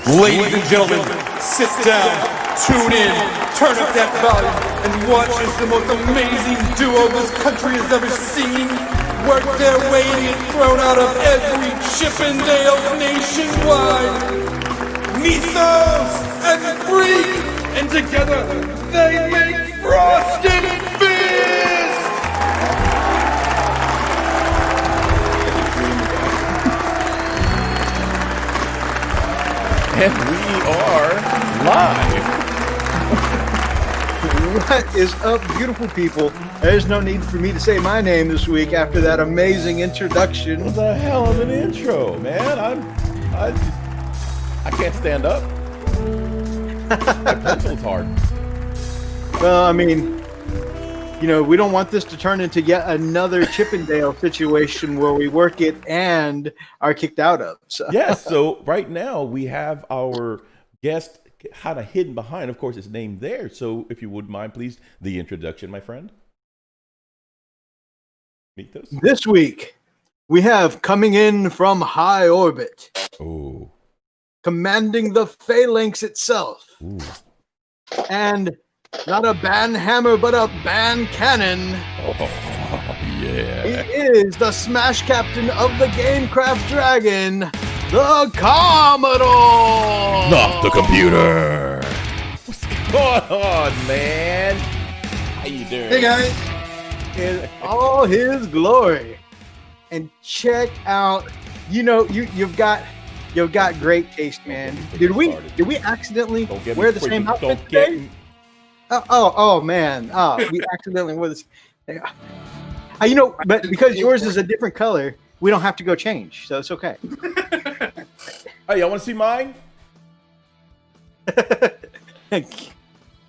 Ladies and gentlemen, sit down, tune in, turn up that volume, and watch as the most amazing duo this country has ever seen work their way to get thrown out of every Chippendale nationwide. Mythos and Freak, and together they make Frosted Fist! And we are live. What is up, beautiful people? There's no need for me to say my name this week after that amazing introduction. What the hell of an intro, man? I can't stand up. My pencil's hard. Well, I mean, you know, we don't want this to turn into yet another Chippendale situation where we work it and are kicked out of. So. Yes, so right now we have our guest kind of hidden behind. Of course, his name there. So if you would mind, please, the introduction, my friend. Meet those. This week, we have coming in from high orbit, Oh. commanding the phalanx itself, Ooh. and not a band hammer, but a band cannon. Oh, yeah. He is the Smash Captain of the Gamecraft Dragon, the Commodore! Not the computer. What's going on, man? How you doing? Hey guys, In all his glory. And check out, you know, you've got great taste, man. Did we accidentally wear the same outfit today? Oh man. Oh, we accidentally wore this. You know, but because yours is a different color, we don't have to go change, so it's okay. Hey, y'all want to see mine?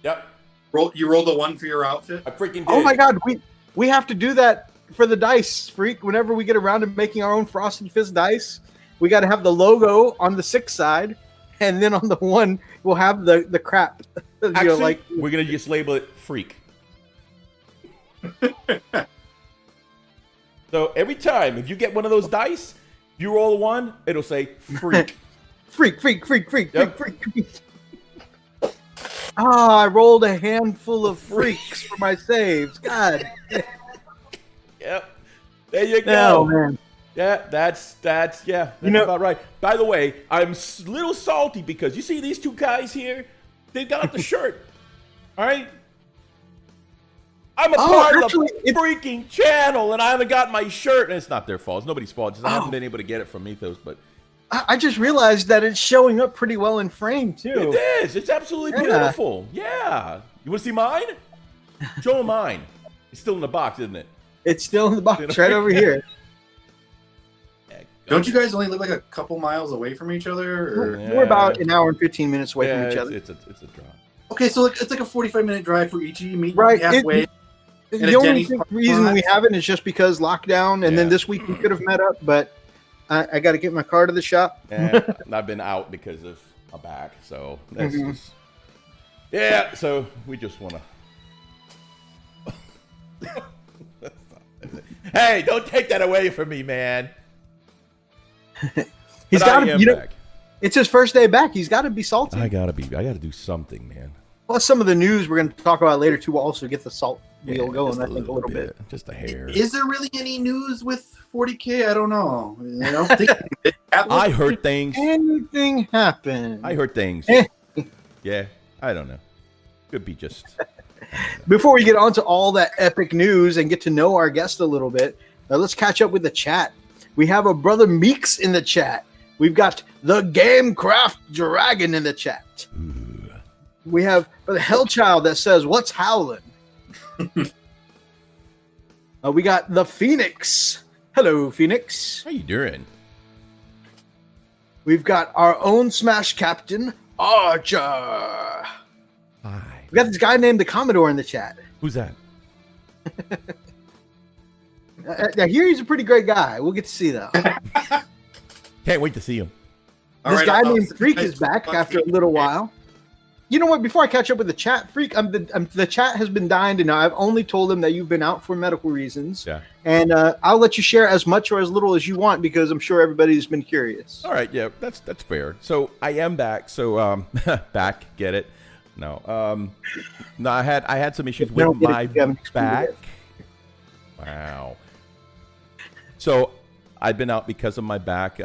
Yep. you rolled a 1 for your outfit. I freaking did. Oh my God, we have to do that for the dice, Freak. Whenever we get around to making our own Frosted Fist dice, we got to have the logo on the 6 side, and then on the 1 we'll have the crap. Actually, we're gonna just label it Freak. So every time, if you get one of those dice, you roll a 1, it'll say Freak. Freak. Yep. Freak. Ah, I rolled a handful of freaks for my saves. God. Yep. There you No, go. man. Yeah, that's about right. By the way, I'm a little salty because you see these two guys here? They got the shirt. All right? I'm a part of the freaking channel, and I haven't got my shirt. And it's not their fault. It's nobody's fault. Just I haven't been able to get it from Mythos. But I just realized that it's showing up pretty well in frame, too. it is. It's absolutely beautiful. Yeah. You want to see mine? Show them mine. It's still in the box, isn't it? It's still in the box right over here. Don't you guys only live like a couple miles away from each other? Or? We're about an hour and 15 minutes away from each other. It's a drop. Okay, so it's like a 45-minute drive for each of you. Meet Right. halfway. The only reason we haven't is just because lockdown, and then this week we could have met up, but I got to get my car to the shop. And I've been out because of my back, so that's just... Yeah, so we just want to... Hey, don't take that away from me, man. He's got to, you know, it's his first day back. He's got to be salty. I gotta do something, man. Plus, some of the news we're going to talk about later too will also get the salt wheel going. I think a little bit. Just a hair. Is there really any news with 40K? I don't know. I don't think I heard things. Anything happen? I heard things. Yeah, I don't know. Could be just. Before we get on to all that epic news and get to know our guest a little bit, let's catch up with the chat. We have a brother Meeks in the chat. We've got the Gamecraft Dragon in the chat. Ooh. We have the Hellchild that says, "What's howling?" We got the Phoenix. Hello, Phoenix. How you doing? We've got our own Smash Captain, Archer. Hi. We got this guy named the Commodore in the chat. Who's that? I hear he's a pretty great guy. We'll get to see though. Can't wait to see him. This guy named Freak is back after a little while. You know what? Before I catch up with the chat, freak, the chat has been dying to know. I've only told them that you've been out for medical reasons. Yeah. And I'll let you share as much or as little as you want because I'm sure everybody's been curious. All right, yeah, that's fair. So I am back. So back, get it? No, no, I had some issues with my back. Wow. So I've been out because of my back.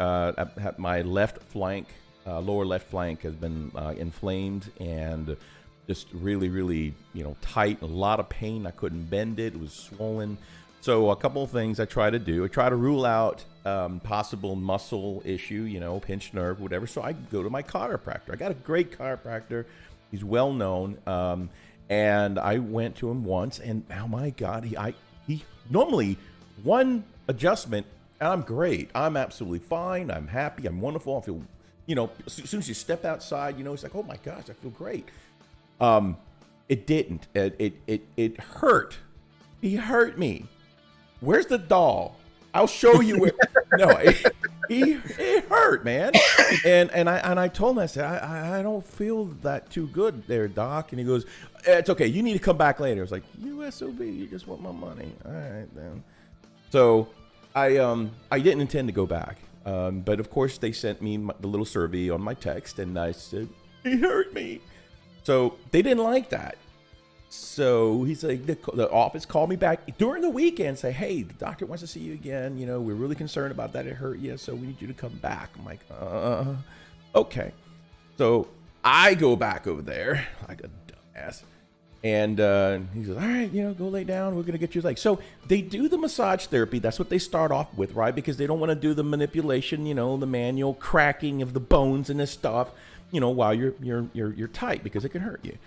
My left flank, lower left flank, has been inflamed and just really, really, tight. A lot of pain. I couldn't bend it. It was swollen. So a couple of things I try to do. I try to rule out possible muscle issue, pinched nerve, whatever. So I go to my chiropractor. I got a great chiropractor. He's well known. And I went to him once, and oh my God, he normally one adjustment, and I'm great. I'm absolutely fine. I'm happy. I'm wonderful. I feel, as soon as you step outside, it's like, oh my gosh, I feel great. It didn't. It hurt. He hurt me. Where's the doll? I'll show you where. No, it hurt, man. And I told him, I said, I don't feel that too good there, Doc. And he goes, it's okay. You need to come back later. I was like, you SOB, you just want my money. All right, then. So I didn't intend to go back. But of course they sent me the little survey on my text, and I said, he hurt me. So they didn't like that. So he's like, the office called me back during the weekend, say, hey, the doctor wants to see you again. We're really concerned about that. It hurt you, so we need you to come back. I'm like, okay. So I go back over there like a dumbass. And he says, all right, go lay down. We're going to get you so they do the massage therapy. That's what they start off with, right? Because they don't want to do the manipulation, the manual cracking of the bones and this stuff, while you're tight, because it can hurt you.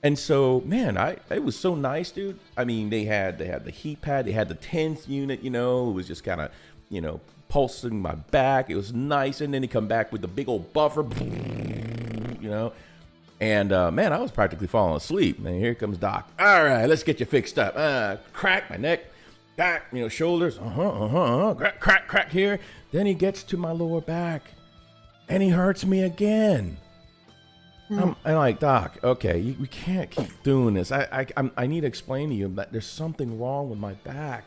And so, man, it was so nice, dude. I mean, they had the heat pad, they had the 10th unit, it was just kind of, pulsing my back. It was nice. And then he come back with the big old buffer, And, man, I was practically falling asleep. And here comes Doc. All right, let's get you fixed up. Crack my neck, back, shoulders, crack here. Then he gets to my lower back, and he hurts me again. I'm like, Doc, okay, we can't keep doing this. I need to explain to you that there's something wrong with my back.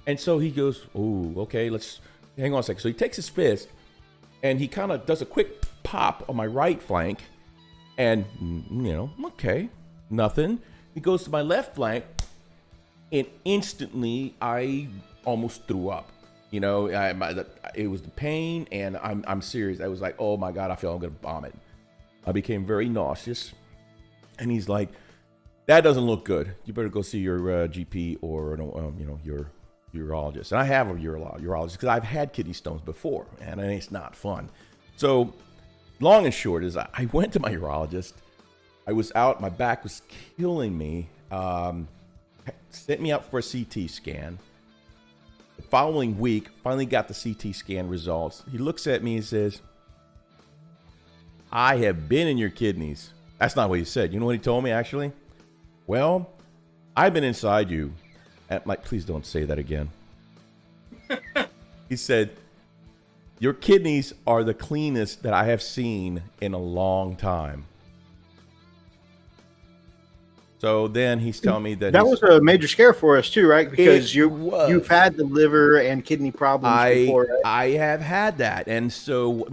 And so he goes, oh, okay, let's hang on a second. So he takes his fist, and he kind of does a quick pop on my right flank. And, okay, nothing. He goes to my left flank, and instantly I almost threw up. It was the pain, and I'm serious. I was like, oh my God, I feel I'm gonna vomit. I became very nauseous, and he's like, that doesn't look good. You better go see your GP or your urologist. And I have a urologist because I've had kidney stones before, and it's not fun. So long and short is I went to my urologist. I was out. My back was killing me. Sent me out for a CT scan. The following week, finally got the CT scan results. He looks at me and says, I have been in your kidneys. That's not what he said. You know what he told me, actually? Well, I've been inside you. And I'm like, please don't say that again. He said, your kidneys are the cleanest that I have seen in a long time. So then he's telling me that was a major scare for us too, right? Because you've had the liver and kidney problems before, right? I have had that, and so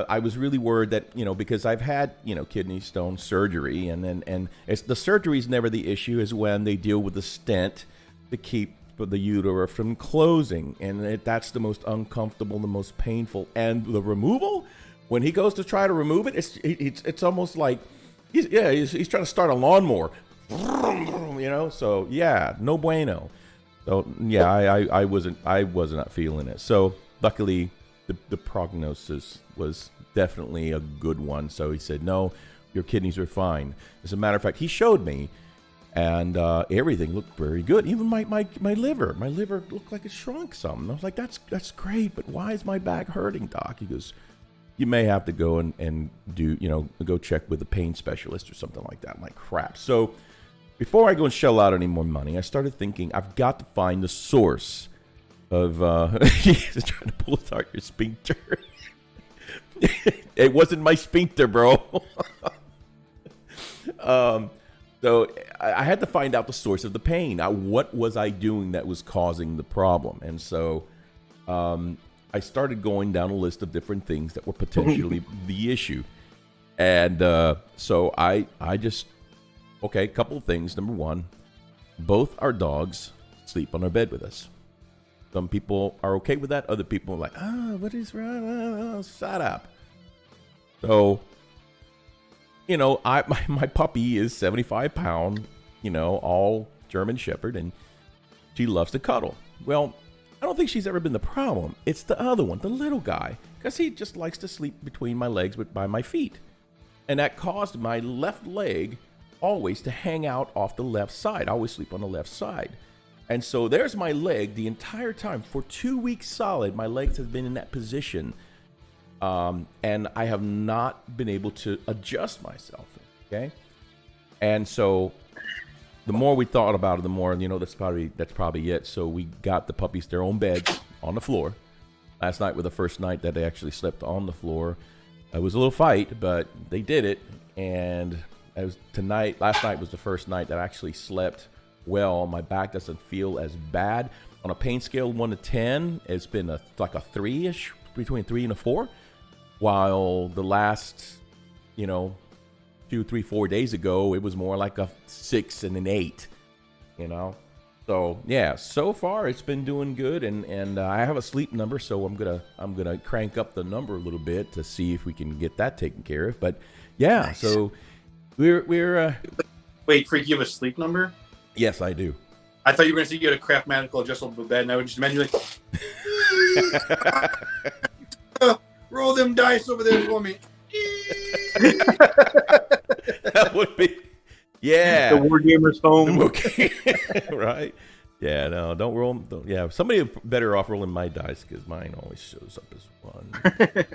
I was really worried that because I've had kidney stone surgery, and the surgery is never the issue, is when they deal with the stent to keep the uterus from closing, and that's the most uncomfortable, the most painful, and the removal. When he goes to try to remove it, it's almost like he's trying to start a lawnmower. So yeah, no bueno. So yeah, I wasn't not feeling it. So luckily the prognosis was definitely a good one. So he said, no, your kidneys are fine. As a matter of fact, he showed me, and everything looked very good. Even my liver looked like it shrunk some. I was like, that's great, but why is my back hurting, Doc? He goes, you may have to go and do, go check with a pain specialist or something like that. I'm like, crap. So before I go and shell out any more money, I started thinking, I've got to find the source of, he's trying to pull apart your sphincter. It wasn't my sphincter, bro. So I had to find out the source of the pain. What was I doing that was causing the problem? And so I started going down a list of different things that were potentially the issue. And so I just, okay, a couple of things. Number one, both our dogs sleep on our bed with us. Some people are okay with that. Other people are like, what is wrong? Shut up. So, you know, my puppy is 75 pounds, you know, all German Shepherd, and she loves to cuddle. Well, I don't think she's ever been the problem. It's the other one, the little guy, because he just likes to sleep between my legs but by my feet. And that caused my left leg always to hang out off the left side. I always sleep on the left side. And so there's my leg the entire time. For 2 weeks solid, my legs have been in that position. And I have not been able to adjust myself. Okay. And so the more we thought about it, the more, you know, that's probably it. So we got the puppies their own beds on the floor. Last night was the first night that they actually slept on the floor. It was a little fight, but they did it. And last night was the first night that I actually slept well. My back doesn't feel as bad. On a pain scale 1 to 10, it's been like a 3-ish, between 3 and a 4. While the last, you know, 2, 3, 4 days ago, it was more like a 6 and an 8, you know. So yeah, so far it's been doing good, and I have a sleep number, so I'm gonna crank up the number a little bit to see if we can get that taken care of. But yeah, nice. So we're Wait, Freak, you have a sleep number? Yes, I do. I thought you were gonna say you had a Craftmatical adjustable bed, and I would just imagine like roll them dice over there for me. That would be. Yeah, the Wargamer's home. Right? Yeah, no, don't roll. Yeah, somebody better off rolling my dice because mine always shows up as 1.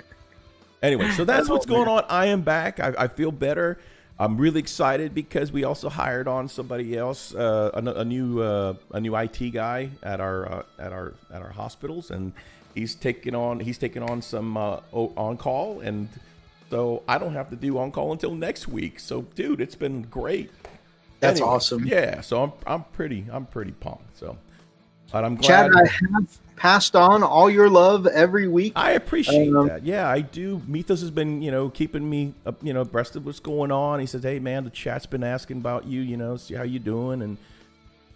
Anyway, so that's what's going on. I am back. I feel better. I'm really excited because we also hired on somebody else, a new IT guy at our hospitals, and he's taking on some on call, and so I don't have to do on call until next week. So, dude, it's been great. That's awesome. Yeah, so I'm pretty pumped. So, but I'm glad. Chad, I have passed on all your love every week. I appreciate that. Yeah, I do. Mythos has been, keeping me, abreast of what's going on. He says, "Hey, man, the chat's been asking about you. See how you doing." And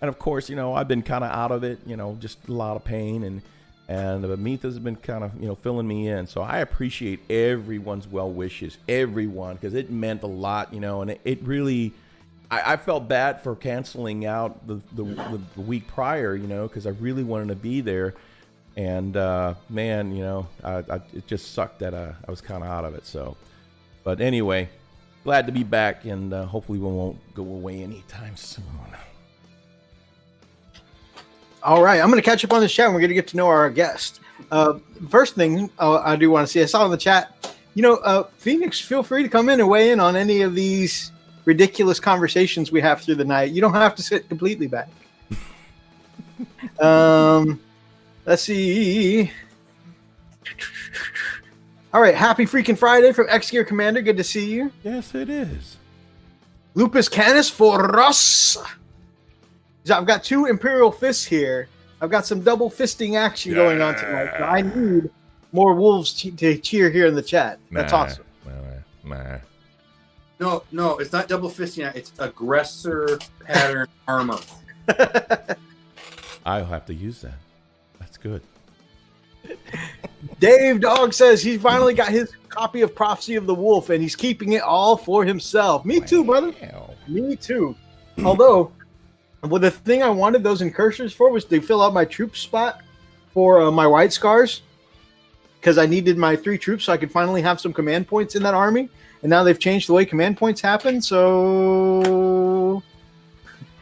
of course, I've been kind of out of it. Just a lot of pain but Mythos has been kind of, filling me in. So I appreciate everyone's well wishes, everyone, because it meant a lot, and it really. I felt bad for canceling out the week prior, because I really wanted to be there. And, man, it just sucked that I was kind of out of it. So, but anyway, glad to be back, and hopefully we won't go away anytime soon. All right, I'm going to catch up on this chat, and we're going to get to know our guest. First thing I do want to see, I saw in the chat, Phoenix, feel free to come in and weigh in on any of these ridiculous conversations we have through the night. You don't have to sit completely back. Let's see. All right, happy freaking Friday from X-Gear Commander. Good to see you. Yes, it is. Lupus Canis for us. I've got 2 Imperial Fists here. I've got some double fisting action going on tonight. So I need more wolves to cheer here in the chat. That's awesome. No, it's not double fisting. It's aggressor pattern armor. I'll have to use that. That's good. Dave Dog says he finally got his copy of Prophecy of the Wolf, and he's keeping it all for himself. Me too, brother. Me too. Although, the thing I wanted those incursors for was to fill out my troop spot for my White Scars, because I needed my 3 troops so I could finally have some command points in that army. And now they've changed the way command points happen, so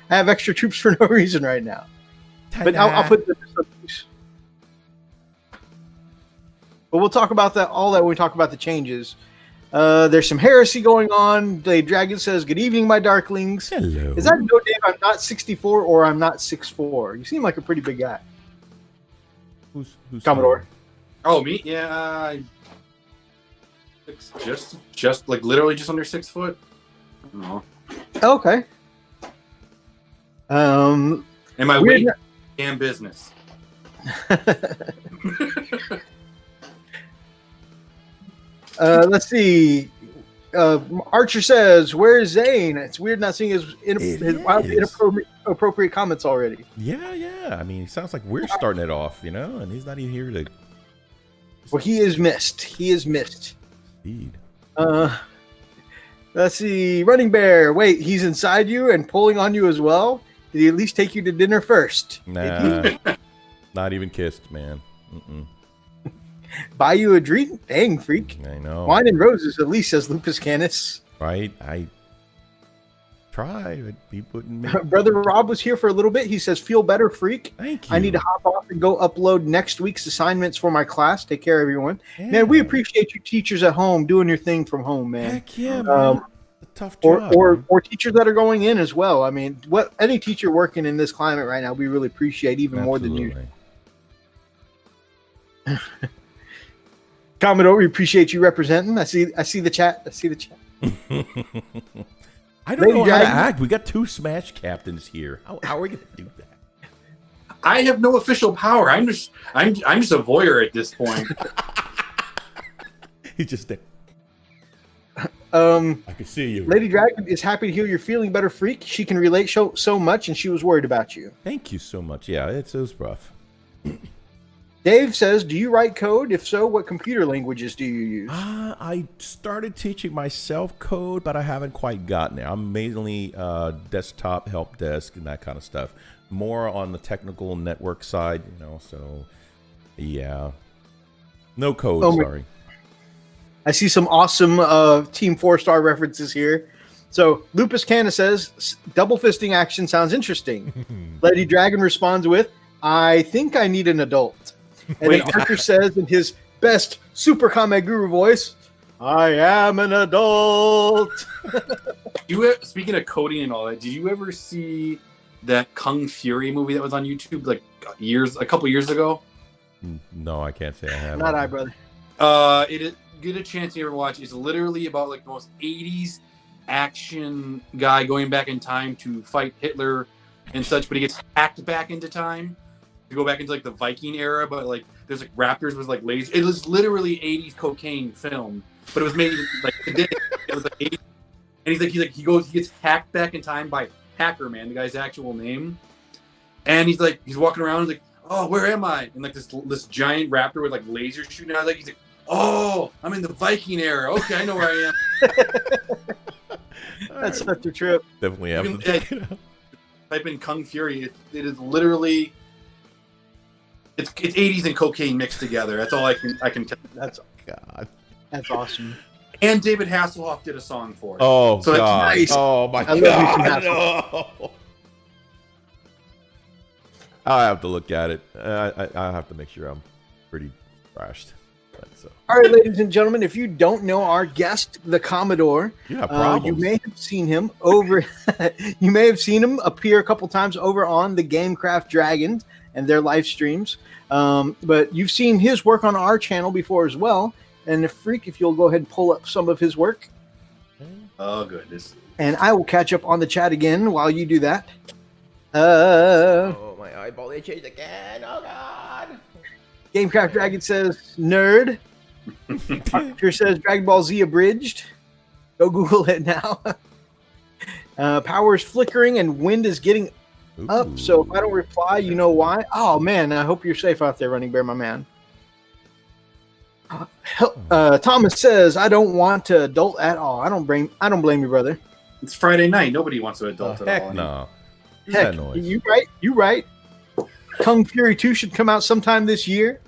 I have extra troops for no reason right now. But I'll put this on use. But we'll talk about all that when we talk about the changes. There's some heresy going on. Dave Dragon says, "Good evening, my darklings." Hello. Is that no, Dave? I'm not 64 or I'm not 6'4". You seem like a pretty big guy. Who's Commodore? Oh, me? Yeah. Just like literally just under 6 foot. I don't know. Okay. Am I weird waiting? not- Damn business. Let's see. Archer says, "Where's Zane?" It's weird not seeing his wildly inappropriate comments already. Yeah. I mean, it sounds like we're starting it off, and he's not even here to. Well, he is missed. He is missed. Indeed. Let's see. Running Bear. Wait, he's inside you and pulling on you as well? Did he at least take you to dinner first? Nah. Not even kissed, man. Buy you a drink? Dang, freak. I know. Wine and roses, at least, says Lupus Canis. Right? I tried, but he wouldn't make. Brother Rob was here for a little bit. He says, "Feel better, freak. Thank you. I need to hop off and go upload next week's assignments for my class. Take care, everyone." Yeah. Man, we appreciate you teachers at home doing your thing from home, man. Heck yeah, man. It's a tough job. Or teachers that are going in as well. I mean, any teacher working in this climate right now, we really appreciate even more than you. Commodore, we appreciate you representing. I see the chat. I don't know how to act. We got 2 Smash captains here. How are we going to do that? I have no official power. I'm just a voyeur at this point. He's just there. I can see you. Lady Dragon is happy to hear you're feeling better, freak. She can relate so much, and she was worried about you. Thank you so much. Yeah, it was rough. Dave says, "Do you write code? If so, what computer languages do you use?" I started teaching myself code, but I haven't quite gotten there. I'm mainly desktop help desk and that kind of stuff. More on the technical network side, so yeah. No code, sorry. I see some awesome Team 4-star references here. So Lupus Canna says, "Double fisting action sounds interesting." Lady Dragon responds with, "I think I need an adult." And then Archer says in his best Super Kame Guru voice, "I am an adult." Speaking of coding and all that, did you ever see that Kung Fury movie that was on YouTube like a couple years ago? No, I can't say I have. Not I, brother. Get a chance to ever watch. It's literally about like the most 80s action guy going back in time to fight Hitler and such, but he gets hacked back into time to go back into like the Viking era, but like there's like raptors with like lasers. It was literally 80s cocaine film, but it was made like today. It was like 80s, and he gets hacked back in time by Hacker Man, the guy's actual name, and he's walking around like, "Oh, where am I?" And like this giant raptor with like lasers shooting out. He's like, "Oh, I'm in the Viking era. Okay, I know where I am." That's such a trip. Definitely have to check it out. Type in Kung Fury. It is literally it's 80s and cocaine mixed together. That's all I can tell. That's God. That's awesome. And David Hasselhoff did a song for it. Oh, so God. Nice. Oh, my I love God. you, No. I'll have to look at it. I have to make sure I'm pretty thrashed. All right, ladies and gentlemen, if you don't know our guest, the Commodore, You have problems. you may have seen him over. You may have seen him appear a couple times over on the Gamecraft Dragons and their live streams. But you've seen his work on our channel before as well. And if you'll go ahead and pull up some of his work. Oh, goodness. And I will catch up on the chat again while you do that. Oh, my eyeball itches again. Oh, God. Gamecraft Dragon says, "Nerd." Archer says, "Dragon Ball Z abridged." Go Google it now. Power is flickering and wind is getting up. So if I don't reply, you know why. Oh, man, I hope you're safe out there, Running Bear, my man. Thomas says, "I don't want to adult at all." I don't blame you, brother. It's Friday night. Nobody wants to adult at Heck all. no. Heck, you right. Kung Fury 2 should come out sometime this year.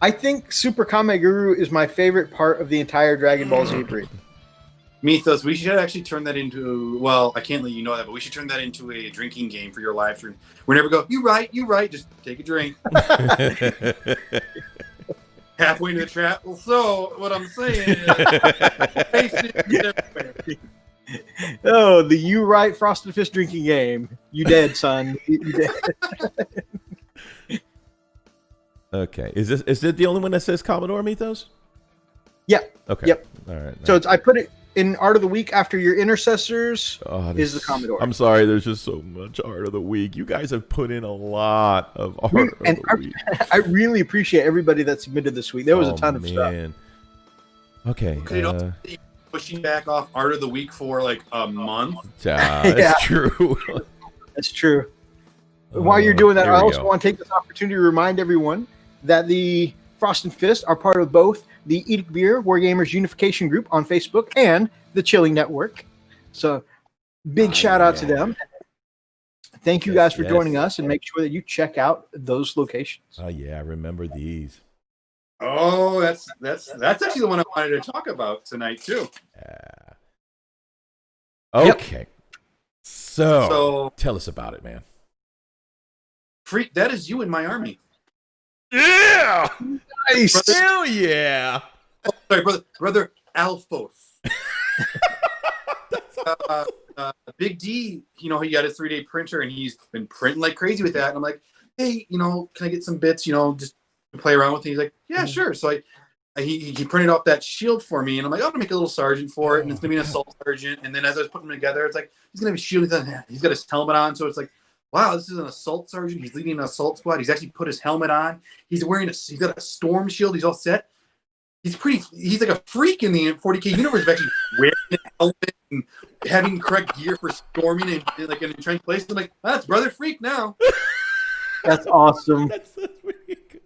I think Super Kame Guru is my favorite part of the entire Dragon Ball Z bridge. Mythos, we should actually turn that into, well, I can't let you know that, but we should turn that into a drinking game for your live stream. Whenever we go, you right, just take a drink. Halfway into the trap. Well, so, what I'm saying is... Oh, the You Right Frosted Fist drinking game. You dead, son. You dead. Okay. Is it the only one that says Commodore, Mythos? Yeah. Okay. Yep. All right. So it's, I put it in art of the week after your intercessors is the Commodore. I'm sorry, there's just so much art of the week. You guys have put in a lot of art of the week. I really appreciate everybody that submitted this week. There was a ton of stuff. Okay. Could it also be pushing back off art of the week for like a month? That's true. That's true. While you're doing that, here I we also go. want to take this opportunity to remind everyone that the Frost and Fist are part of both the Edict Beer Wargamers Unification Group on Facebook and the Chilling Network. So big shout out to them. Thank you guys for joining us, and make sure that you check out those locations. Oh yeah, I remember these. Oh, that's actually the one I wanted to talk about tonight too. Okay. So tell us about it, man. Freak, that is you in my army. Yeah! Nice. Hell yeah! Oh, sorry, brother Alphos. Big D, he got his 3-day printer and he's been printing like crazy with that. And I'm like, hey, can I get some bits, just to play around with? And he's like, yeah, sure. So he printed off that shield for me, and I'm like, I'm gonna make a little sergeant for it, and it's gonna be an assault sergeant. And then as I was putting them together, it's like he's gonna have a shield. He's got his helmet on, so it's like, wow, this is an assault sergeant. He's leading an assault squad. He's actually put his helmet on. He's got a storm shield. He's all set. He's like a freak in the 40K universe of actually wearing a helmet and having correct gear for storming and like in entrenched places. I'm like, that's Brother Freak now. That's awesome. That's really good.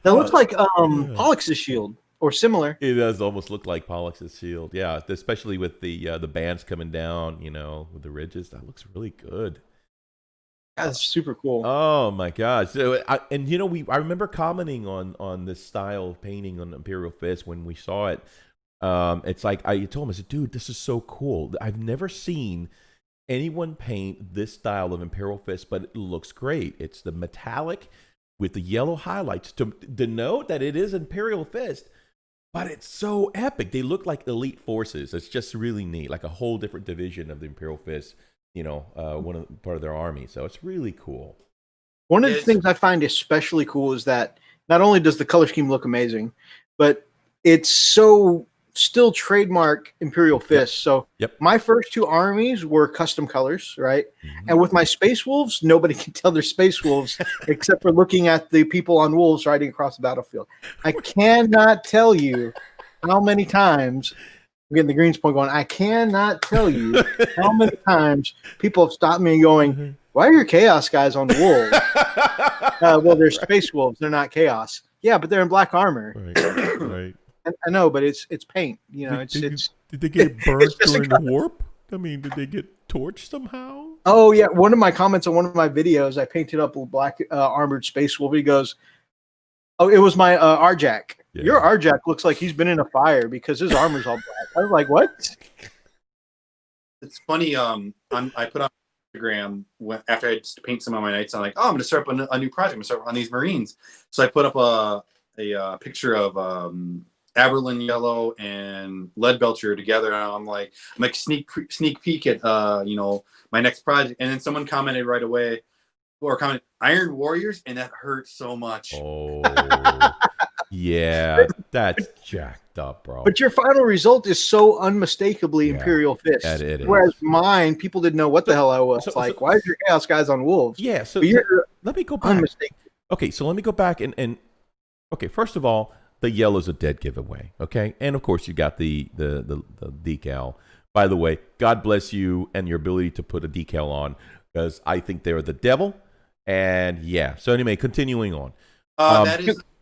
That looks like Pollux's shield or similar. It does almost look like Pollux's shield. Yeah, especially with the bands coming down, with the ridges. That looks really good. That's super cool. Oh my gosh! So, I remember commenting on this style of painting on Imperial Fist when we saw it. It's like I told him, I said, "Dude, this is so cool. I've never seen anyone paint this style of Imperial Fist, but it looks great. It's the metallic with the yellow highlights to denote that it is Imperial Fist, but it's so epic. They look like elite forces. It's just really neat, like a whole different division of the Imperial Fist." Part of their army. So it's really cool. One of the things I find especially cool is that not only does the color scheme look amazing, but it's so still trademark Imperial Fist. So my first two armies were custom colors, right? Mm-hmm. And with my Space Wolves, nobody can tell they're Space Wolves except for looking at the people on wolves riding across the battlefield. I cannot tell you how many times I'm getting the Greens point going. I cannot tell you how many times people have stopped me and going, why are your Chaos guys on wolves? Well, they're Space Wolves. They're not Chaos. Yeah, but they're in black armor. Right. I know, but it's paint. Did they get burned during the warp? I mean, did they get torched somehow? Oh, yeah. One of my comments on one of my videos, I painted up a black armored Space Wolf. He goes, oh, it was my Arjak. Yeah. Your Arjak looks like he's been in a fire because his armor's all black. I was like, what? It's funny. I put on Instagram after I paint some of my nights. I'm like, oh, I'm going to start up a new project. I'm going to start on these Marines. So I put up a picture of Averlin Yellow and Leadbelcher together. And I'm like sneak peek at my next project. And then someone commented right away, Iron Warriors, and that hurt so much. Oh. Yeah, that's jacked up, bro. But your final result is so unmistakably Imperial Fist. It whereas mine, people didn't know what the hell I was. Why is your Chaos guys on wolves? Yeah, so let me go back. Unmistakable. Okay, so let me go back and okay, first of all, the yellow's a dead giveaway, okay? And of course you got the decal. By the way, God bless you and your ability to put a decal on, because I think they're the devil. And yeah, so anyway, continuing on.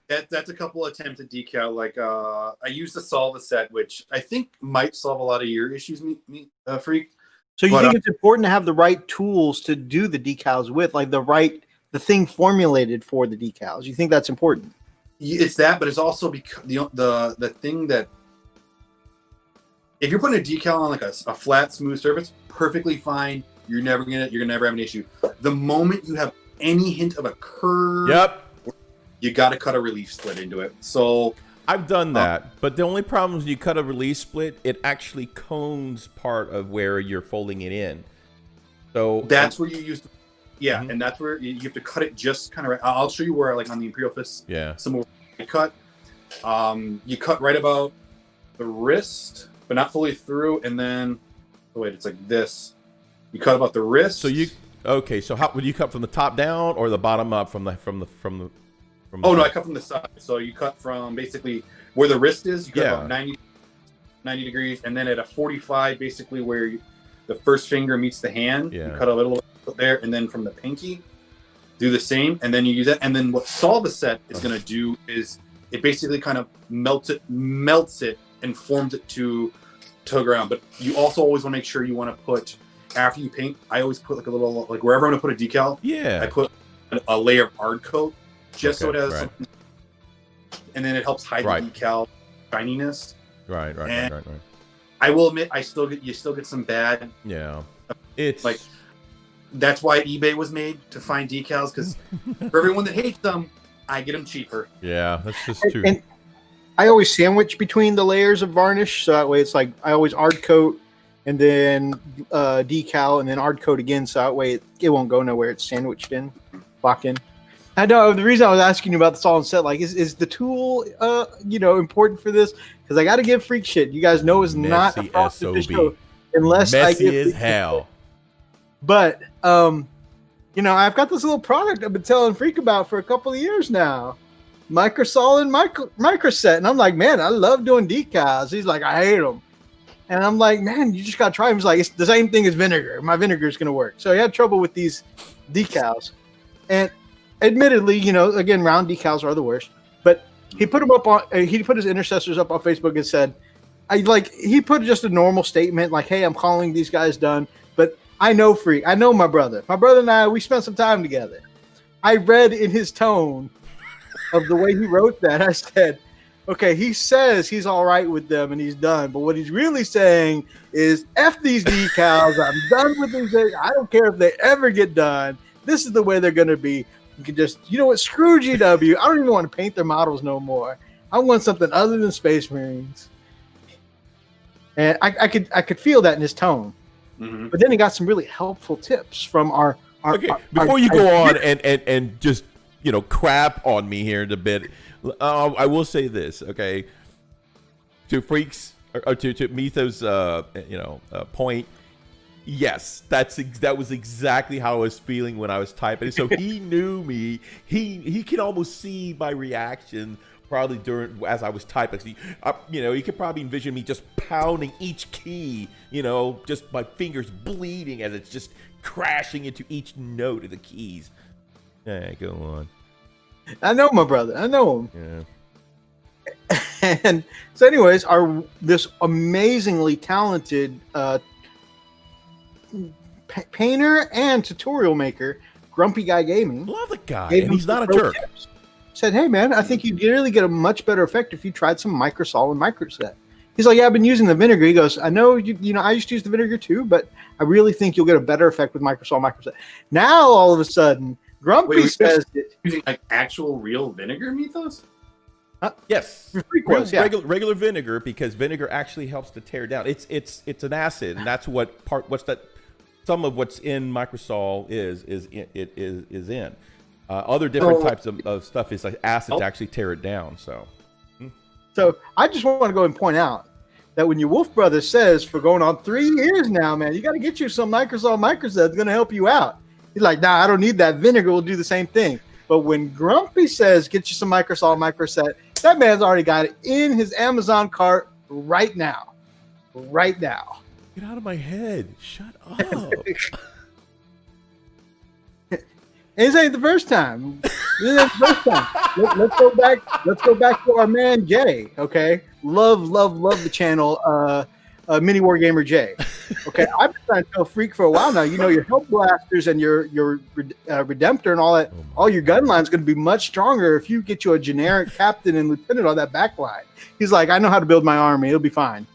That's a couple attempts at decal. Like I used the Solva set, which I think might solve a lot of your issues, Freak. So you think it's important to have the right tools to do the decals with, like the thing formulated for the decals? You think that's important? It's that, but it's also because the thing that if you're putting a decal on like a flat, smooth surface, perfectly fine. You're never have an issue. The moment you have any hint of a curve, you got to cut a relief split into it. So I've done that, but the only problem is when you cut a relief split, it actually cones part of where you're folding it in. So that's where you use and that's where you have to cut it just kind of right. I'll show you where, like on the Imperial Fist, some more cut. You cut right about the wrist, but not fully through, and then it's like this. You cut about the wrist. So so how would you cut from the top down or the bottom up from the Oh no, I cut from the side. So you cut from basically where the wrist is. You cut about 90 degrees, and then at a 45, basically where the first finger meets the hand. You cut a little there, and then from the pinky, do the same, and then you use that. And then what Solvaset is going to do is it basically kind of melts it, and forms it to the ground. But you also always want to make sure you want to put, after you paint, I always put like a little, like wherever I'm going to put a decal, I put a layer of hard coat just so it has something, and then it helps hide the decal shininess. Right. I will admit, you still get some bad. Yeah. It's like, that's why eBay was made, to find decals, because for everyone that hates them, I get them cheaper. Yeah, that's just true. And I always sandwich between the layers of varnish, so that way it's like I always hard coat and then decal and then hard coat again, so that way it won't go nowhere. It's sandwiched in, locked in. I know the reason I was asking you about the solid set, like, is the tool, important for this? Because I got to give Freak shit. You guys know it's not a frosted fish show unless I give as hell. Shit. But I've got this little product I've been telling Freak about for a couple of years now, Microsol and Microset, and I'm like, man, I love doing decals. He's like, I hate them, and I'm like, man, you just got to try them. He's like, it's the same thing as vinegar. My vinegar is going to work. So he had trouble with these decals, and admittedly, again, round decals are the worst. But he put them up on. He put his intercessors up on Facebook and said, he put just a normal statement like, hey, I'm calling these guys done. But I know Freak. I know my brother. My brother and I, we spent some time together. I read in his tone of the way he wrote that, I said, okay, he says he's all right with them and he's done. But what he's really saying is, F these decals. I'm done with these. I don't care if they ever get done. This is the way they're going to be. You can just, screw GW. I don't even want to paint their models no more. I want something other than Space Marines. And I could feel that in his tone. Mm-hmm. But then he got some really helpful tips from our before you go on and just crap on me here in a bit, I will say this, okay? To Freak's or to Mitho's point, yes, that was exactly how I was feeling when I was typing. So he knew me. He can almost see my reaction probably as I was typing. He could probably envision me just pounding each key, just my fingers bleeding as it's just crashing into each note of the keys. Go on. I know my brother. I know him. Yeah. And so anyways, this amazingly talented painter and tutorial maker, Grumpy Guy Gaming. Love the guy. And he's not a jerk. Tips. Said, hey man, I think you'd really get a much better effect if you tried some Microsol and Microset. He's like, yeah, I've been using the vinegar. He goes, I know I used to use the vinegar too, but I really think you'll get a better effect with Microsol and Microset. Now all of a sudden, Grumpy says using like actual real vinegar, Mythos? Yes, regular vinegar, because vinegar actually helps to tear down. It's an acid, and that's some of what's in Microsol is in. Other different types of stuff is like acid to actually tear it down. So I just want to go and point out that when your Wolf brother says, for going on 3 years now, man, you got to get you some Microsol Microset that's going to help you out. He's like, nah, I don't need that. Vinegar will do the same thing. But when Grumpy says, get you some Microsol Microset, that man's already got it in his Amazon cart right now. Right now. Get out of my head. Shut up. This ain't the first time. Let's go back. Let's go back to our man Jay. Okay, love the channel. Mini War Gamer Jay. Okay, I've been trying to tell Freak for a while now. Your Hell Blasters and your Redemptor and all that. All your gun line's going to be much stronger if you get you a generic captain and lieutenant on that back line. He's like, I know how to build my army. It'll be fine.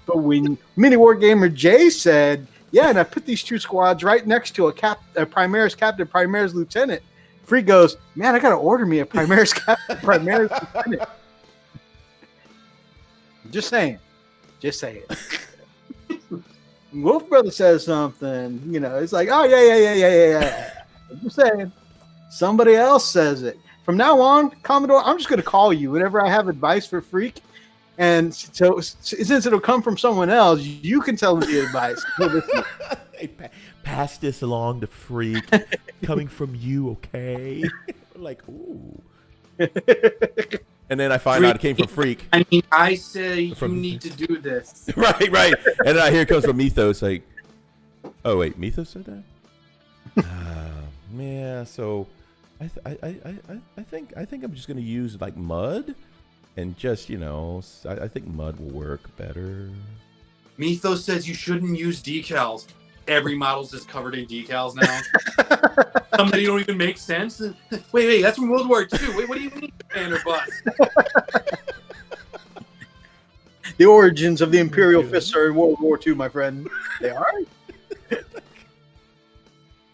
But when Mini War Gamer Jay said, yeah, and I put these two squads right next to a Primaris captain, Primaris lieutenant, Freak goes, man, I got to order me a Primaris captain, Primaris lieutenant. Just saying. Wolf Brother says something, it's like, oh, yeah. I'm just saying. Somebody else says it. From now on, Commodore, I'm just going to call you whenever I have advice for Freak. And so since it'll come from someone else, you can tell them the advice. Hey, pass this along to Freak. Coming from you, okay? Like, ooh. And then I find out it came from Freak. I mean, I say you need to do this. Right. And then here it comes from Mythos. Like, oh wait, Mythos said that. Yeah. So, I think I'm just gonna use like mud, and just I think mud will work better. Mythos says you shouldn't use decals. Every model's just covered in decals now. Some that don't even make sense. Wait, that's from World War II. Wait, what do you mean, Commander Bus? The origins of the Imperial Fist are in World War II, my friend. They are?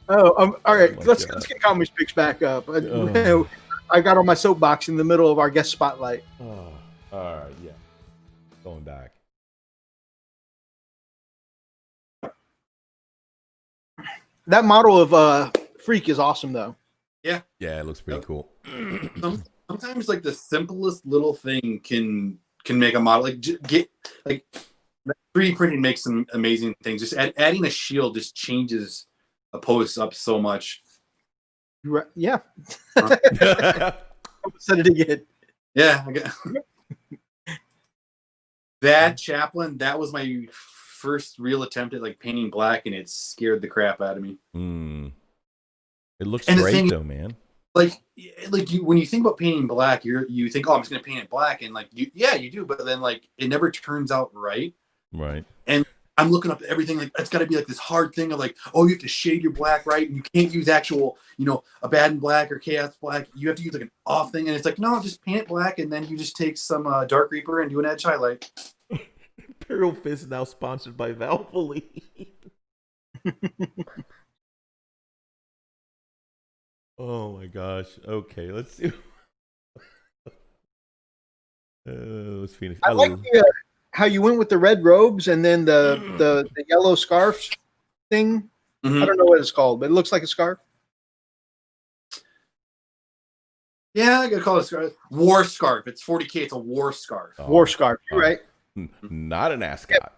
All right. Let's get Comics Picks back up. I got on my soapbox in the middle of our guest spotlight. All right, yeah. Going back. That model of Freak is awesome, though. Yeah, it looks pretty cool. Sometimes, like the simplest little thing can make a model. Like 3D printing makes some amazing things. Just adding a shield just changes a pose up so much. Right. Yeah. Said it again. Yeah. That Chaplain, that was my first real attempt at like painting black, and it scared the crap out of me. It looks great though, man. Like when you think about painting black, you think, oh, I'm just gonna paint it black, and like you do, but then like it never turns out right. Right. And I'm looking up everything, like it's got to be like this hard thing of like, oh, you have to shade your black right, and you can't use actual, Abaddon black or Chaos black. You have to use like an off thing, and it's like, no, just paint it black, and then you just take some Dark Reaper and do an edge highlight. Imperial Fist is now sponsored by Valvoline. Oh my gosh. Okay, let's see. Let's finish. I like how you went with the red robes and then the yellow scarf thing. Mm-hmm. I don't know what it's called, but it looks like a scarf. Yeah, I gotta call it a scarf. War scarf. It's 40K. It's a war scarf. War scarf. You're right. Not an ascot.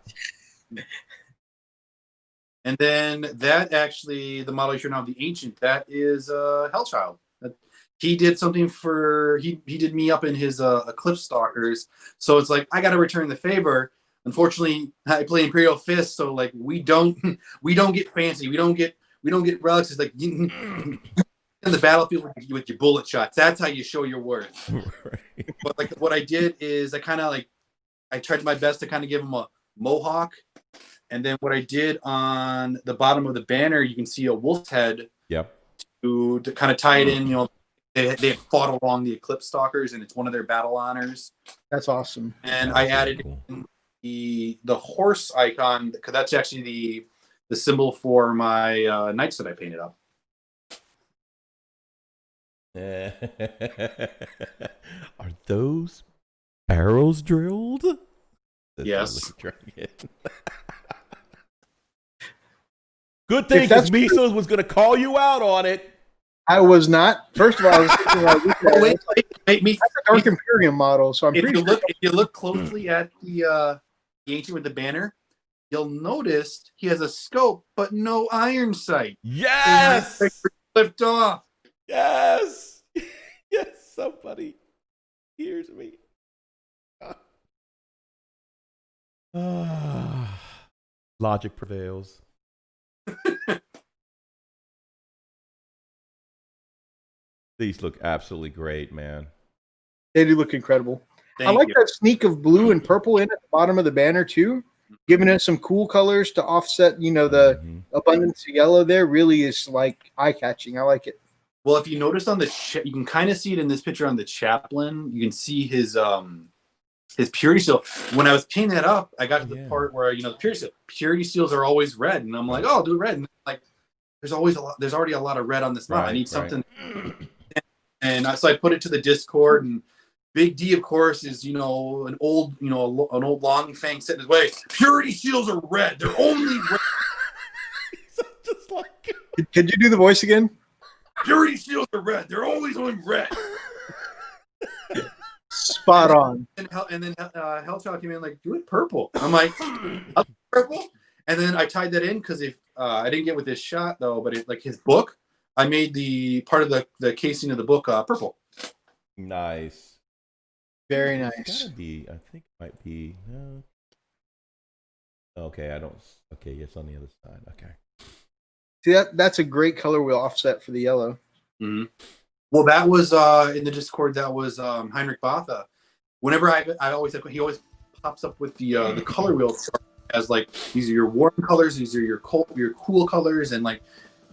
And then that actually, the model you're now, the Ancient, that is Hellchild. He did something he did me up in his Eclipse Stalkers. So it's like, I got to return the favor. Unfortunately, I play Imperial Fist, so like we don't get fancy. We don't get relics. It's like in the battlefield with your bullet shots. That's how you show your worth. Right. But like what I did is I tried my best to kind of give him a mohawk. And then what I did on the bottom of the banner, you can see a wolf's head. Yep. To kind of tie it in, they fought along the Eclipse Stalkers, and it's one of their battle honors. That's awesome. And I added in the horse icon, because that's actually the symbol for my knights that I painted up. Are those barrels drilled? Yes. Good thing, because Mesos was going to call you out on it. I was not. First of all, I was thinking wait, that's a Dark Imperium model, so I'm pretty sure. If you look closely at the Ancient with the banner, you'll notice he has a scope, but no iron sight. Yes! Flipped off. Yes! Yes, somebody hears me. Logic prevails. These look absolutely great, man. They do look incredible. I like that sneak of blue and purple in at the bottom of the banner too, giving it some cool colors to offset, the abundance of yellow there. Really is like eye-catching. I like it. Well, if you notice on you can kind of see it in this picture on the Chaplain. You can see his purity seal. When I was painting that up, I got to the part where the purity seals are always red, and I'm like, oh, I'll do red. And like, there's already a lot of red on this model. I need something. And so I put it to the Discord, and Big D, of course, is an old long fang set in his way. Purity seals are red. They're only red. Just like. Could you do the voice again? Purity seals are red. They're always on red. spot on. And then Hellchild came in like, do it purple. I'm like, I'll do purple. And then I tied that in because if I didn't get with this shot though, but it, like his book, I made the part of the casing of the book purple. Nice. Very It's nice. gotta be. I think it might be. No. Okay, I don't. Okay, it's on the other side. Okay. See, that's a great color wheel offset for the yellow. Mm-hmm. Well, that was in the Discord. That was Heinrich Botha. Whenever I always he always pops up with the color wheel as like these are your warm colors, these are your cool colors, and like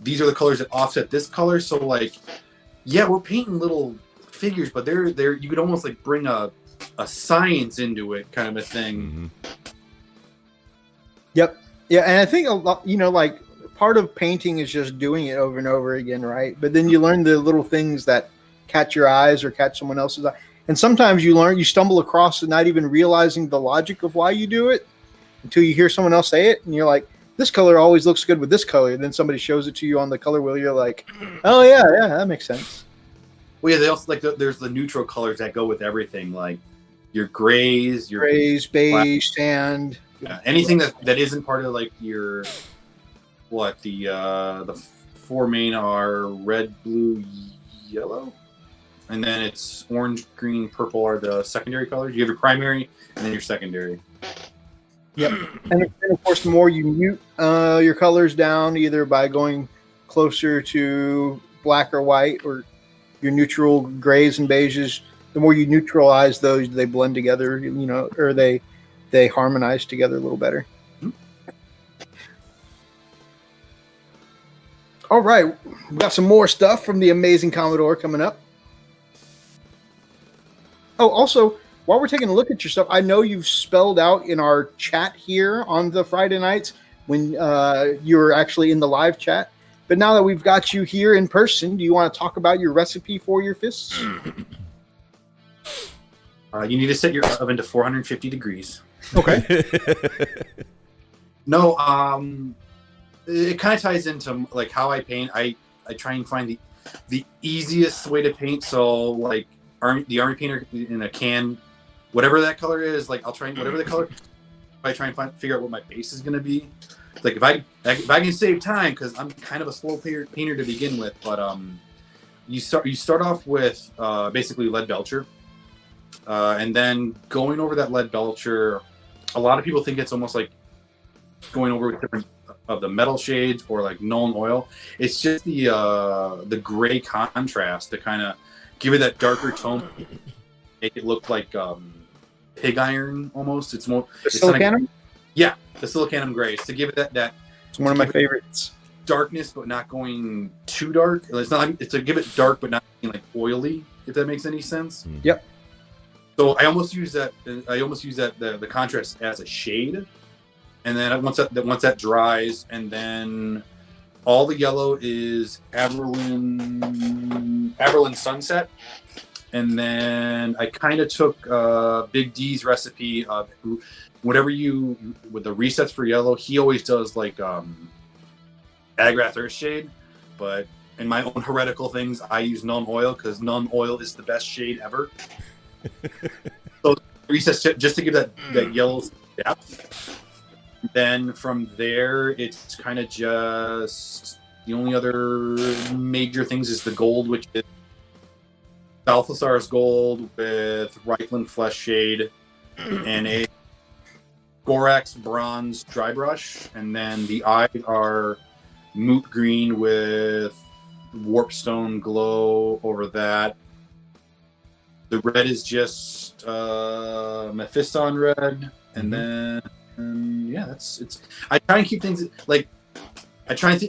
these are the colors that offset this color. So like, yeah, we're painting little figures, but they're you could almost like bring a science into it, kind of a thing. Mm-hmm. Yep. Yeah, and I think a lot, like part of painting is just doing it over and over again, right? But then you learn the little things that catch your eyes or catch someone else's eye. And sometimes you stumble across it not even realizing the logic of why you do it until you hear someone else say it, and you're like, this color always looks good with this color. And then somebody shows it to you on the color wheel. You're like, oh yeah, that makes sense. Well, yeah, they also like there's the neutral colors that go with everything, like your grays, beige, sand. Yeah, anything that isn't part of like your the four main are red, blue, yellow, and then it's orange, green, purple are the secondary colors. You have your primary and then your secondary. Yep, and of course, the more you mute your colors down, either by going closer to black or white, or your neutral grays and beiges, the more you neutralize those, they blend together, or they harmonize together a little better. All right, we got some more stuff from the amazing Commodore coming up. Oh, also, while we're taking a look at your stuff, I know you've spelled out in our chat here on the Friday nights when you were actually in the live chat. But now that we've got you here in person, do you want to talk about your recipe for your fists? You need to set your oven to 450 degrees. Okay. No, it kind of ties into like how I paint. I try and find the easiest way to paint. So like the army painter in a can, whatever that color is, like I'll try and whatever the color. I try and figure out what my base is going to be. Like if I can save time, because I'm kind of a slow painter to begin with, but you start off with basically lead belcher, and then going over that lead belcher. A lot of people think it's almost like going over with different of the metal shades or like Nuln Oil. It's just the gray contrast to kind of give it that darker tone, make it look like pig iron almost. It's more the silicanum. Yeah, the silicanum grays to give it that. It's one of my favorites. Darkness, but not going too dark. It's not. It's to give it dark, but not being like oily. If that makes any sense. Yep. So I almost use that. The contrast as a shade, and then once that dries, and then all the yellow is Averlin Sunset, and then I kind of took Big D's recipe of whatever with the resets for yellow. He always does like Agrath Earthshade, but in my own heretical things, I use Nuln Oil because Nuln Oil is the best shade ever. So resets just to give that yellow depth. Then from there, it's kind of just the only other major things is the gold, which is Balthasar's gold with Reichland Flesh Shade and a Gorax Bronze Dry Brush, and then the eyes are Moot Green with Warpstone Glow over that. The red is just Mephiston red, and then it's. I try and keep things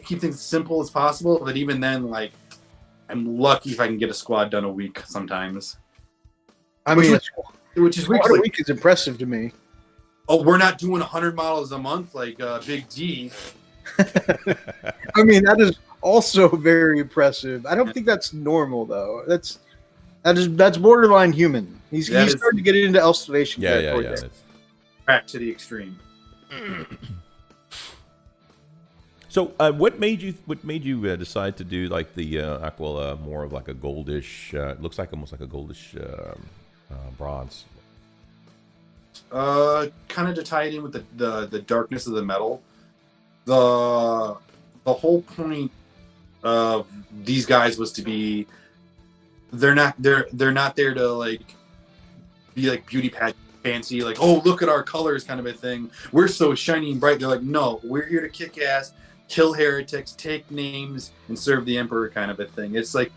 keep things simple as possible, but even then, like I'm lucky if I can get a squad done a week sometimes. I mean, which is a week is impressive to me. Oh, we're not doing 100 models a month like Big D. I mean, that is also very impressive. I don't think that's normal though. That's borderline human. He's starting to get into Elstivation. Yeah. Back to the extreme. So, what made you decide to do like the Aquila more of like a goldish? It looks like almost like a goldish bronze? Kind of to tie it in with the darkness of the metal. The whole point of these guys was to be. They're not there to like be like beauty pageant fancy, like, oh, look at our colors kind of a thing. We're so shiny and bright. They're like, no, we're here to kick ass, kill heretics, take names, and serve the emperor kind of a thing. It's like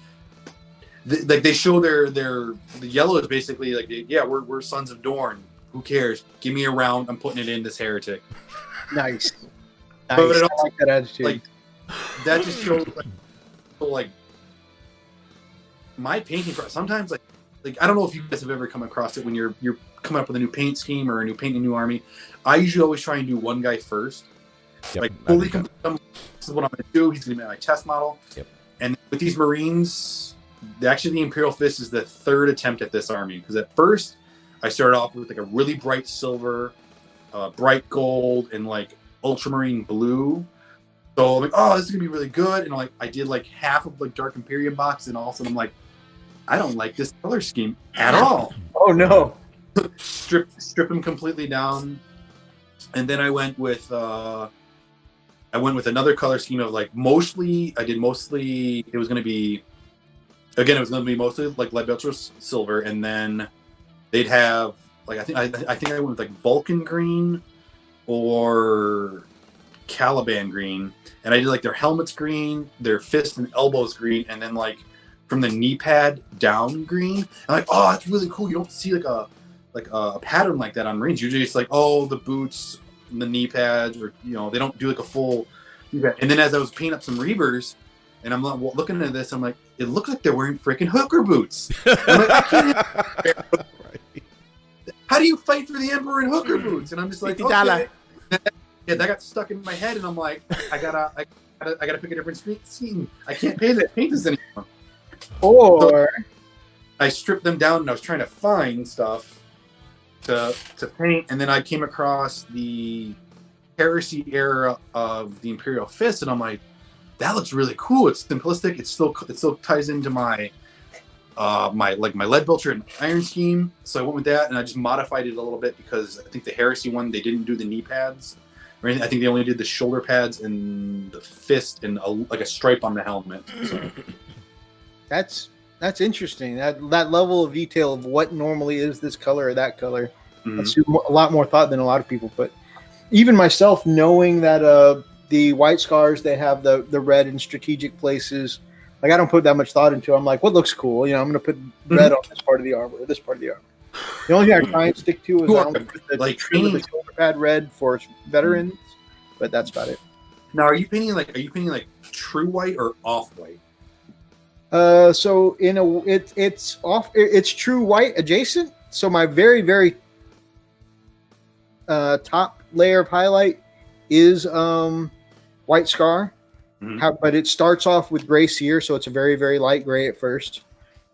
they show the yellow is basically like, yeah, we're sons of Dorn. Who cares? Give me a round. I'm putting it in this heretic. Nice. But it also, I like that attitude. like, that just shows like my painting process. Sometimes like I don't know if you guys have ever come across it when you're coming up with a new paint scheme or a new paint, a new army. I usually always try and do one guy first. Yep, like fully complete. This is what I'm going to do. He's going to be my test model. Yep. And with these Marines, actually the Imperial Fist is the third attempt at this army, because at first I started off with like a really bright silver, bright gold, and like ultramarine blue. So I'm like, oh, this is gonna be really good. And like I did like half of like Dark Imperium box, and all of a sudden I'm like, I don't like this color scheme at all. Oh no. Strip him completely down. And then I went with another color scheme of like mostly it was gonna be mostly like lead belcher silver, and then they'd have like I think I went with like Vulcan green or Caliban green, and I did like their helmets green, their fist and elbows green, and then like from the knee pad down green. I'm like, oh, that's really cool. You don't see like a pattern like that on Marines. Usually it's like, oh, the boots, the knee pads, or they don't do like a full. And then as I was painting up some Reavers, and I'm looking at this, I'm like, it looks like they're wearing freaking hooker boots. I'm like, I can't. How do you fight for the Emperor in hooker boots? And I'm just like, okay. Yeah, that got stuck in my head, and I'm like, I gotta pick a different scheme. I can't paint this anymore. Or so I stripped them down, and I was trying to find stuff to paint, and then I came across the Heresy era of the Imperial Fist, and I'm like, that looks really cool. It's simplistic. It still ties into my my lead belcher and iron scheme. So I went with that, and I just modified it a little bit because I think the Heresy one, they didn't do the knee pads. I think they only did the shoulder pads and the fist and a stripe on the helmet. So. That's interesting. That level of detail of what normally is this color or that color. Mm-hmm. That's a lot more thought than a lot of people put. Even myself, knowing that the white scars, they have the red in strategic places. Like, I don't put that much thought into it. I'm like, what looks cool? I'm going to put red on this part of the armor or this part of the armor. The only thing I try and stick to is the trim of the shoulder pad red for veterans, but that's about it. Now, are you painting like true white or off white? So it's true white adjacent. So my very, very top layer of highlight is white scar. Mm-hmm. But it starts off with gray sear, so it's a very, very light gray at first.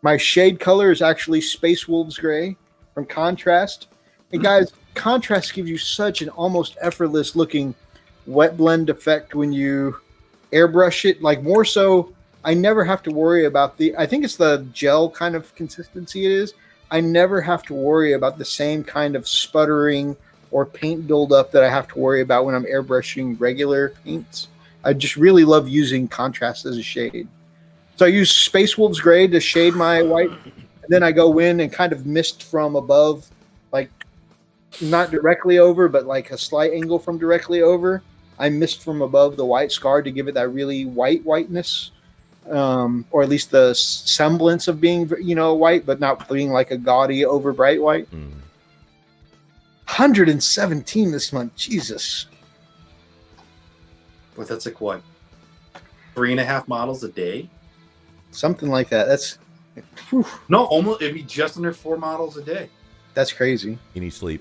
My shade color is actually Space Wolves gray from Contrast. And guys, Contrast gives you such an almost effortless looking wet blend effect when you airbrush it. Like, more so, I never have to worry about I think it's the gel kind of consistency it is. I never have to worry about the same kind of sputtering or paint buildup that I have to worry about when I'm airbrushing regular paints. I just really love using Contrast as a shade. So I use Space Wolves gray to shade my white, and then I go in and kind of mist from above, like not directly over, but like a slight angle from directly over. I mist from above the white scar to give it that really whiteness, or at least the semblance of being, white, but not being like a gaudy, over bright white. 117 this month, Jesus. But that's like what, 3.5 models a day? Something like that. That's no, almost. It'd be just under 4 models a day. That's crazy. You need sleep.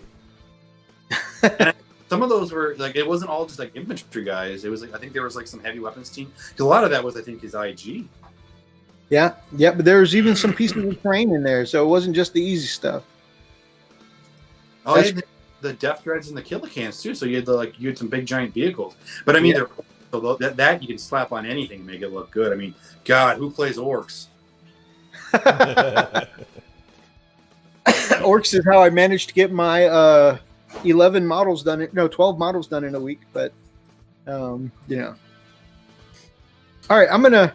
And some of those were like, it wasn't all just like infantry guys. It was like, I think there was like some heavy weapons team. Because a lot of that was, I think, his IG. Yeah, but there was even some pieces of terrain in there, so it wasn't just the easy stuff. Oh, yeah, the Death Dreads and the Killicans too. So you had some big giant vehicles. But I mean, that you can slap on anything and make it look good. I mean, God, who plays orcs? Orcs is how I managed to get my 11 models done. No, 12 models done in a week. But All right,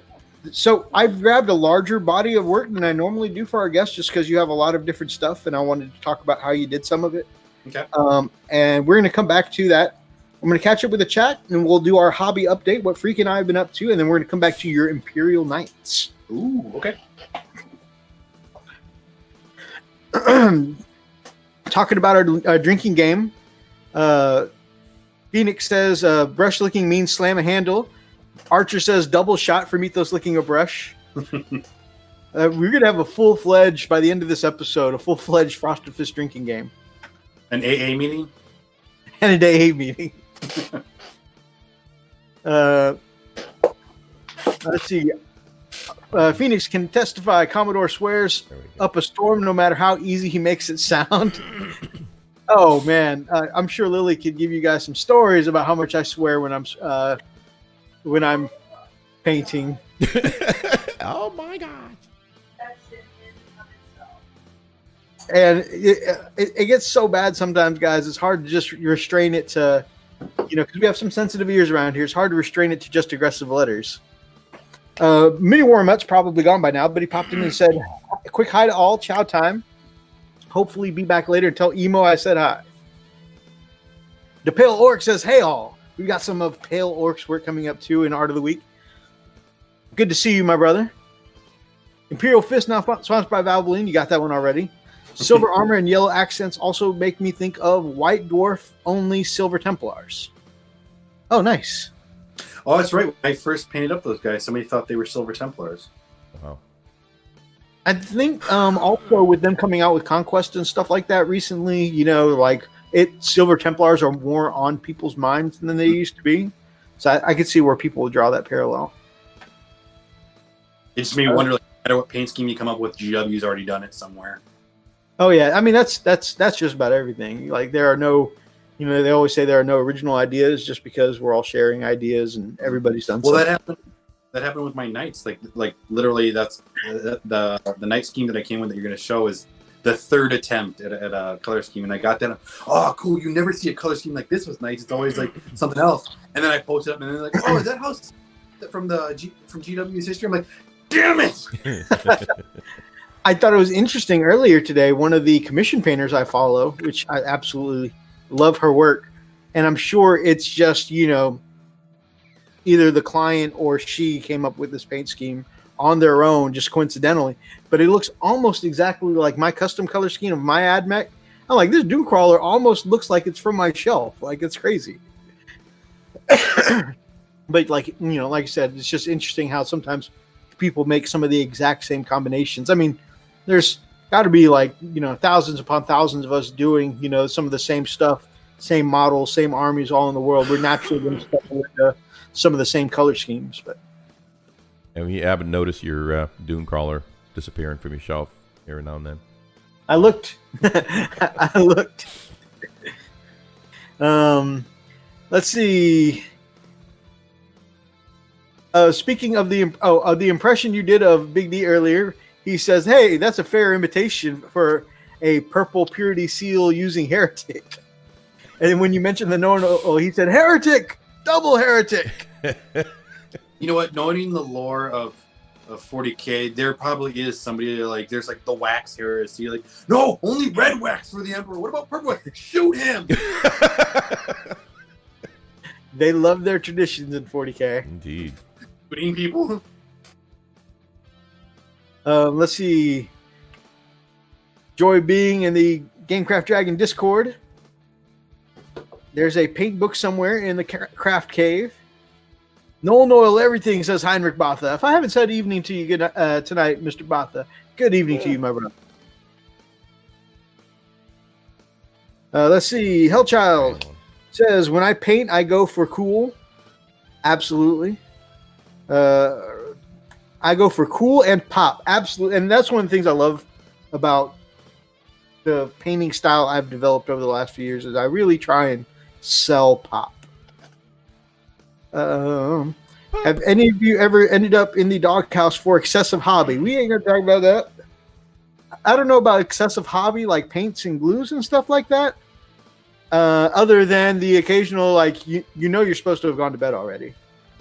So I've grabbed a larger body of work than I normally do for our guests, just because you have a lot of different stuff, and I wanted to talk about how you did some of it. Okay. And we're going to come back to that. I'm going to catch up with the chat, and we'll do our hobby update, what Freak and I have been up to, and then we're going to come back to your Imperial Knights. Ooh, okay. Talking about our drinking game. Phoenix says brush licking means slam a handle. Archer says double shot for Mythos licking a brush. We're going to have a full-fledged, by the end of this episode, a full-fledged Frosted Fist drinking game. An AA meeting? And an AA meeting. Let's see. Phoenix can testify Commodore swears up a storm no matter how easy he makes it sound. Oh, man. I'm sure Lily could give you guys some stories about how much I swear when I'm painting. Oh, my God. And it gets so bad sometimes, guys. It's hard to just restrain it to, because we have some sensitive ears around here. It's hard to restrain it to just aggressive letters. Mini Warmut's probably gone by now, but he popped in and said, "A quick hi to all. Chow time. Hopefully be back later and tell Emo I said hi." The Pale Orc says, "Hey all. We've got some of Pale Orc's work coming up too in Art of the Week. Good to see you, my brother. Imperial Fist, now sponsored by Valvoline. You got that one already. Silver armor and yellow accents also make me think of White Dwarf only Silver Templars." Oh, nice. Oh, that's right. When I first painted up those guys, somebody thought they were Silver Templars. Wow. I think also with them coming out with Conquest and stuff like that recently, Silver Templars are more on people's minds than they used to be. So I could see where people would draw that parallel. It just made me wonder, no matter what paint scheme you come up with, GW's already done it somewhere. Oh yeah, I mean that's just about everything. Like there are no, they always say there are no original ideas just because we're all sharing ideas and everybody's done. Well, something. that happened with my knights. Like literally, that's the knight scheme that I came with that you're going to show is the third attempt at a color scheme, and I got that. Oh, cool! You never see a color scheme like this with knights. It's always like something else. And then I post it up, and they're like, "Oh, is that house from GW's history?" I'm like, "Damn it!" I thought it was interesting earlier today. One of the commission painters I follow, which I absolutely love her work, and I'm sure it's just either the client or she came up with this paint scheme on their own, just coincidentally. But it looks almost exactly like my custom color scheme of my AdMech. I'm like, this Doomcrawler almost looks like it's from my shelf. Like it's crazy. But like I said, it's just interesting how sometimes people make some of the exact same combinations. I mean, there's got to be thousands upon thousands of us doing some of the same stuff, same models, same armies all in the world. We're naturally going to step into some of the same color schemes. But and you haven't noticed your Doomcrawler disappearing from your shelf every now and then. I looked. Let's see. Speaking of the impression you did of Big D earlier, he says, "Hey, that's a fair imitation for a purple purity seal using heretic." And when you mentioned the he said, "Heretic, double heretic." You know what? Knowing the lore of 40K, there probably is somebody there's the wax heresy. Like, no, only red wax for the Emperor. What about purple wax? Shoot him! They love their traditions in 40K. Indeed. Putting people. Let's see. Joy being in the Gamecraft Dragon Discord. There's a paint book somewhere in the craft cave. Noel Noel everything, says Heinrich Botha. If I haven't said evening to you tonight, Mr. Botha, good evening to you, my brother. Let's see. Hellchild says, when I paint, I go for cool. Absolutely. I go for cool and pop. Absolutely. And that's one of the things I love about the painting style I've developed over the last few years is I really try and sell pop. Have any of you ever ended up in the doghouse for excessive hobby? We ain't gonna talk about that. I don't know about excessive hobby like paints and glues and stuff like that. Other than the occasional, like you're supposed to have gone to bed already.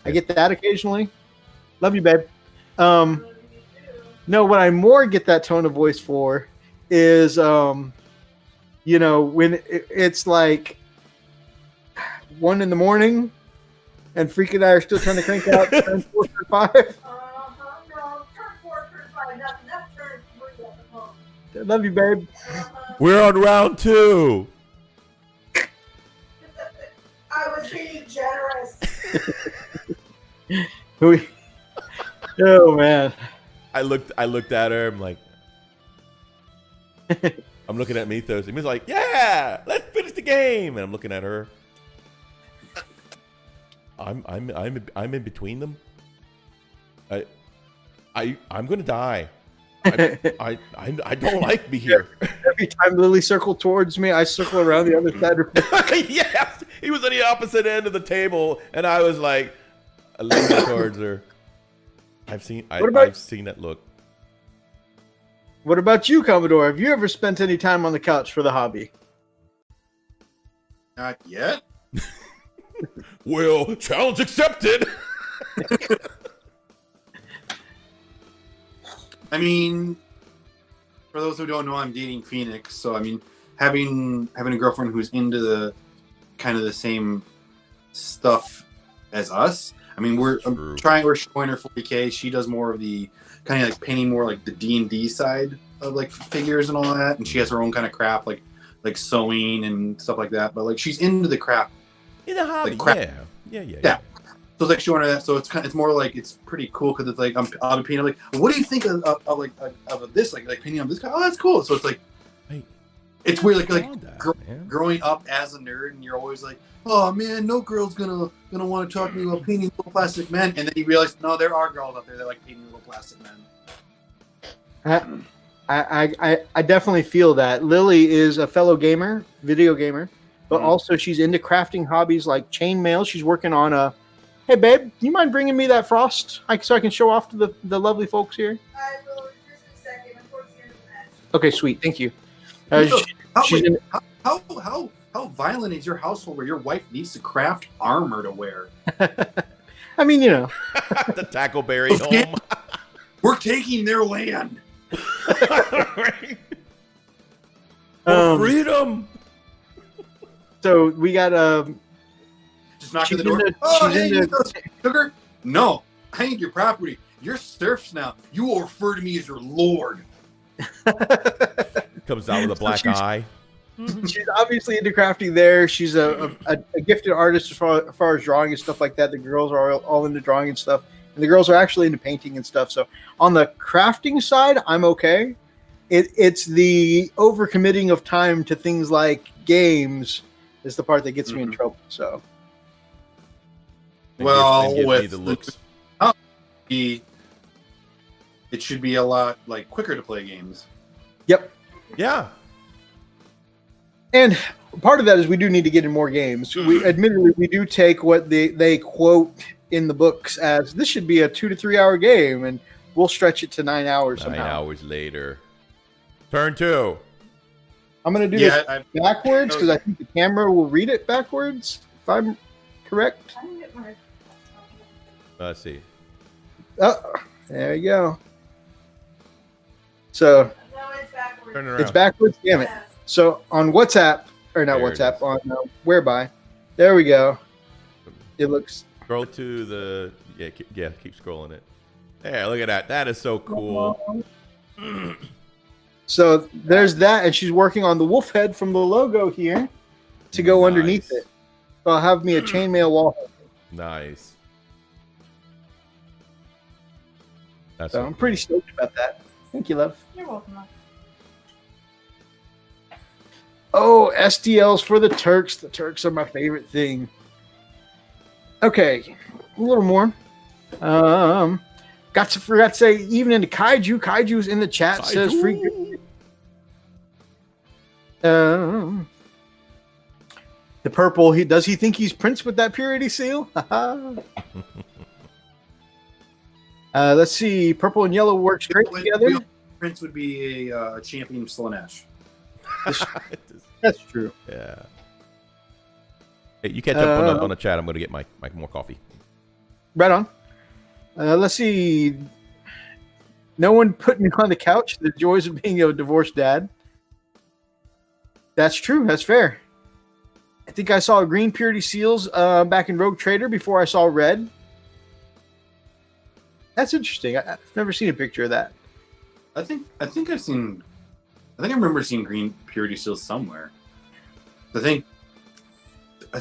I get that occasionally. Love you, babe. No, what I more get that tone of voice for is, when it's like 1 a.m. and Freak and I are still trying to crank out turn 4, turn 5. No, turn 4, turn 5, that's turn 3 at the moment. Love you, babe. We're on round 2. I was being generous. Oh man. I looked at her. I'm like, I'm looking at Mythos. And he's like, "Yeah, let's finish the game." And I'm looking at her. I'm in between them. I'm gonna die. I don't like me here. Every time Lily circled towards me, I circle around the other side. Yes, he was on the opposite end of the table, and I was like, leaning towards her. I've seen that look. What about you, Commodore? Have you ever spent any time on the couch for the hobby? Not yet. Well, challenge accepted. I mean, for those who don't know, I'm dating Phoenix, so I mean, having a girlfriend who's into the kind of the same stuff as us. I mean, we're showing her 40K. She does more of the kind of like painting, more like the D&D side of like figures and all that, and she has her own kind of craft, like sewing and stuff like that. But like she's into the craft. In the hobby, like yeah. So it's like showing her that. So it's more like it's pretty cool because it's like I'll be painting like, what do you think of this like painting on this guy? Oh, that's cool. So it's like it's weird growing up as a nerd, and you're always like, oh man, no girl's gonna want to talk to me about painting little plastic men, and then you realize no, there are girls out there that like painting little plastic men. I definitely feel that. Lily is a fellow gamer, video gamer, but also she's into crafting hobbies like chainmail. She's working on a. Hey babe, do you mind bringing me that frost so I can show off to the lovely folks here? I will just in a second. I'm towards the end of the match. Okay, sweet, thank you. How violent is your household where your wife needs to craft armor to wear? I mean, the Tackleberry home. We're taking their land. For freedom. So we got just knock on the door. Sugar? No, I ain't your property. You're serfs now. You will refer to me as your lord. Comes out with a black eye. She's obviously into crafting there. She's a gifted artist as far as drawing and stuff like that. The girls are all into drawing and stuff. And the girls are actually into painting and stuff. So on the crafting side, I'm okay. It's the overcommitting of time to things like games is the part that gets me in trouble. So, well, with with the looks, it should be a lot like quicker to play games. Yep. Yeah. And part of that is we do need to get in more games. Admittedly, we do take what they quote in the books as this should be a 2 to 3 hour game, and we'll stretch it to 9 hours. 9 somehow. hours later. Turn 2. I'm going to do this backwards because I think the camera will read it backwards, if I'm correct. I can get my. Let's see. Oh, there you go. So No, it's backwards. Turn around. it's backwards. Damn it. Yeah. So on WhatsApp, or not There it WhatsApp, is. on Whereby, there we go. It looks. Scroll to the keep scrolling it. Yeah, look at that. That is so cool. So there's that, and she's working on the wolf head from the logo here to go underneath it. So I'll have me a chainmail wall. Nice. That's So I'm pretty stoked about that. Thank you, love. You're welcome. Love. Oh, STLs for the Turks. The Turks are my favorite thing. Okay, a little more. Forgot to say, even into Kaiju. Kaiju's in the chat. Says free. The purple. Does he think he's Prince with that purity seal? Let's see. Purple and yellow works great together. Prince would be a champion Slanesh. That's true. Yeah. Hey, you catch up on the chat. I'm going to get my more coffee. Right on. Let's see. No one put me on the couch. The joys of being a divorced dad. That's true. That's fair. I think I saw green purity seals back in Rogue Trader before I saw red. That's interesting. I've never seen a picture of that. I think I remember seeing green purity seals somewhere. I think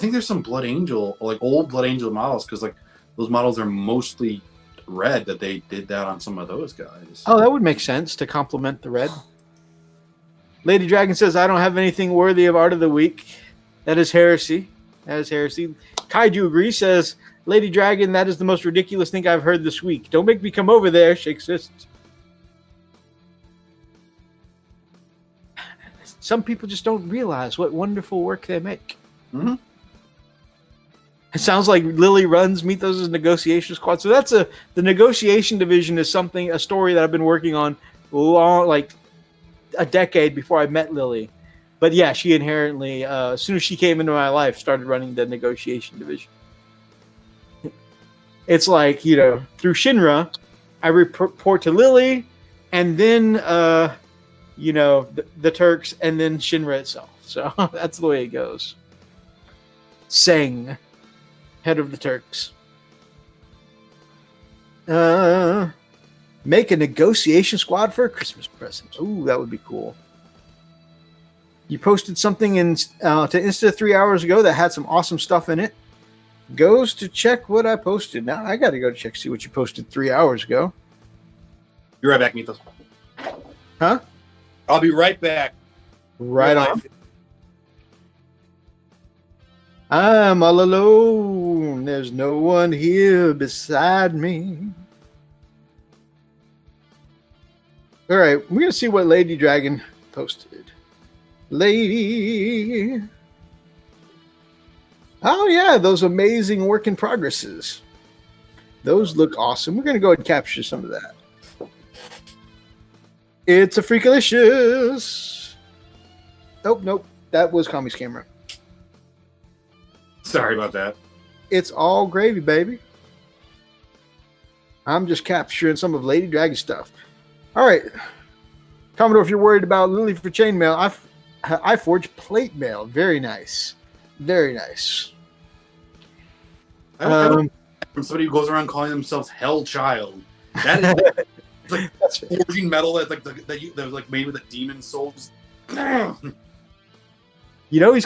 there's some Blood Angel, like old Blood Angel models, because like those models are mostly red. That they did that on some of those guys. Oh, that would make sense to complement the red. Lady Dragon says, I don't have anything worthy of Art of the Week. That is heresy. Kaiju agrees, says, Lady Dragon, that is the most ridiculous thing I've heard this week. Don't make me come over there, shakes fists. Some people just don't realize what wonderful work they make. Mm-hmm. It sounds like Lily runs Mythos' negotiation squad. So that's the negotiation division is a story that I've been working on like a decade before I met Lily. But yeah, she inherently, as soon as she came into my life, started running the negotiation division. It's like, through Shinra, I report to Lily, and then, the Turks, and then Shinra itself. So that's the way it goes. Seng, head of the Turks. Make a negotiation squad for a Christmas present. Ooh, that would be cool. You posted something to Insta 3 hours ago that had some awesome stuff in it. Goes to check what I posted. Now I got to go check see what you posted 3 hours ago. Be right back, Mythos. Huh? I'll be right back. Right on. I'm all alone. There's no one here beside me. All right, we're going to see what Lady Dragon posted. Lady. Oh, yeah, those amazing work in progresses. Those look awesome. We're going to go ahead and capture some of that. It's a Freakalicious. Nope. That was Kami's camera. Sorry about that. It's all gravy, baby. I'm just capturing some of Lady Dragon's stuff. All right. Commodore, if you're worried about Lily for chainmail, I forge plate mail. Very nice. Very nice. From somebody who goes around calling themselves Hell Child. That is like forging metal that's like that was like made with a demon souls. He's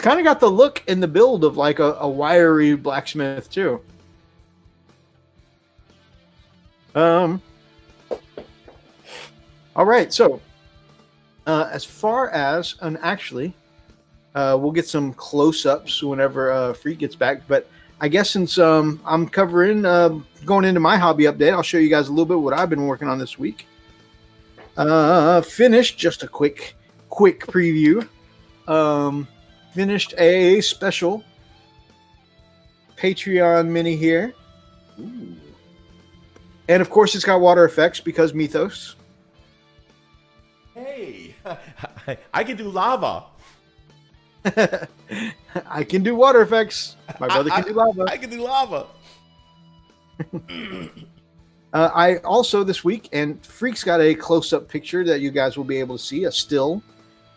kind of got the look and the build of like a wiry blacksmith too. All right, so as far as we'll get some close-ups whenever Freak gets back. But I guess since I'm covering going into my hobby update, I'll show you guys a little bit what I've been working on this week. Finished just a quick preview. Finished a special Patreon mini here. Ooh. And of course, it's got water effects because Mythos. Hey, I can do lava. I can do water effects. My brother can do lava. I can do lava. I also this week, and Freak's got a close-up picture that you guys will be able to see, a still.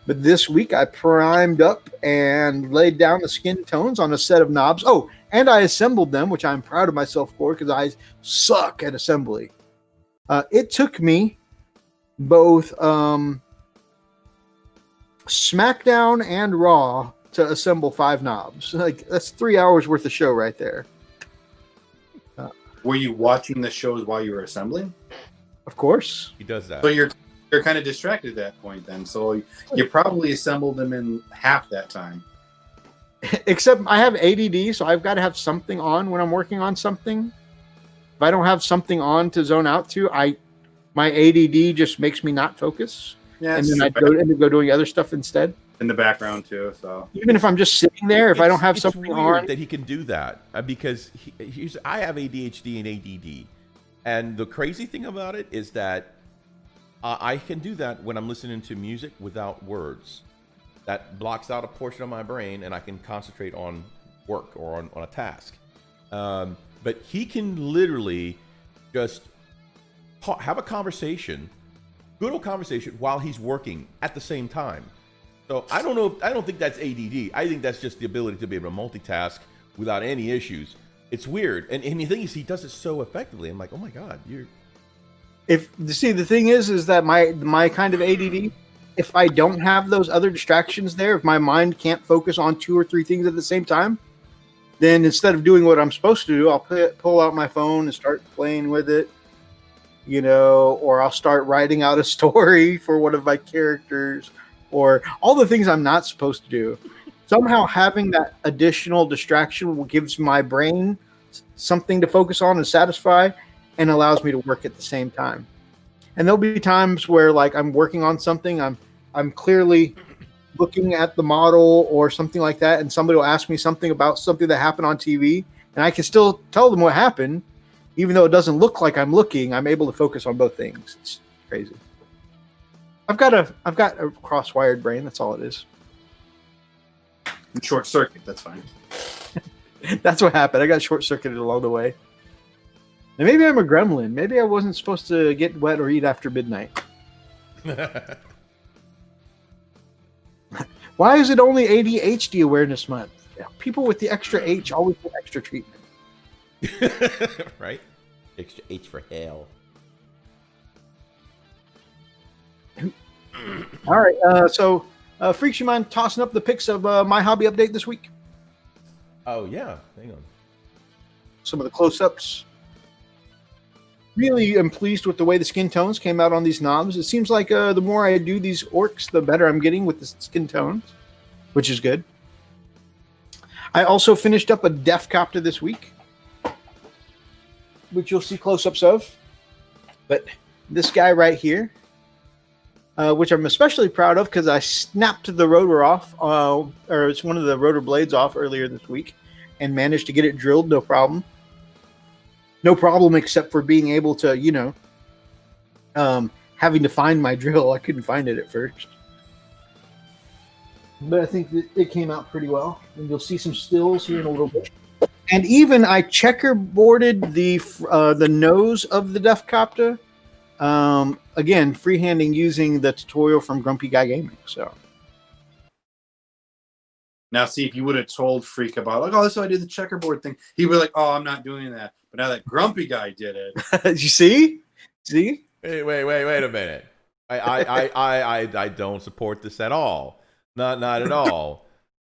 But this week I primed up and laid down the skin tones on a set of knobs. Oh, and I assembled them, which I'm proud of myself for because I suck at assembly. It took me both SmackDown and Raw to assemble 5 knobs. Like that's 3 hours worth of show right there. Were you watching the shows while you were assembling? Of course. He does that. So you're kind of distracted at that point then. So you probably assembled them in half that time. Except I have ADD, so I've got to have something on when I'm working on something. If I don't have something on to zone out to, my ADD just makes me not focus. Yeah, and then I go doing other stuff instead. In the background too. So even if I'm just sitting there, if I don't have something weird on, that he can do that because I have ADHD and ADD, and the crazy thing about it is that I can do that when I'm listening to music without words. That blocks out a portion of my brain, and I can concentrate on work or on a task. But he can literally just have a conversation, good old conversation, while he's working at the same time. So I don't know. I don't think that's ADD. I think that's just the ability to be able to multitask without any issues. It's weird, and the thing is, he does it so effectively. I'm like, oh my god, you're. The thing is that my kind of ADD, if I don't have those other distractions there, if my mind can't focus on 2 or 3 things at the same time, then instead of doing what I'm supposed to do, I'll pull out my phone and start playing with it, or I'll start writing out a story for one of my characters, or all the things I'm not supposed to do. Somehow having that additional distraction gives my brain something to focus on and satisfy, and allows me to work at the same time. And there'll be times where, like, I'm working on something, I'm clearly looking at the model or something like that, and somebody will ask me something about something that happened on TV, and I can still tell them what happened, even though it doesn't look like I'm looking. I'm able to focus on both things. It's crazy. I've got a cross-wired brain. That's all it is. Short circuit. That's fine. That's what happened. I got short-circuited along the way. And maybe I'm a gremlin. Maybe I wasn't supposed to get wet or eat after midnight. Why is it only ADHD Awareness Month? People with the extra H always get extra treatment. Right? Extra H for hell. All right. So, Freaks, you mind tossing up the pics of my hobby update this week? Oh, yeah. Hang on. Some of the close-ups. Really am pleased with the way the skin tones came out on these knobs. It seems like the more I do these orcs, the better I'm getting with the skin tones, which is good. I also finished up a Death Copter this week, which you'll see close-ups of. But this guy right here, which I'm especially proud of because I snapped the rotor off, or it's one of the rotor blades off earlier this week, and managed to get it drilled, no problem. No problem, except for being able to, having to find my drill. I couldn't find it at first. But I think that it came out pretty well. And you'll see some stills here in a little bit. And even I checkerboarded the nose of the Death Copter. Again, freehanding using the tutorial from Grumpy Guy Gaming. So now, see, if you would have told Freak about, like, oh, that's how I did the checkerboard thing, he'd be like, oh, I'm not doing that. But now that Grumpy Guy did it. You see? See? Wait a minute. I don't support this at all. Not at all.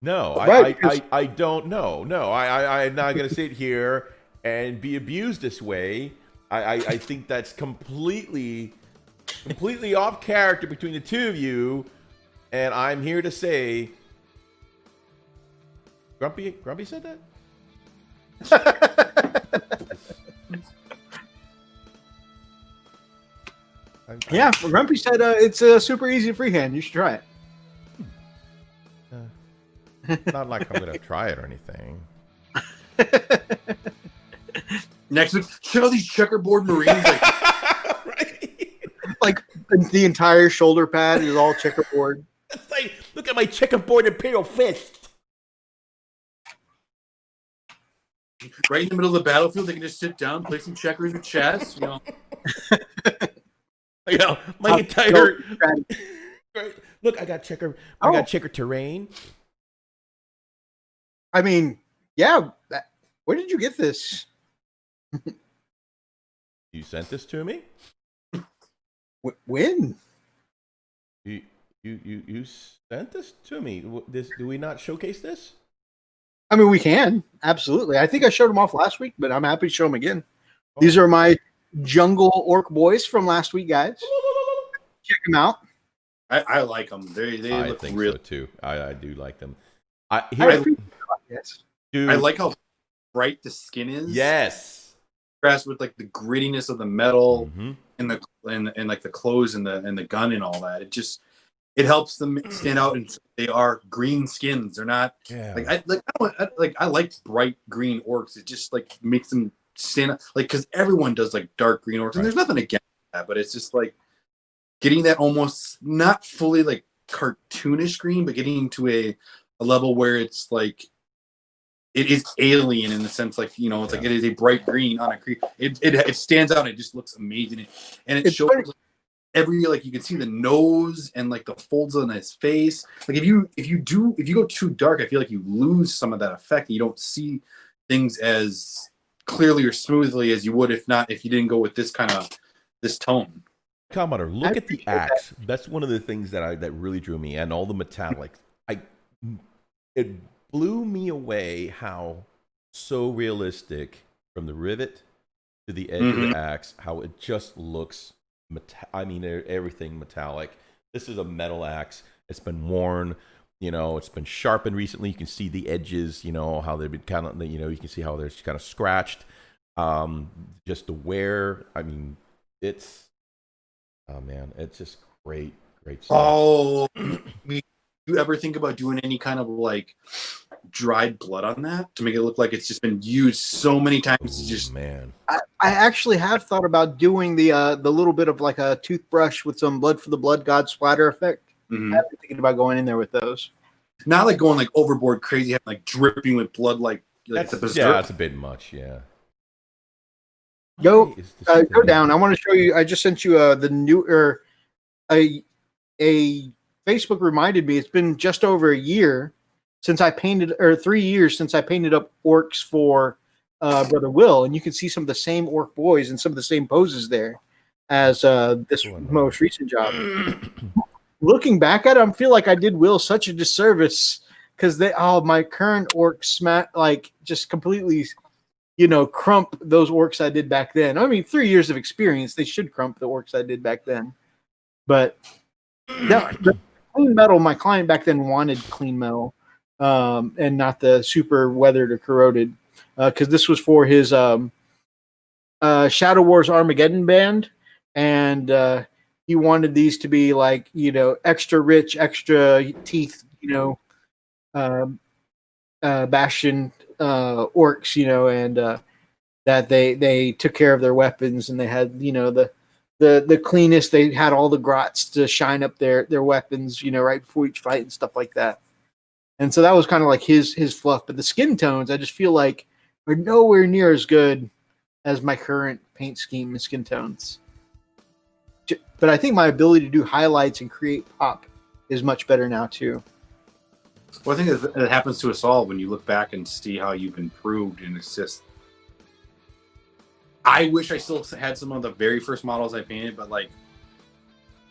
No, Right, I don't know. No, I'm not going to sit here and be abused this way. I think that's completely off character between the two of you, and I'm here to say, Grumpy said that? Yeah, Grumpy said it's super easy to freehand. You should try it. Not like I'm going to try it or anything. Next week, show these checkerboard Marines. Right? Like the entire shoulder pad is all checkerboard. It's like, look at my checkerboard Imperial Fist. Right in the middle of the battlefield, they can just sit down, play some checkers with chess. My entire. Right. Look, I got checker terrain. I mean, yeah. Where did you get this? You sent this to me? When? You sent this to me. Do we not showcase this? I mean, we can. Absolutely. I think I showed them off last week, but I'm happy to show them again. Oh. These are my jungle orc boys from last week, guys. Check them out. I like them. They look think real so too. I do like them. Yes. Dude, I like how bright the skin is. Yes. Contrast with like the grittiness of the metal and like the clothes and the gun and all that. It helps them stand out, and they are green skins. They're not I like bright green orcs. It just like makes them stand out, like, because everyone does like dark green orcs, and there's nothing against that, but it's just like getting that almost not fully like cartoonish green, but getting to a level where it's like it is alien in the sense like it's like it is a bright green on a creature. It stands out. And it just looks amazing, and it shows like, every like you can see the nose and like the folds on his face. Like if you go too dark, I feel like you lose some of that effect. You don't see things as clearly or smoothly as you would if you didn't go with this tone. Commodore, look at the axe. That's one of the things that really drew me, and all the metallic. It blew me away how so realistic from the rivet to the edge of the axe, how it just looks. Everything metallic. This is a metal axe. It's been worn. It's been sharpened recently. You can see the edges. How they've been kind of. You can see how they're kind of scratched. Just the wear. It's. Oh man, it's just great stuff. Oh, do you ever think about doing any kind of like dried blood on that to make it look like it's just been used so many times? Man, I actually have thought about doing the little bit of like a toothbrush with some blood for the blood god splatter effect. I've been thinking about going in there with those. Not like going like overboard crazy, like dripping with blood, like that's a bit much. Yeah. Go down. I want to show you. I just sent you the new a Facebook reminded me. It's been just over a year since I painted, or 3 years since I painted up orcs for Brother Will, and you can see some of the same orc boys and some of the same poses there as this most recent job. Looking back at it, I feel like I did Will such a disservice because my current orcs just completely. Crump those orcs I did back then. 3 years of experience, they should crump the orcs I did back then. But the clean metal, my client back then wanted clean metal, and not the super weathered or corroded, because this was for his Shadow Wars Armageddon band, and he wanted these to be like extra rich, extra teeth, Bastion orcs, and that they took care of their weapons, and they had the cleanest. They had all the grots to shine up their weapons, right before each fight and stuff like that. And so that was kind of like his fluff. But the skin tones, I just feel like are nowhere near as good as my current paint scheme and skin tones. But I think my ability to do highlights and create pop is much better now too. Well, I think it happens to us all when you look back and see how you've improved, and it's just. I wish I still had some of the very first models I painted, but like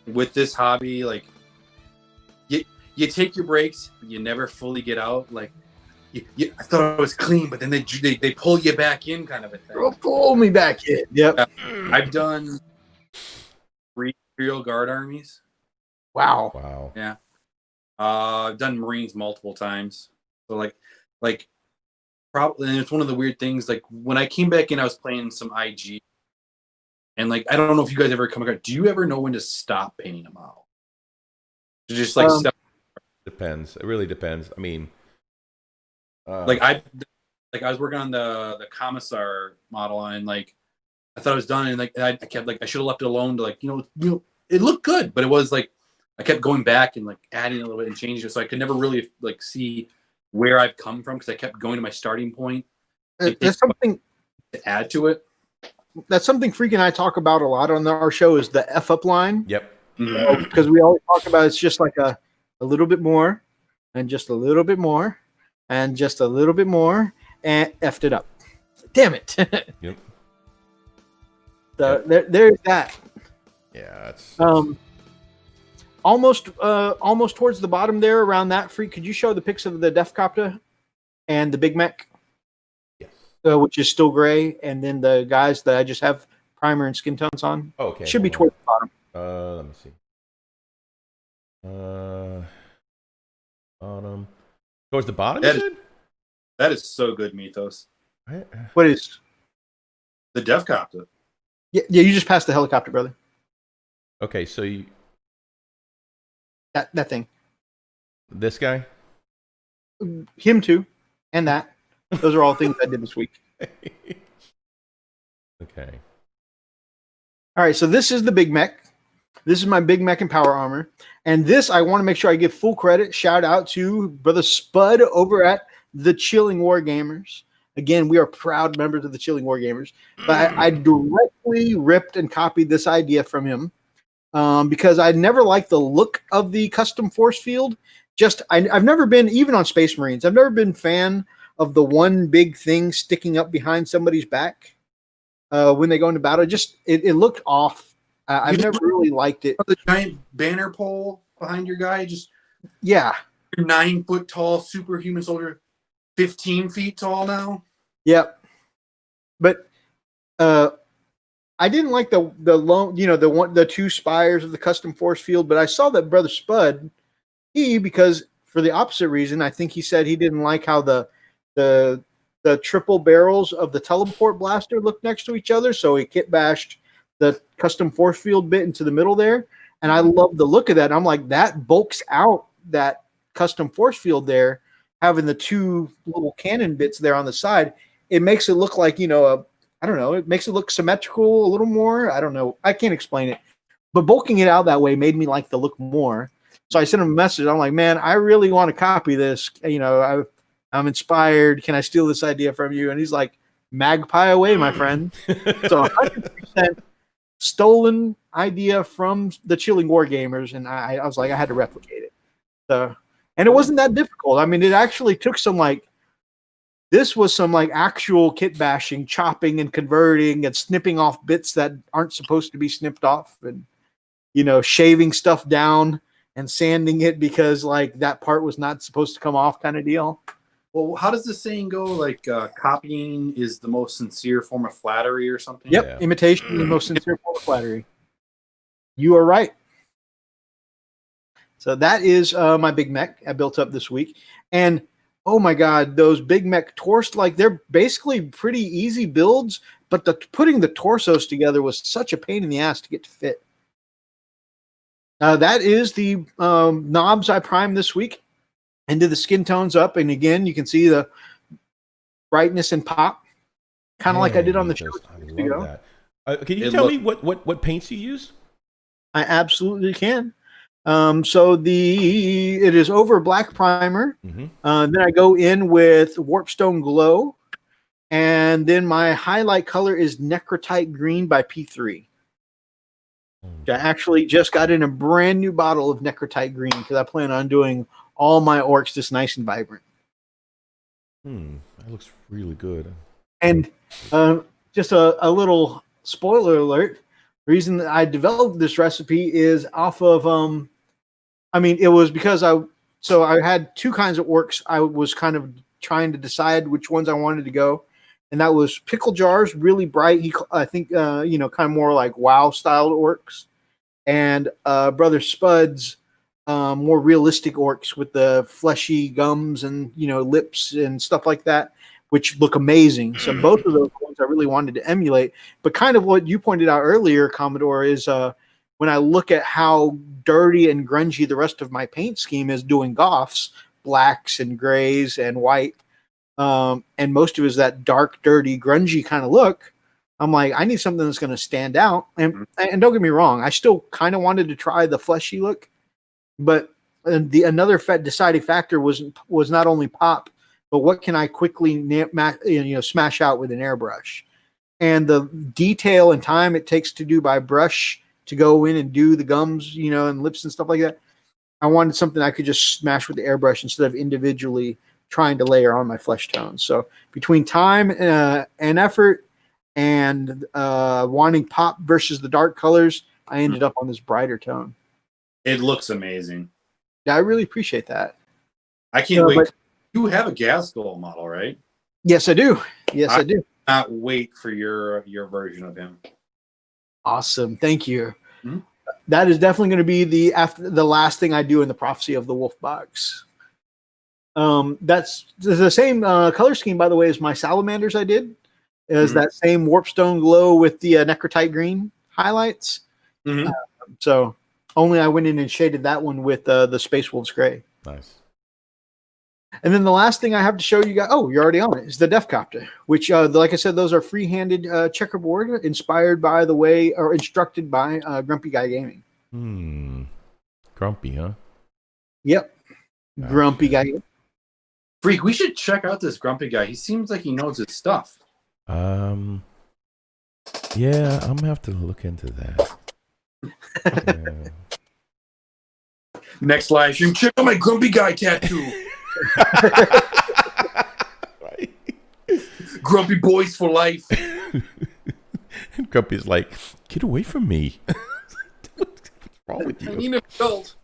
with this hobby, like you take your breaks, but you never fully get out. Like I thought I was clean, but then they pull you back in, kind of a thing. Pull me back in. Yep. I've done 3 Imperial Guard armies. Wow. Yeah. I've done Marines multiple times. So like probably, and it's one of the weird things. Like when I came back in, I was playing some IG, and like I don't know if you guys ever come across. Do you ever know when to stop painting a model? To just like stop. Depends. It really depends. Like I was working on the Commissar model, and like I thought I was done, and like I kept like I should have left it alone to like it looked good, but it was like. I kept going back and like adding a little bit and changing it, so I could never really like see where I've come from because I kept going to my starting point. That's something to add to it. That's something Freak and I talk about a lot on our show is the F up line. Yep. Because we always talk about it's just like a little bit more, and just a little bit more, and just a little bit more, and effed it up. Damn it. Yep. So there's that. Yeah. It's almost towards the bottom there, around that, Freak. Could you show the pics of the Defcopter and the Big Mech? Yes. Which is still gray, and then the guys that I just have primer and skin tones on. Okay. Should be towards the bottom. Let me see. Bottom. Towards the bottom, you said? That is so good, Mythos. What is? The Defcopter. Yeah, you just passed the helicopter, brother. Okay, so you... That thing. This guy? Him too. And that. Those are all things I did this week. Okay. All right, so this is the Big Mech. This is my Big Mech and Power Armor. And this, I want to make sure I give full credit. Shout out to Brother Spud over at the Chilling War Gamers. Again, we are proud members of the Chilling War Gamers. But I directly ripped and copied this idea from him because I never liked the look of the custom force field. I've never been, even on Space Marines, I've never been a fan of the one big thing sticking up behind somebody's back when they go into battle. It looked off. I've never really liked it. The giant banner pole behind your guy, Yeah. 9 foot tall superhuman soldier, 15 feet tall now. Yep. But I didn't like the lone, the two spires of the custom force field. But I saw that Brother Spud, because for the opposite reason, I think he said he didn't like how the triple barrels of the teleport blaster looked next to each other, so he kit bashed the custom force field bit into the middle there. And I love the look of that. And I'm like, that bulks out that custom force field there, having the two little cannon bits there on the side. It makes it look like, I don't know, it makes it look symmetrical a little more. I don't know. I can't explain it. But bulking it out that way made me like the look more. So I sent him a message. I'm like, man, I really want to copy this. I'm inspired. Can I steal this idea from you? And he's like, magpie away, my friend. So 100% stolen idea from the Chilling War Gamers, and I was like, I had to replicate it. So, and it wasn't that difficult. I mean, it actually took some actual kit bashing, chopping and converting and snipping off bits that aren't supposed to be snipped off, and shaving stuff down and sanding it because that part was not supposed to come off, kind of deal. Well, how does the saying go? Copying is the most sincere form of flattery or something? Yep. Yeah. Imitation is the most sincere form of flattery. You are right. So that is my Big Mech I built up this week. And, oh my God, those Big Mech torso, they're basically pretty easy builds, but putting the torsos together was such a pain in the ass to get to fit. That is the knobs I primed this week. And did the skin tones up, and again, you can see the brightness and pop, kind of like I did on the show. I love that. Can you tell me what paints you use? I absolutely can. So it is over black primer. Mm-hmm. Then I go in with Warpstone Glow, and then my highlight color is Necrotite Green by P3. I actually just got in a brand new bottle of Necrotite Green because I plan on doing all my orcs just nice and vibrant. That looks really good. And just a little spoiler alert. The reason that I developed this recipe is off of it was because I had two kinds of orcs. I was kind of trying to decide which ones I wanted to go. And that was Pickle Jar's really bright. I think kind of more like WoW styled orcs. And Brother Spud's more realistic orcs with the fleshy gums and lips and stuff like that, which look amazing. So both of those ones I really wanted to emulate. But kind of what you pointed out earlier, Commodore, is when I look at how dirty and grungy the rest of my paint scheme is doing Goths, blacks and grays and white, and most of it is that dark, dirty, grungy kind of look. I'm like, I need something that's going to stand out. And don't get me wrong, I still kind of wanted to try the fleshy look. But another deciding factor was not only pop, but what can I quickly smash out with an airbrush, and the detail and time it takes to do by brush to go in and do the gums, and lips and stuff like that. I wanted something I could just smash with the airbrush instead of individually trying to layer on my flesh tones. So between time and effort and wanting pop versus the dark colors, I ended up on this brighter tone. It looks amazing. Yeah, I really appreciate that. I can't wait. You have a gas skull model, right? Yes, I do. I do. Not wait for your version of him. Awesome. Thank you. Mm-hmm. That is definitely going to be the last thing I do in the Prophecy of the Wolf box. That's the same color scheme, by the way, as my salamanders I did. Is that same Warpstone Glow with the Necrotite Green highlights. Mm-hmm. So only I went in and shaded that one with the Space Wolves Gray. Nice. And then the last thing I have to show you guys, you're already on it, is the Deathcopter, which, like I said, those are free-handed checkerboard inspired by or instructed by Grumpy Guy Gaming. Grumpy, huh? Yep. Grumpy guy. Freak, we should check out this grumpy guy. He seems like he knows his stuff. Yeah, I'm gonna have to look into that. Yeah. Next live stream, check out my grumpy guy tattoo. Right. Grumpy boys for life. Grumpy's like, get away from me. What's wrong with I you? need an adult.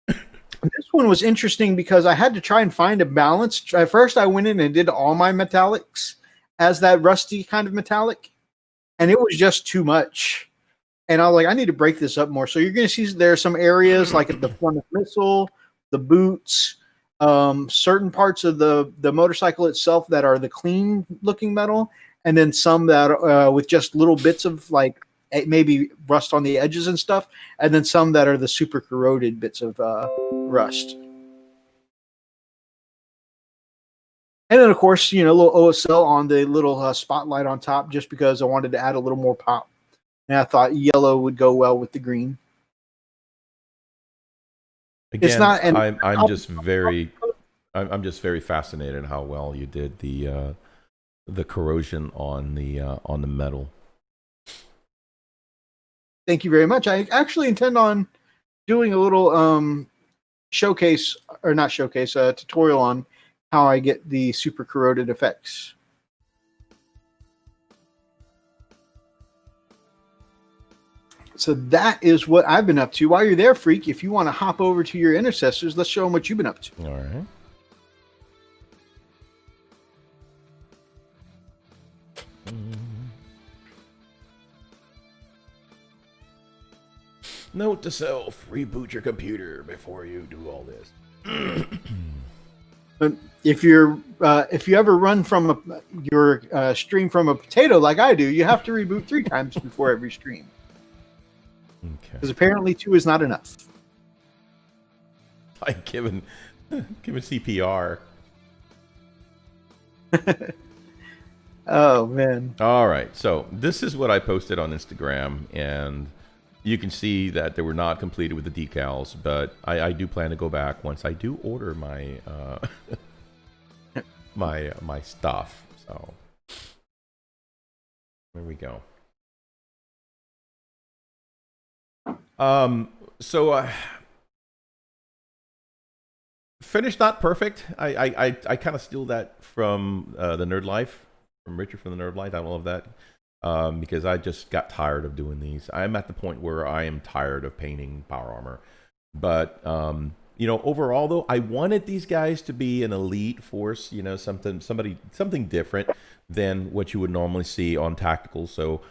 This one was interesting because I had to try and find a balance. At first, I went in and did all my metallics as that rusty kind of metallic, and it was just too much. And I was like, I need to break this up more. So you're going to see there are some areas like at the front of the missile, the boots, certain parts of the motorcycle itself that are the clean looking metal, and then some that with just little bits of like maybe rust on the edges and stuff, and then some that are the super corroded bits of rust. And then, of course, a little OSL on the little spotlight on top, just because I wanted to add a little more pop. And I thought yellow would go well with the green. Again, It's not. And I'm just very fascinated how well you did the corrosion on the metal. Thank you very much. I actually intend on doing a little showcase, or not showcase, tutorial on how I get the super corroded effects. So that is what I've been up to. While you're there, Freak, if you want to hop over to your intercessors, let's show them what you've been up to. All right. Note to self: reboot your computer before you do all this. But if you ever run from your stream from a potato like I do, you have to reboot 3 times before every stream. Okay. Because apparently 2 is not enough. Like giving CPR. Oh man. All right. So this is what I posted on Instagram, and you can see that they were not completed with the decals, but I do plan to go back once I do order my my stuff. So there we go. Finished not perfect. I kind of steal that from the Nerd Life, from Richard from the Nerd Life. I love that. Because I just got tired of doing these. I'm at the point where I am tired of painting power armor. But, overall, though, I wanted these guys to be an elite force, something different than what you would normally see on tactical. So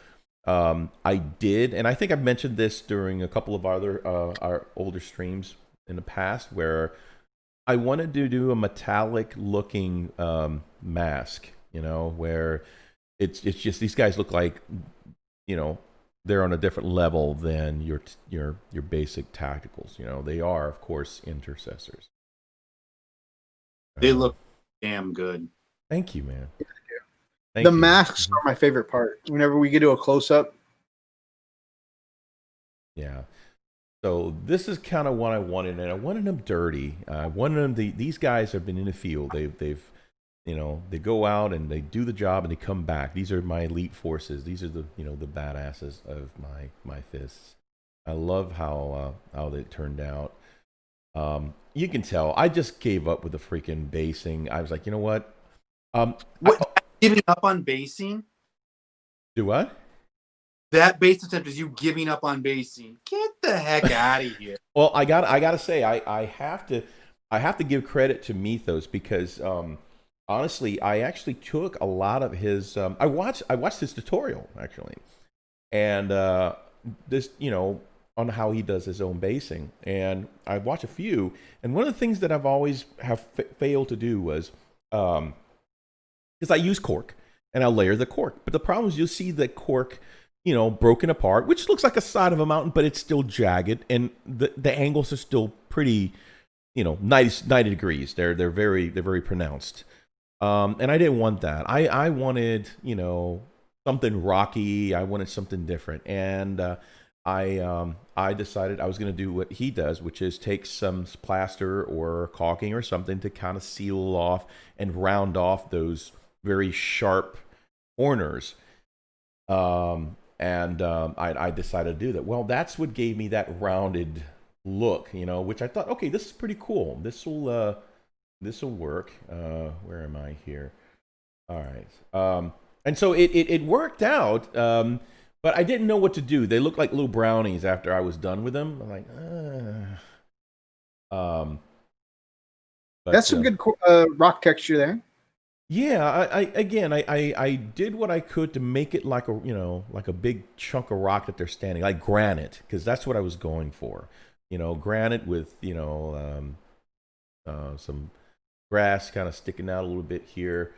I did, and I think I've mentioned this during a couple of our older streams in the past, where I wanted to do a metallic-looking mask, where it's just these guys look like, they're on a different level than your basic tacticals. They are, of course, intercessors. They look damn good. Thank you, man. The masks are my favorite part. Whenever we get to a close-up. Yeah. So this is kind of what I wanted, and I wanted them dirty. I wanted them. These guys have been in the field. They've they go out and they do the job and they come back. These are my elite forces. These are the the badasses of my fists. I love how they turned out. You can tell I just gave up with the freaking basing. I was like, you know what? Giving up on basing? Do what? That base attempt is you giving up on basing. Get the heck out of here. Well, I gotta say, I have to give credit to Mythos, because honestly, I actually took a lot of his. I watched his tutorial actually, and this on how he does his own basing, and I watched a few. And one of the things that I've always failed to do was because I use cork and I'll layer the cork, but the problem is you'll see the cork broken apart, which looks like a side of a mountain, but it's still jagged, and the angles are still pretty 90 degrees. They're very pronounced. And I didn't want that. I wanted, something rocky. I wanted something different. And I decided I was going to do what he does, which is take some plaster or caulking or something to kind of seal off and round off those very sharp corners. I decided to do that. Well, that's what gave me that rounded look, which I thought, okay, this is pretty cool. This will work. Where am I here? All right. And so it worked out. But I didn't know what to do. They looked like little brownies after I was done with them. I'm like, That's some good rock texture there. Yeah, I did what I could to make it like a big chunk of rock that they're standing, like granite, because that's what I was going for. Granite with some grass kind of sticking out a little bit here.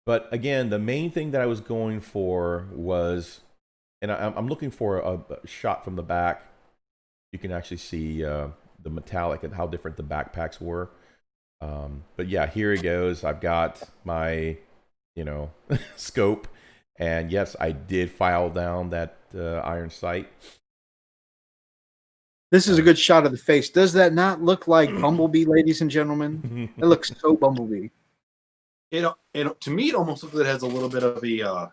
But again, the main thing that I was going for was, and I'm looking for a shot from the back. You can actually see the metallic and how different the backpacks were. But yeah, here it goes. I've got my, scope. And yes, I did file down that iron sight. This is a good shot of the face. Does that not look like Bumblebee, ladies and gentlemen? It looks so Bumblebee. To me, it almost looks like it has a little bit of the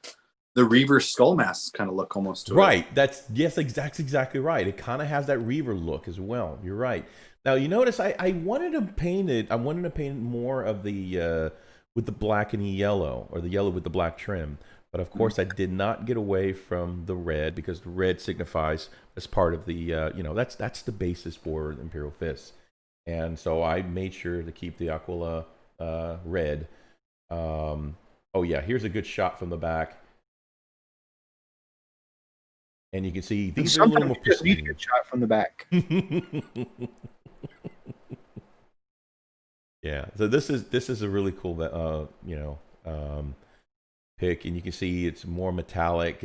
Reaver skull mask kind of look almost to it. Right. That's exactly right. It kind of has that Reaver look as well. You're right. Now you notice I wanted to paint it. I wanted to paint more of the with the black and yellow, or the yellow with the black trim. But of course, I did not get away from the red, because the red signifies as part of the that's the basis for Imperial Fist. And so I made sure to keep the Aquila red. Oh yeah, here's a good shot from the back, and you can see these are a little more pristine. A good shot from the back. Yeah, so this is a really cool pick, and you can see it's more metallic.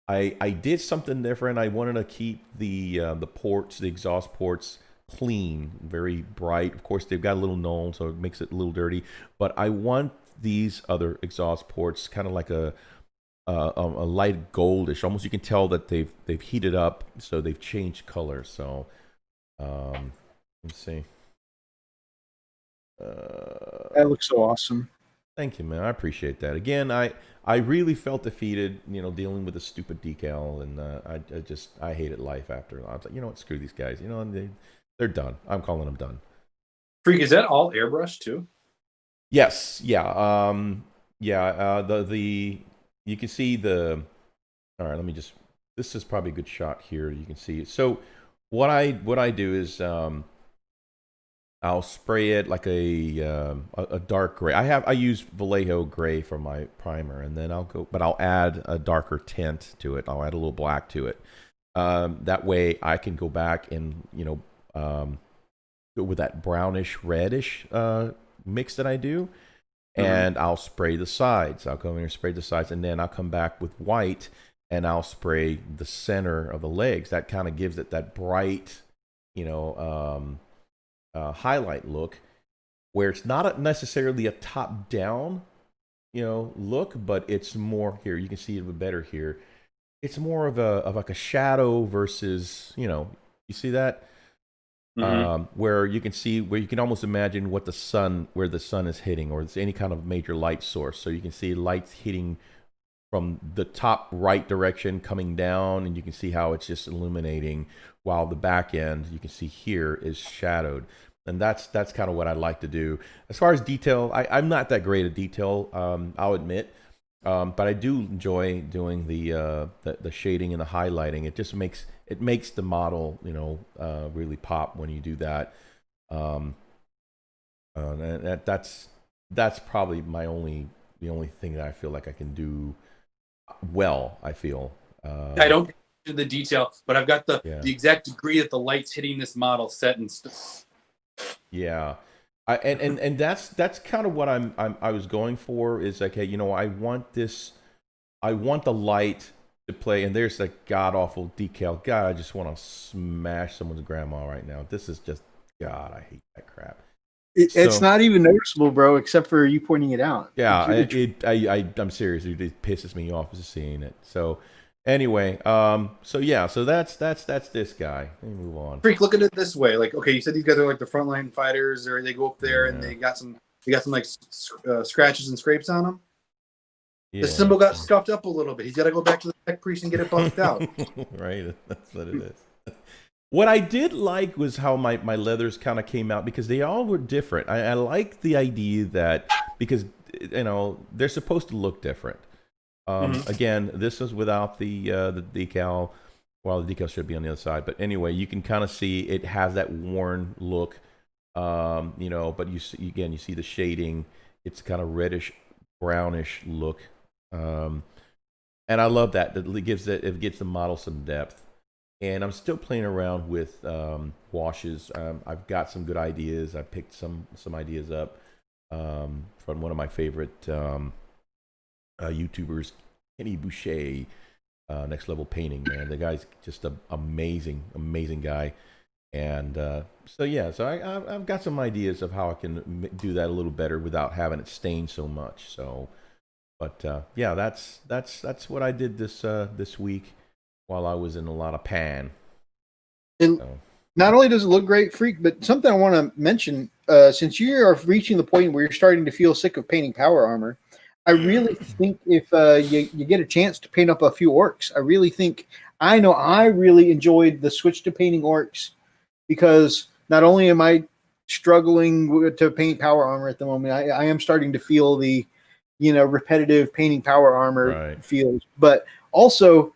I did something different. I wanted to keep the ports, the exhaust ports, clean, very bright. Of course, they've got a little knoll, so it makes it a little dirty. But I want these other exhaust ports kind of like a light goldish. Almost, you can tell that they've heated up, so they've changed color. So let's see. That looks so awesome. Thank you, man. I appreciate that. Again, I really felt defeated, dealing with a stupid decal, and I hated life after. I was like, you know what, screw these guys. They're done. I'm calling them done. Freak, is that all airbrush too? Yes. Yeah. The you can see the. All right. Let me just. This is probably a good shot here. You can see. So what I do is I'll spray it like a dark gray. I use Vallejo gray for my primer, and then I'll add a darker tint to it. I'll add a little black to it. That way I can go back and go with that brownish reddish mix that I do, and I'll spray the sides. I'll come in and spray the sides, and then I'll come back with white, and I'll spray the center of the legs. That kind of gives it that bright, highlight look, where it's not necessarily a top down look, but it's more here. You can see it better here. It's more of like a shadow versus you see that where you can almost imagine where the sun is hitting, or it's any kind of major light source. So you can see lights hitting from the top right direction coming down, and you can see how it's just illuminating, while the back end you can see here is shadowed. And that's kind of what I like to do. As far as detail, I'm not that great at detail, I'll admit, but I do enjoy doing the shading and the highlighting. It just makes the model really pop when you do that. And that's probably the only thing that I feel like I can do well. I feel I don't do the detail, but I've got the exact degree that the light's hitting this model set and stuff. Yeah, and that's kind of what I was going for, is like, hey, I want the light to play, and there's a god awful decal. God, I just want to smash someone's grandma right now. This is just, God, I hate that crap. It's not even noticeable, bro, except for you pointing it out. Yeah, I'm serious. It pisses me off just seeing it. So, Anyway, so yeah, so that's this guy. Let me move on. Freak, look at it this way. Like, okay, you said these guys are like the frontline fighters, or they go up there and they got some like scratches and scrapes on them. Yeah. The symbol got scuffed up a little bit. He's got to go back to the tech priest and get it buffed out. Right, that's what it is. What I did like was how my leathers kind of came out, because they all were different. I like the idea that, because they're supposed to look different. Again, this is without the decal. Well, the decal should be on the other side, but anyway, you can kind of see it has that worn look. But you see the shading. It's kind of reddish, brownish look, and I love that. It gives the model some depth. And I'm still playing around with washes. I've got some good ideas. I picked some ideas up from one of my favorite YouTubers, Kenny Boucher, Next Level Painting. Man, the guy's just an amazing guy. And so I've got some ideas of how I can do that a little better without having it stain so much. So, but that's what I did this week while I was in a lot of pan. And not only does it look great, Freak, but something I want to mention, since you are reaching the point where you're starting to feel sick of painting power armor, I really think if you get a chance to paint up a few orcs, I really enjoyed the switch to painting orcs, because not only am I struggling to paint power armor at the moment, I am starting to feel the repetitive painting power armor feels, but also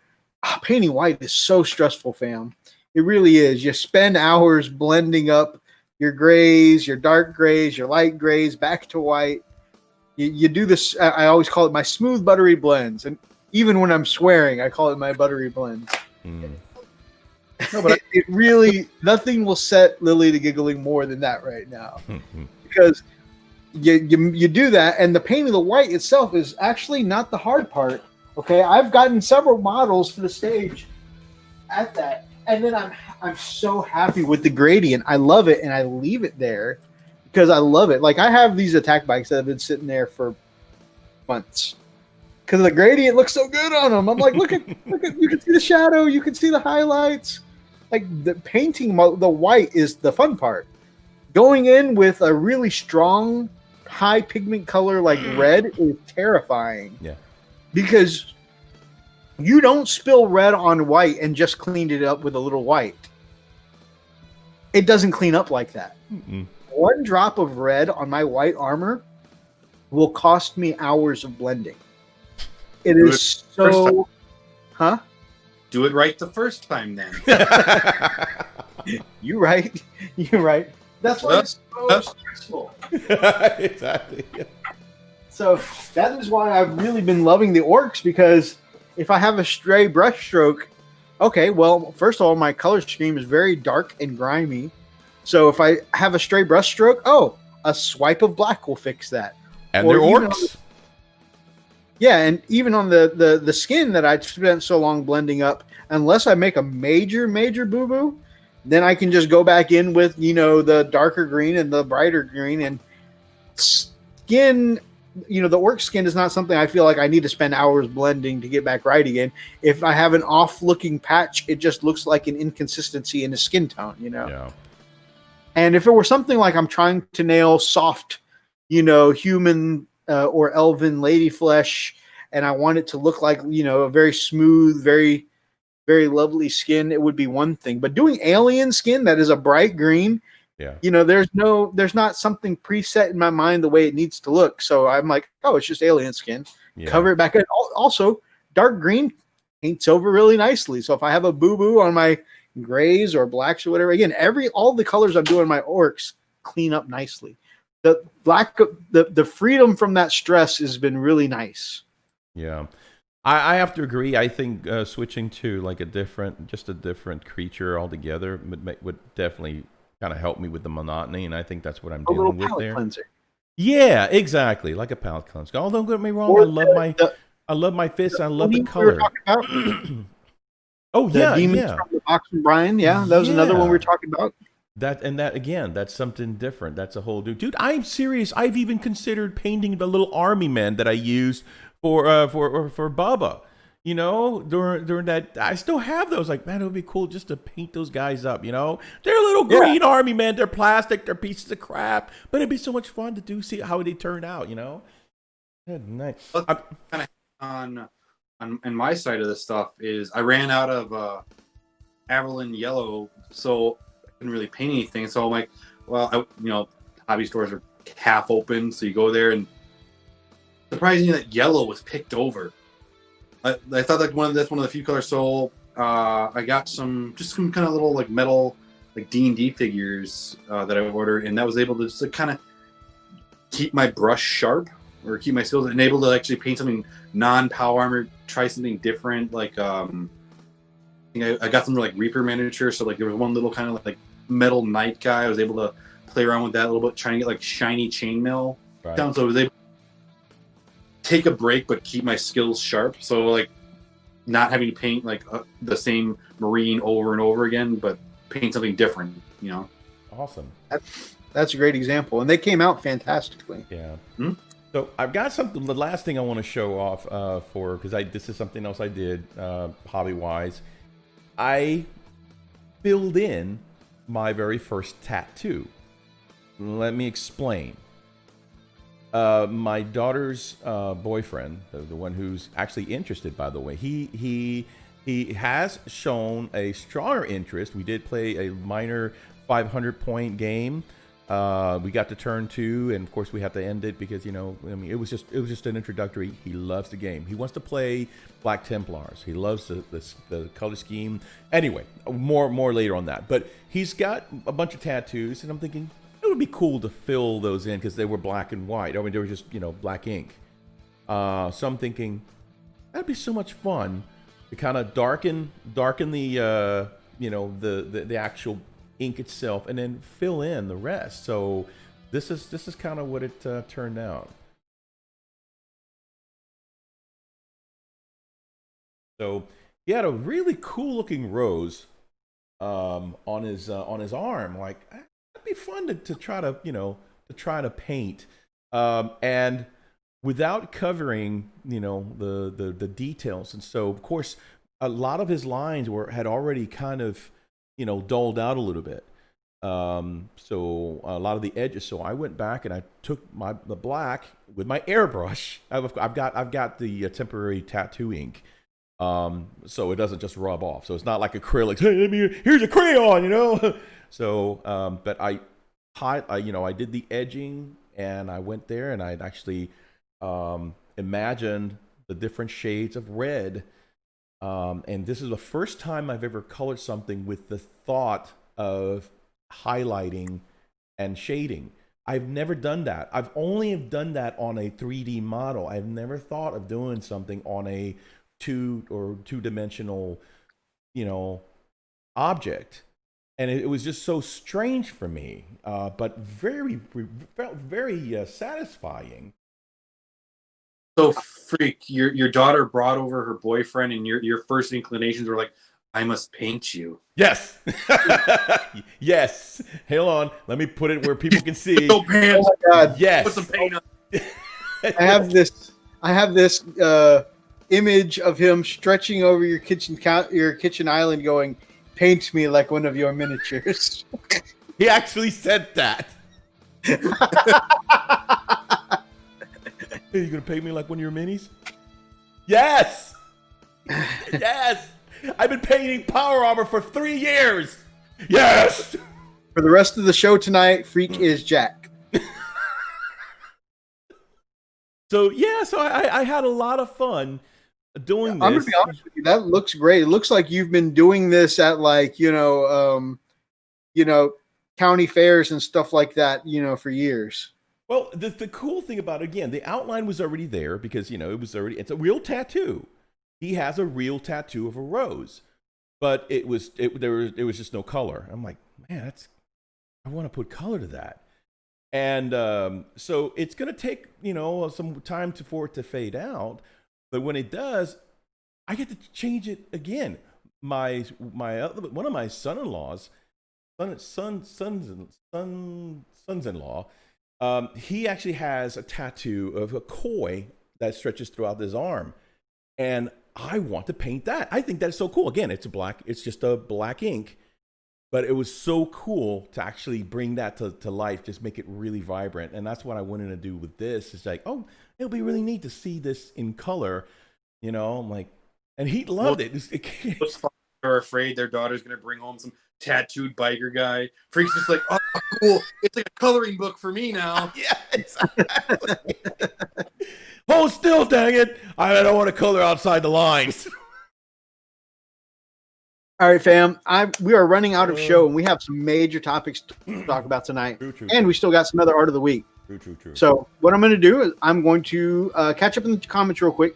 painting white is so stressful, fam. It really is. You spend hours blending up your grays, your dark grays, your light grays back to white. You do this. I always call it my smooth buttery blends, and even when I'm swearing, I call it my buttery blends. No, but it really, nothing will set Lily to giggling more than that right now, because you do that, and the painting the white itself is actually not the hard part. Okay, I've gotten several models for the stage at that, and then I'm so happy with the gradient. I love it, and I leave it there because I love it. Like, I have these attack bikes that have been sitting there for months because the gradient looks so good on them. I'm like, look at, you can see the shadow, you can see the highlights. Like, the painting the white is the fun part. Going in with a really strong, high pigment color like red is terrifying. Yeah. Because you don't spill red on white and just cleaned it up with a little white. It doesn't clean up like that. One drop of red on my white armor will cost me hours of blending. It is so... Huh? Do it right the first time, then. You're right. You're right. That's why it's so stressful. Exactly. So that is why I've really been loving the orcs, because if I have a stray brush stroke, okay, well, first of all, my color scheme is very dark and grimy. So if I have a stray brush stroke, a swipe of black will fix that. And they're orcs. And even on the skin that I spent so long blending up, unless I make a major boo-boo, then I can just go back in with, the darker green and the brighter green, and skin... the orc skin is not something I feel like I need to spend hours blending to get back right again. If I have an off-looking patch, it just looks like an inconsistency in the skin tone, Yeah. And if it were something like I'm trying to nail soft, human or elven lady flesh, and I want it to look like, a very smooth, very, very lovely skin, it would be one thing. But doing alien skin that is a bright green, there's not something preset in my mind the way it needs to look. So I'm like, it's just alien skin. Yeah. Cover it back in. Also, dark green paints over really nicely. So if I have a boo-boo on my grays or blacks or whatever, again, all the colors I'm doing my orcs clean up nicely. The black, the freedom from that stress has been really nice. Yeah. I have to agree. I think switching to like a different creature altogether would definitely kind of help me with the monotony, and I think that's what I'm dealing with there. Cleanser. Yeah, exactly, like a palette cleanser. Although, don't get me wrong, I love my fists. I love the color. Demons from the box from Brian. Yeah, that was another one we were talking about. That again, that's something different. That's a whole dude. I'm serious. I've even considered painting the little army man that I used for Bubba. You know, during that, I still have those. Like, man, it would be cool just to paint those guys up. You know, they're a little green army, man. They're plastic. They're pieces of crap. But it'd be so much fun to see how they turned out. You know, nice. Kind of on my side of this stuff is I ran out of Avalon yellow, so I couldn't really paint anything. So I'm like, well, hobby stores are half open, so you go there, and surprisingly, that yellow was picked over. I thought that's one of the few colors. So I got some kind of little like metal like D&D figures that I ordered, and that was able to just kind of keep my brush sharp or keep my skills and able to actually paint something non-power armor, try something different. Like I got some like Reaper miniatures, so like there was one little kind of like metal knight guy. I was able to play around with that a little bit, trying to get like shiny chainmail down. So I was able take a break but keep my skills sharp, so like not having to paint like the same marine over and over again, but paint something different, you know. Awesome. That's a great example, and they came out fantastically. Yeah. So I've got something, the last thing I want to show off for, because this is something else I did hobby wise. I filled in my very first tattoo. Let me explain. My daughter's boyfriend, the one who's actually interested, by the way, he has shown a stronger interest. We did play a minor 500-point game. We got to turn 2, and of course we have to end it because, you know, I mean, it was just an introductory. He loves the game. He wants to play Black Templars. He loves the color scheme. Anyway, more later on that. But he's got a bunch of tattoos, and I'm thinking, it would be cool to fill those in because they were black and white. I mean, they were just, you know, black ink. So I'm thinking that'd be so much fun to kind of darken the you know, the actual ink itself, and then fill in the rest. So this is kind of what it turned out. So he had a really cool looking rose on his arm. Like, it'd be fun to try to, you know, to paint, and without covering, you know, the details. And so of course a lot of his lines had already kind of, you know, dulled out a little bit. So a lot of the edges. So I went back and I took the black with my airbrush. I've got the temporary tattoo ink. So it doesn't just rub off. So it's not like acrylics. Hey, here's a crayon, you know. So, but I did the edging, and I went there and I'd actually imagined the different shades of red. And this is the first time I've ever colored something with the thought of highlighting and shading. I've never done that. I've only done that on a 3D model. I've never thought of doing something on a two-dimensional, you know, object. And it was just so strange for me, but felt very satisfying. So, Freak, your daughter brought over her boyfriend, and your first inclinations were like, I must paint you. Yes. Yes. Hold on. Let me put it where people can see. Oh my God. Yes. Put some paint on. I have this image of him stretching over your kitchen island going, paint me like one of your miniatures. He actually said that. Hey, you gonna paint me like one of your minis? Yes. Yes. I've been painting power armor for 3 years. Yes. For the rest of the show tonight, Freak is Jack. So yeah, so I had a lot of fun doing this. I'm gonna be honest with you, that looks great. It looks like you've been doing this at, like, county fairs and stuff like that, for years. Well, the cool thing about it, again, the outline was already there because, it's a real tattoo. He has a real tattoo of a rose, but there was just no color. I'm like, man, I want to put color to that. And so it's going to take, some time for it to fade out. But when it does, I get to change it again. One of my son-in-laws, sons-in-law, he actually has a tattoo of a koi that stretches throughout his arm. And I want to paint that. I think that's so cool. Again, it's just a black ink, but it was so cool to actually bring that to life, just make it really vibrant. And that's what I wanted to do with this. It's like, oh, it'll be really neat to see this in color. You know, I'm like, and he loved it. Those fathers are afraid their daughter's going to bring home some tattooed biker guy. Freak's just like, oh, cool. It's like a coloring book for me now. Yeah, exactly. Hold still, dang it. I don't want to color outside the lines. All right, fam. We are running out of show, and we have some major topics to talk about tonight. True. And we still got some other art of the week. True. So what I'm going to do is I'm going to catch up in the comments real quick.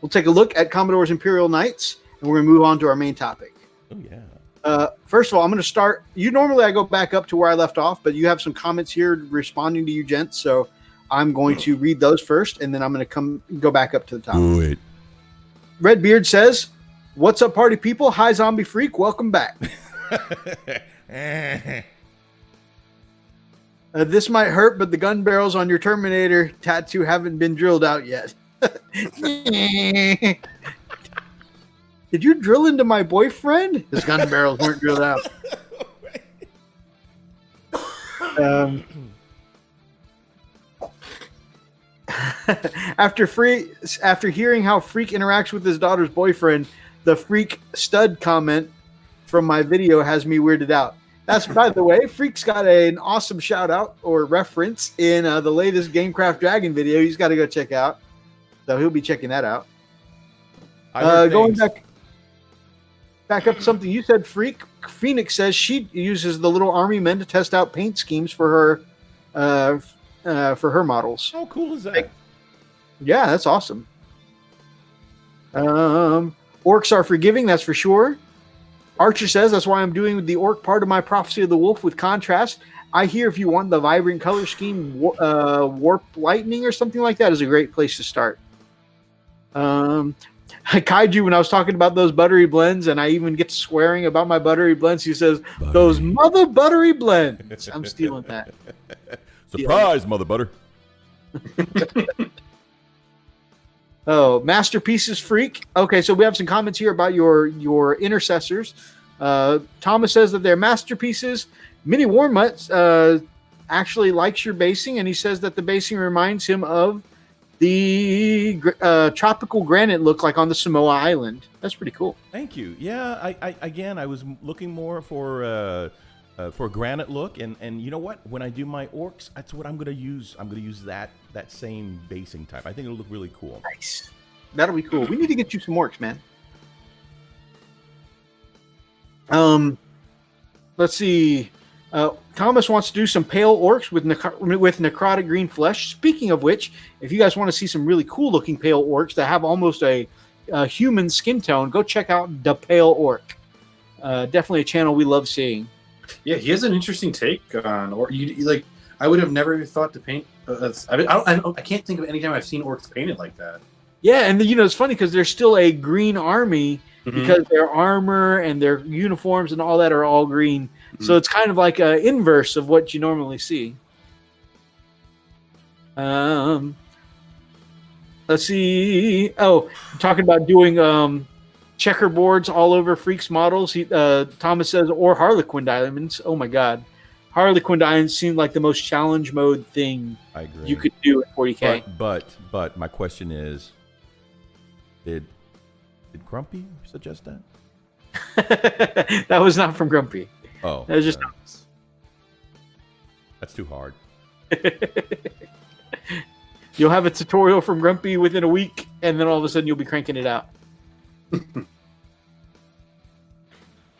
We'll take a look at Commodore's Imperial Knights, and we're going to move on to our main topic. Oh, yeah. First of all, I'm going to start. Normally I go back up to where I left off, but you have some comments here responding to you, gents. So I'm going to read those first, and then I'm going to go back up to the top. Do it. Redbeard says, "What's up, party people? Hi, Zombie Freak. Welcome back." This might hurt, but the gun barrels on your Terminator tattoo haven't been drilled out yet. Did you drill into my boyfriend? His gun barrels weren't drilled out. After hearing how Freak interacts with his daughter's boyfriend, the Freak stud comment from my video has me weirded out. That's, by the way, Freak's got an awesome shout out or reference in the latest Gamecraft Dragon video. He's got to go check out. So he'll be checking that out. Going back up to something you said, Freak. Phoenix says she uses the little army men to test out paint schemes for her models. How cool is that? Yeah, that's awesome. Orcs are forgiving, that's for sure. Archer says that's why I'm doing the orc part of my Prophecy of the Wolf with contrast. I hear if you want the vibrant color scheme, Warp Lightning or something like that is a great place to start. Kaiju, when I was talking about those buttery blends, and I even get to swearing about my buttery blends, he says, "Those mother buttery blends." I'm stealing that. Surprise, mother butter. Oh, Masterpieces Freak. Okay, so we have some comments here about your intercessors. Thomas says that they're masterpieces. Mini Warmutt actually likes your basing, and he says that the basing reminds him of the tropical granite look like on the Samoa Island. That's pretty cool. Thank you. Yeah, I was looking more for a granite look, and you know what? When I do my orcs, that's what I'm gonna use. I'm gonna use that same basing type. I think it'll look really cool. Nice. That'll be cool. We need to get you some orcs, man. Let's see. Thomas wants to do some pale orcs with necrotic green flesh. Speaking of which, if you guys want to see some really cool looking pale orcs that have almost a human skin tone, go check out the Pale Orc. Definitely a channel we love seeing. Yeah, he has an interesting take on or like. I would have never thought to paint. I can't think of any time I've seen orcs painted like that. Yeah, and it's funny because they're still a green army because their armor and their uniforms and all that are all green. So it's kind of like an inverse of what you normally see. Let's see. Oh, talking about doing checkerboards all over Freak's models. Thomas says, or Harlequin diamonds. Oh my God. Harlequin diamonds seem like the most challenge mode thing I agree. you could do at 40K. But my question is, did Grumpy suggest that? That was not from Grumpy. Oh, that was just that's too hard. You'll have a tutorial from Grumpy within a week, and then all of a sudden you'll be cranking it out.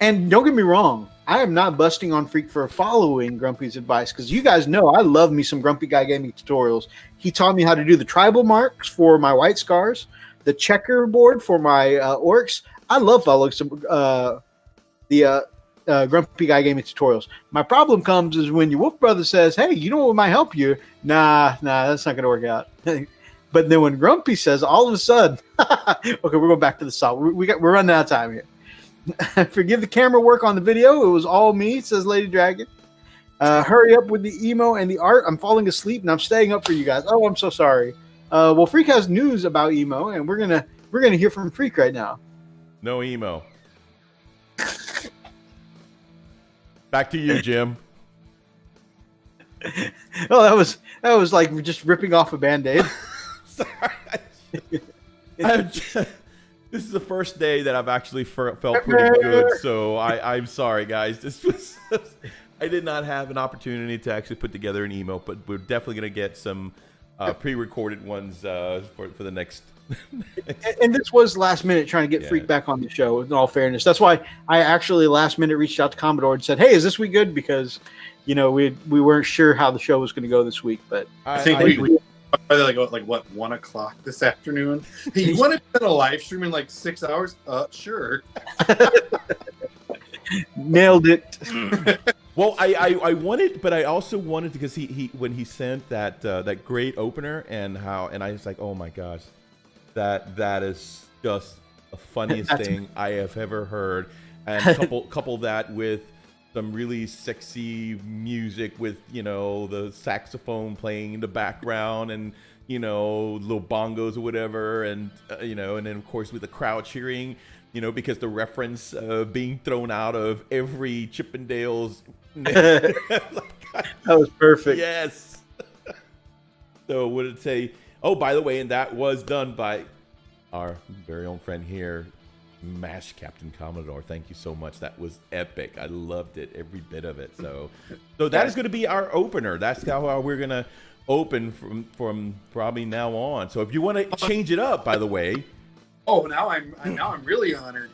And don't get me wrong, I am not busting on Freak for following Grumpy's advice, because you guys know I love me some Grumpy Guy Gaming tutorials. He taught me how to do the tribal marks for my white scars, the checkerboard for my orcs. I love following some Grumpy Guy Gaming tutorials. My problem comes is when your Wolf Brother says, "Hey, you know what might help you?" Nah, that's not going to work out. But then when Grumpy says, all of a sudden, okay, we're going back to the salt. We're running out of time here. Forgive the camera work on the video. It was all me, says Lady Dragon. Hurry up with the emo and the art. I'm falling asleep and I'm staying up for you guys. Oh, I'm so sorry. Well, Freak has news about emo, and we're going to We're gonna hear from Freak right now. No emo. Back to you, Jim. Oh, that was like just ripping off a Band-Aid. Sorry. This is the first day that I've actually felt pretty good, so I'm sorry, guys. This was I did not have an opportunity to actually put together an email, but we're definitely gonna get some pre-recorded ones for the next. And this was last minute trying to get Freak back on the show. In all fairness, that's why I actually last minute reached out to Commodore and said, "Hey, is this week good?" Because we weren't sure how the show was going to go this week, but I think we like what 1 o'clock this afternoon. Hey, you want to do a live stream in like 6 hours? Sure. Nailed it. Well, I wanted, but I also wanted because he when he sent that great opener and I was like, oh my gosh, that is just the funniest thing I have ever heard, and couple that with some really sexy music with the saxophone playing in the background and little bongos or whatever, and and then of course with the crowd cheering. Because the reference being thrown out of every Chippendales. That was perfect. Yes. So would it say, oh, by the way, and that was done by our very own friend here, Mash Captain Commodore. Thank you so much. That was epic. I loved it, every bit of it. So that is going to be our opener. That's how we're going to open from probably now on. So if you want to change it up, by the way. Oh, now I'm really honored.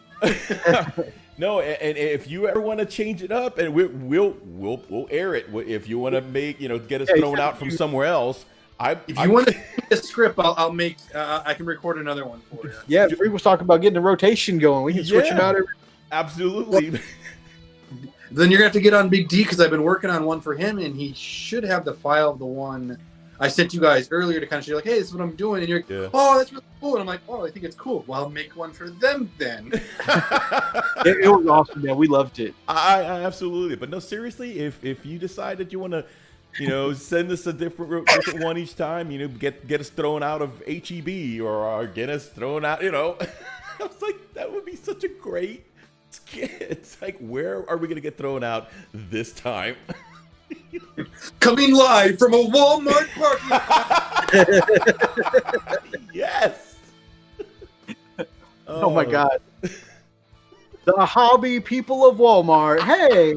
No, and if you ever want to change it up, and we'll air it. If you want to make get us thrown out from somewhere else, if you want to make a script, I'll make. I can record another one for you. Yeah, Freak was talking about getting a rotation going. We can switch them out. Absolutely. Then you're gonna have to get on Big D because I've been working on one for him, and he should have the file of the one I sent you guys earlier to kind of show you, like, hey, this is what I'm doing, and you're like, oh, that's really cool, and I'm like, oh, I think it's cool. Well, I'll make one for them then. It was awesome, man. We loved it. I absolutely, but no, seriously, if you decide that you want to, send us a different one each time, get us thrown out of HEB or get us thrown out, I was like, that would be such a great skit. It's like, where are we gonna get thrown out this time? Coming live from a Walmart parking lot. Yes. Oh my God. The hobby people of Walmart. Hey.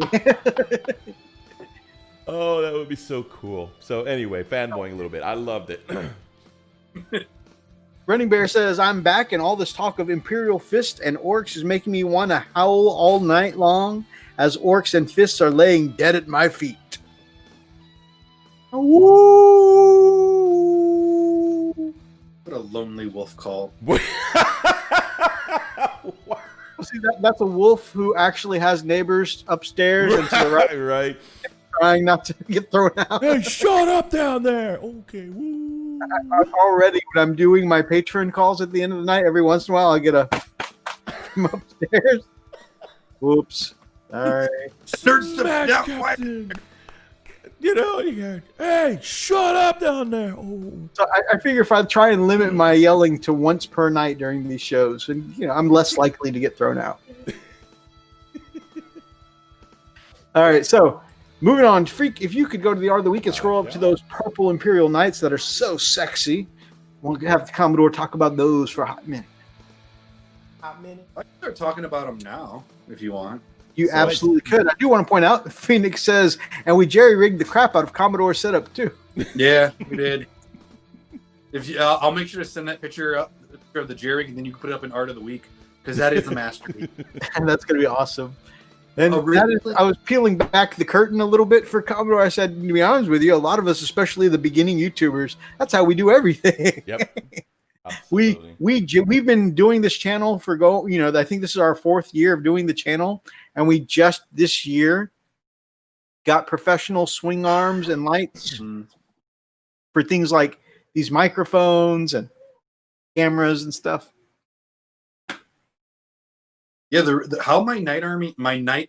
Oh, that would be so cool. So anyway, fanboying a little bit. I loved it. Running Bear says, I'm back, and all this talk of Imperial Fist and orcs is making me want to howl all night long as orcs and fists are laying dead at my feet. Woo! What a lonely wolf call. See, that's a wolf who actually has neighbors upstairs and to the right. Trying not to get thrown out. Hey, shut up down there. Okay. Woo. Already, when I'm doing my patron calls at the end of the night, every once in a while I get a from upstairs. Whoops. All right. Smash Captain. You go, hey, shut up down there. Oh. So I figure if I try and limit my yelling to once per night during these shows, and I'm less likely to get thrown out. All right, so moving on, Freak, if you could go to the Art of the Week and scroll up to those purple Imperial Knights that are so sexy, we'll have the Commodore talk about those for a hot minute. I can start talking about them now, if you want. You absolutely could. I do want to point out, Phoenix says, and we jerry-rigged the crap out of Commodore's setup, too. Yeah, we did. I'll make sure to send that picture up of the jerry, and then you can put it up in Art of the Week, because that is a masterpiece. And that's going to be awesome. And I was peeling back the curtain a little bit for Commodore. I said, to be honest with you, a lot of us, especially the beginning YouTubers, that's how we do everything. Yep. We've been doing this channel for I think this is our 4th year of doing the channel, and we just this year got professional swing arms and lights for things like these microphones and cameras and stuff. Yeah, how my night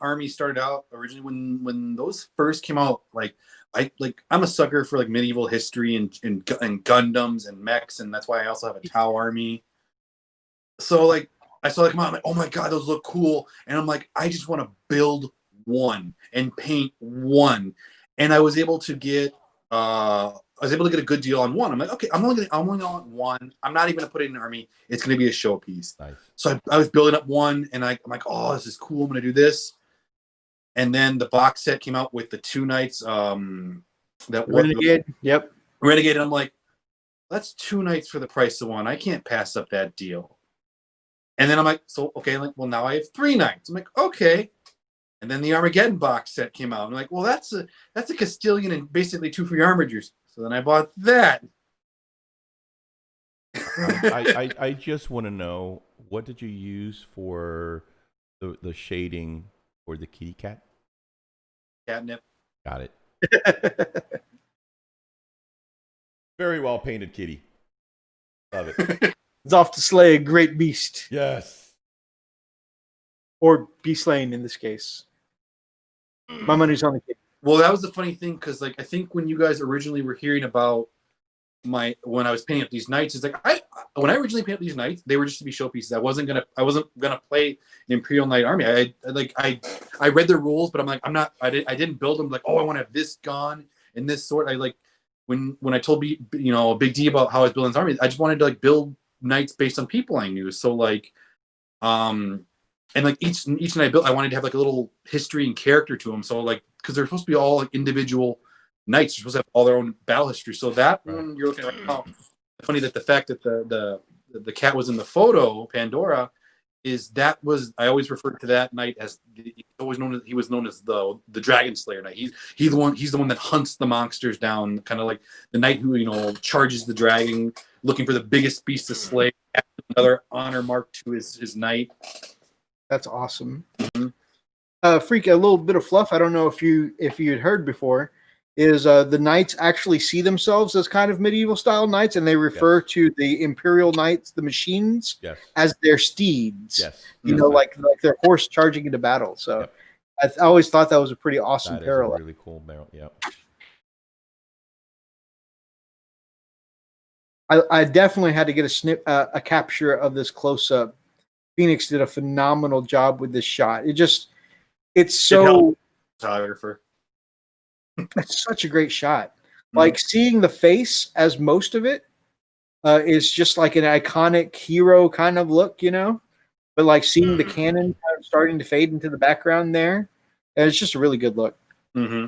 army started out originally when those first came out. I'm a sucker for like medieval history and Gundams and mechs, and that's why I also have a Tau army. So like I saw that come out, I'm like, oh my god, those look cool. And I'm like, I just want to build one and paint one. And I was able to get a good deal on one. I'm like, okay, I'm only on one. I'm not even gonna put it in the army. It's gonna be a showpiece. Nice. So I was building up one, and I'm like, oh, this is cool. I'm gonna do this. And then the box set came out with the 2 knights. That Renegade. Yep. Renegade. And I'm like, that's 2 knights for the price of one. I can't pass up that deal. And then I'm like, so okay, like, well, now I have 3 knights. I'm like, okay. And then the Armageddon box set came out. I'm like, well, that's a Castilian and basically 2 free armigers. So then I bought that. I just want to know, what did you use for the shading for the kitty cat? Catnip. Got it. Very well painted kitty. Love it. It's off to slay a great beast. Yes. Or be slain in this case. My money's on the kitty. Well, that was the funny thing, because like I think when you guys originally were hearing about when I was painting up these knights, it's like when I originally painted up these knights, they were just to be showpieces. I wasn't gonna play an Imperial Knight army. I read the rules, but I'm like, I didn't build them like, oh, I want to have this gun and this sort. I like when I told Big D about how I was building this army, I just wanted to like build knights based on people I knew. So like and like each night I built, I wanted to have like a little history and character to them. So like, because they're supposed to be all like individual knights, they're supposed to have all their own battle history. So that one you're looking at right now, funny that the fact that the cat was in the photo, Pandora, I always referred to that knight as he was known as the Dragon Slayer knight. He's the one that hunts the monsters down, kind of like the knight who charges the dragon, looking for the biggest beast to slay. Another honor mark to his knight. That's awesome. Freak, a little bit of fluff. I don't know if you had heard before, is the knights actually see themselves as kind of medieval style knights, and they refer to the Imperial Knights, the machines, as their steeds. Yes. Like their horse charging into battle. So I always thought that was a pretty awesome parallel. That is a really cool barrel. Yeah. I definitely had to get a capture of this close up. Phoenix did a phenomenal job with this shot. It's so photographer. It's such a great shot. Like seeing the face as most of it is just like an iconic hero kind of look, but like seeing the cannon kind of starting to fade into the background there, and it's just a really good look. Mm-hmm.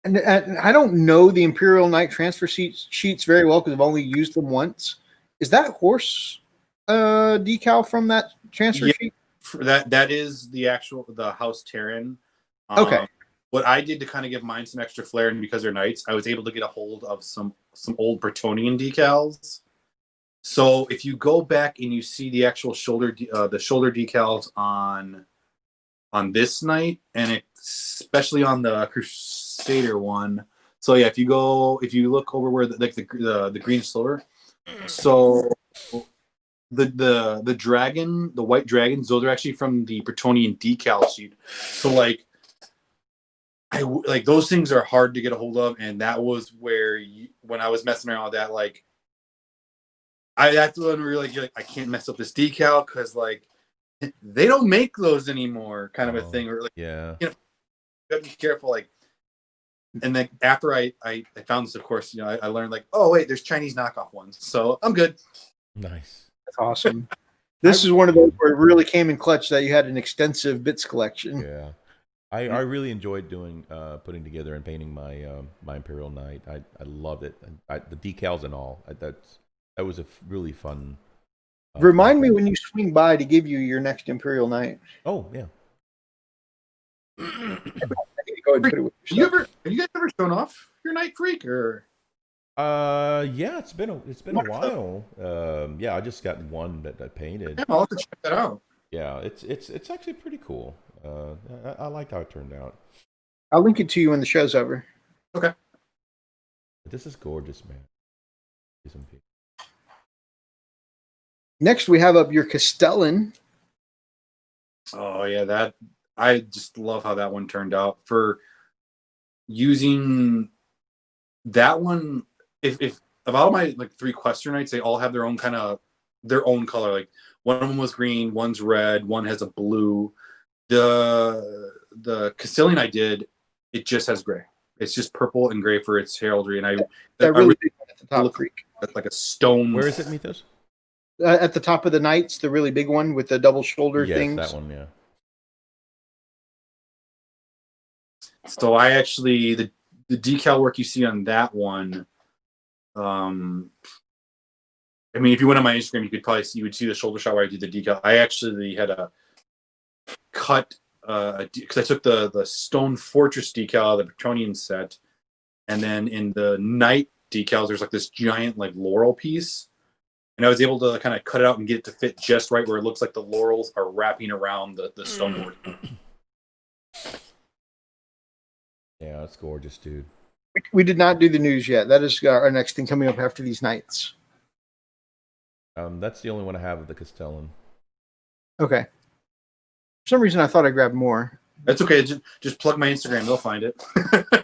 And I don't know the Imperial Knight transfer sheets very well because I've only used them once. Is that horse decal from that transfer sheet? That is the House Terran. Okay. What I did to kind of give mine some extra flair, and because they're knights, I was able to get a hold of some old Bretonian decals. So if you go back and you see the actual shoulder decals on this knight, and especially on the Crusader one. So yeah, if you look over where the green silver, so the dragon, the white dragons, those are actually from the Bretonian decal sheet. So like those things are hard to get a hold of, and that was where when I was messing around with that, like that's when we were like, I can't mess up this decal because like they don't make those anymore, kind of a thing. Or like, you gotta be careful. Like, and then after I found this, of course, I learned like, oh wait, there's Chinese knockoff ones, so I'm good. Nice, that's awesome. This is one of those where it really came in clutch that you had an extensive bits collection. Yeah, I really enjoyed putting together and painting my my Imperial Knight. I loved it. The decals and all. That was a really fun. Remind me when you swing by to give you your next Imperial Knight. Oh yeah. Go ahead and put it with have you guys ever shown off your Knight Freak or? Yeah, it's been a while. Yeah, I just got one that I painted. Yeah, I'll have to check that out. Yeah, it's actually pretty cool. I liked how it turned out. I'll link it to you when the show's over. Okay. This is gorgeous, man. Next, we have up your Castellan. Oh yeah, I just love how that one turned out for using That one, if of all my like 3 Questor Knights, they all have their own color. Like one of them was green, one's red, one has a blue. The Castilian I did, it just has gray. It's just purple and gray for its heraldry, and that really big one at the top, Freak. Like a stone. Where is it, Mythos? At the top of the Knights, the really big one with the double shoulder things. Yes, that one, yeah. So I actually the decal work you see on that one. I mean, if you went on my Instagram, you would see the shoulder shot where I did the decal. I actually had a cut because I took the Stone Fortress decal, the Bretonian set, and then in the Knight decals, there's like this giant like laurel piece, and I was able to kind of cut it out and get it to fit just right where it looks like the laurels are wrapping around the stone. Yeah, that's gorgeous, dude. We did not do the news yet. That is our next thing coming up after these nights. That's the only one I have of the Castellan. Okay. For some reason, I thought I grabbed more. That's okay. Just plug my Instagram. They'll find it.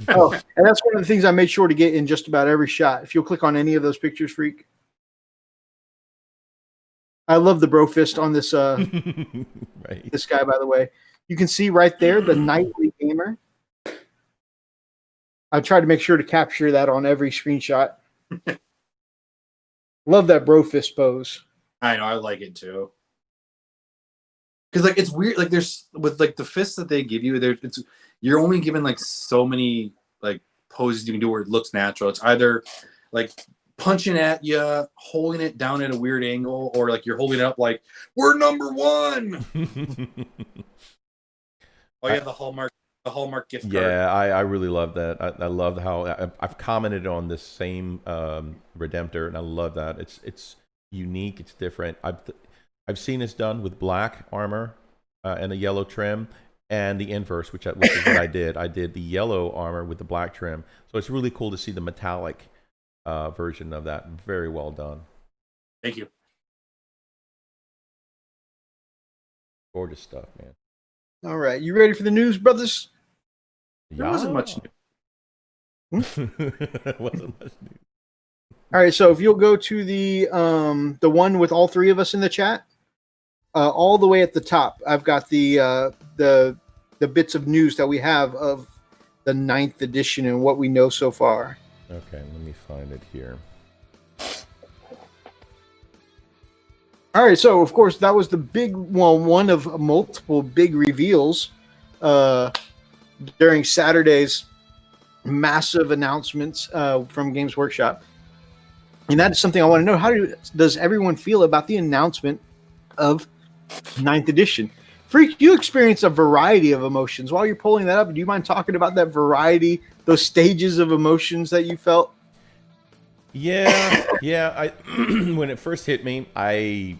Oh, and that's one of the things I made sure to get in just about every shot. If you'll click on any of those pictures, Freak. I love the bro fist on this right. This guy, by the way. You can see right there the Knightly Gamer. I tried to make sure to capture that on every screenshot. Love that bro fist pose. I know, I like it too. Because like it's weird, like there's with like the fists that they give you, you're only given like so many like poses you can do where it looks natural. It's either like punching at you, holding it down at a weird angle, or like you're holding it up like we're number one. Oh yeah, the Hallmark gift card. Yeah, I really love that. I love how I've commented on this same Redemptor, and I love that. It's unique. It's different. I've seen this done with black armor and a yellow trim, and the inverse, which is what I did. I did the yellow armor with the black trim. So it's really cool to see the metallic version of that. Very well done. Thank you. Gorgeous stuff, man. All right, you ready for the news, brothers? There wasn't much new. Wasn't much new. All right, so if you'll go to the one with all 3 of us in the chat, all the way at the top, I've got the bits of news that we have of the 9th edition and what we know so far. Okay, let me find it here. All right, so of course that was the big one of multiple big reveals during Saturday's massive announcements from Games Workshop. And that is something I want to know. How does everyone feel about the announcement of 9th edition? Freak, you experience a variety of emotions. While you're pulling that up, do you mind talking about that variety, those stages of emotions that you felt? Yeah. I when it first hit me, I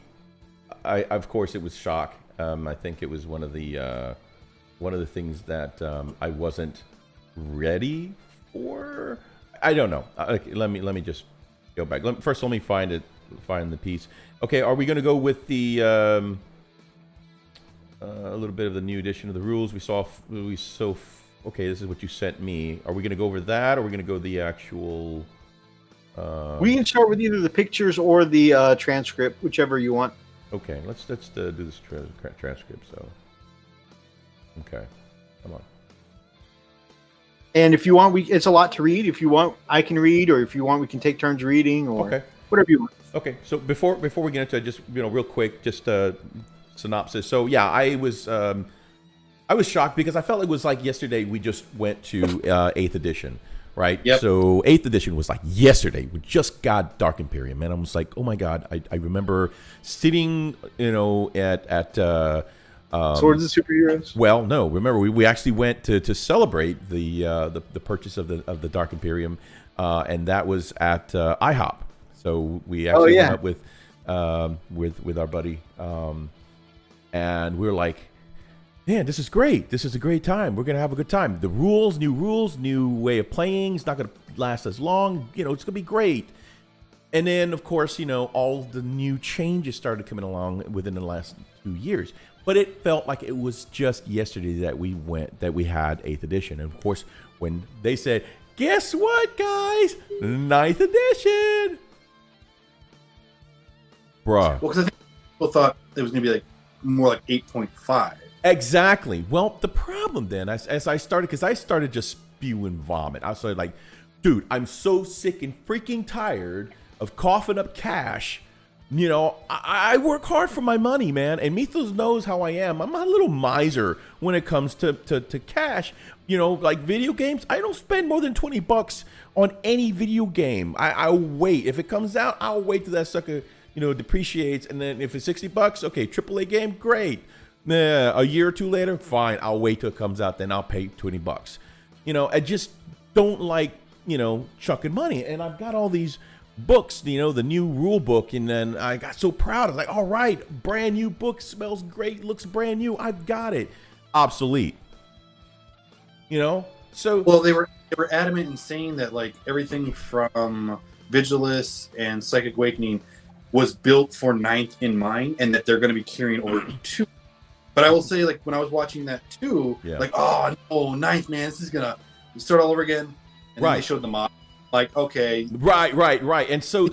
of course it was shock. I think it was one of the things that I wasn't ready for. I don't know. Let me just go back. First, let me find the piece. Okay, are we going to go with the a little bit of the new edition of the rules okay, this is what you sent me. Are we going to go over that, or are we going to go the actual? We can start with either the pictures or the transcript, whichever you want. Okay, let's do this transcript. So, okay, come on. And if you want, it's a lot to read. If you want, I can read, or if you want, we can take turns reading, or whatever you want. Okay, so before we get into it, just real quick, just a synopsis. So yeah, I was shocked because I felt it was like yesterday we just went to 8th edition, right? Yep. So 8th edition was like yesterday. We just got Dark Imperium, and I was like, oh my god! I remember sitting, at Swords of Superheroes. Well, no. Remember, we actually went to celebrate the purchase of the Dark Imperium, and that was at IHOP. So we actually went up with our buddy, and we were like, "Man, this is great! This is a great time. We're gonna have a good time. The rules, new way of playing. It's not gonna last as long. It's gonna be great." And then, of course, all the new changes started coming along within the last 2 years. But it felt like it was just yesterday that we had 8th edition. And of course, when they said guess what, guys? 9th edition. Bruh. Well, because I think people thought it was going to be like more like 8.5. Exactly. Well, the problem then, as I started, because I started just spewing vomit. I started like, dude, I'm so sick and freaking tired of coughing up cash. You know, I work hard for my money, man. And Mythos knows how I am. I'm a little miser when it comes to cash. You know, like video games, I don't spend more than $20 on any video game. I'll wait. If it comes out, I'll wait till that sucker, you know, depreciates. And then if it's $60, okay, AAA game, great. A year or two later, fine. I'll wait till it comes out. Then I'll pay $20. You know, I just don't like, you know, chucking money. And I've got all these books, you know, the new rule book. And then I got so proud. I was like, all right, brand new book, smells great, looks brand new. I've got it. Obsolete. You know? So well, they were adamant in saying that like everything from Vigilus and Psychic Awakening was built for 9th in mind, and that they're going to be carrying over to. But I will say, like, when I was watching that too, like, oh no, 9th, man, this is gonna start all over again. And then they showed the mod, like, okay, right, and so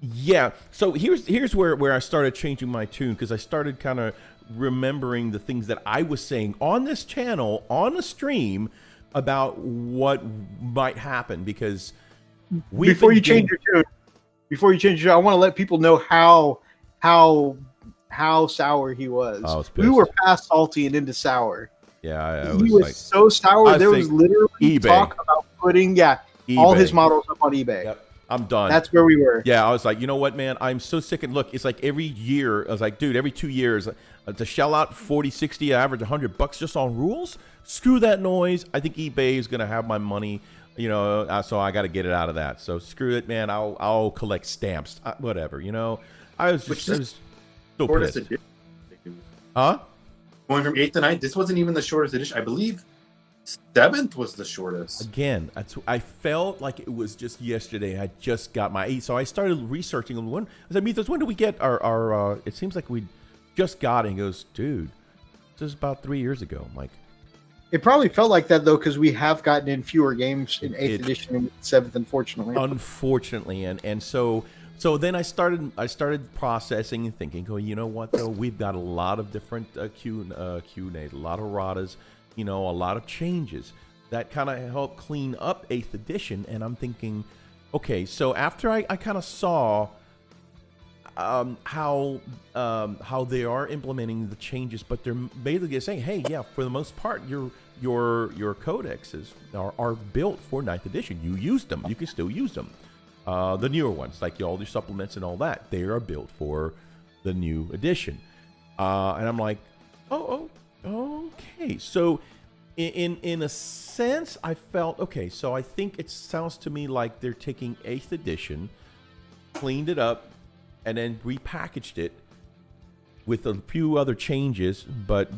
yeah. So here's where I started changing my tune, because I started kind of remembering the things that I was saying on this channel on the stream about what might happen, because before you change your tune, I want to let people know how sour he was. We were past salty and into sour. Yeah, he was like, so sour. There was literally talk about putting all his models up on eBay. Yep. I'm done. That's where we were. Yeah, I was like, you know what, man? I'm so sick. And look, it's like every year, I was like, dude, every 2 years, to shell out 40, 60, average $100 just on rules? Screw that noise. I think eBay is going to have my money, you know, so I got to get it out of that. So screw it, man. I'll collect stamps, whatever, you know. I was so pissed. Huh? Going from 8th to 9th, this wasn't even the shortest edition. I believe 7th was the shortest. Again, I felt like it was just yesterday. I just got my 8th, so I started researching on when. I said, Mythos, when do we get our it seems like we just got it. He goes, dude, this is about 3 years ago. I'm like, it probably felt like that though, because we have gotten in fewer games in 8th edition and 7th, unfortunately. And so then I started processing and thinking, you know what though, we've got a lot of different Q&As, a lot of erratas, you know, a lot of changes that kind of help clean up 8th edition. And I'm thinking, okay, so after I kind of saw how they are implementing the changes, but they're basically saying, hey, yeah, for the most part, your codexes are built for 9th edition. You used them, you can still use them. The newer ones, like all the supplements and all that, they are built for the new edition. And I'm like, oh, okay. So in a sense, I felt, okay, so I think it sounds to me like they're taking 8th edition, cleaned it up, and then repackaged it with a few other changes, but,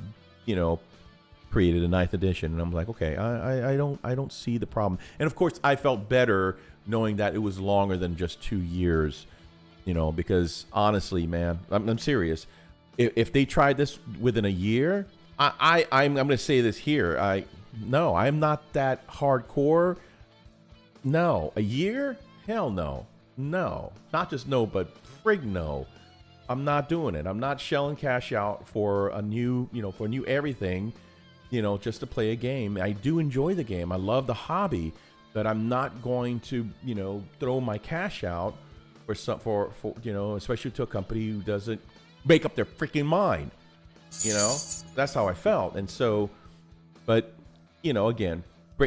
you know, created a 9th edition. And I'm like, okay, I don't see the problem. And of course, I felt better knowing that it was longer than just 2 years, you know, because honestly, man, I'm serious. If they tried this within a year, I'm going to say this here. I'm not that hardcore. No, a year? Hell no. No, not just no, but frig no. I'm not doing it. I'm not shelling cash out for a new, you know, for new everything, you know, just to play a game. I do enjoy the game. I love the hobby, but I'm not going to, you know, throw my cash out for you know, especially to a company who doesn't make up their freaking mind. You know, that's how I felt. And so, but, you know, again,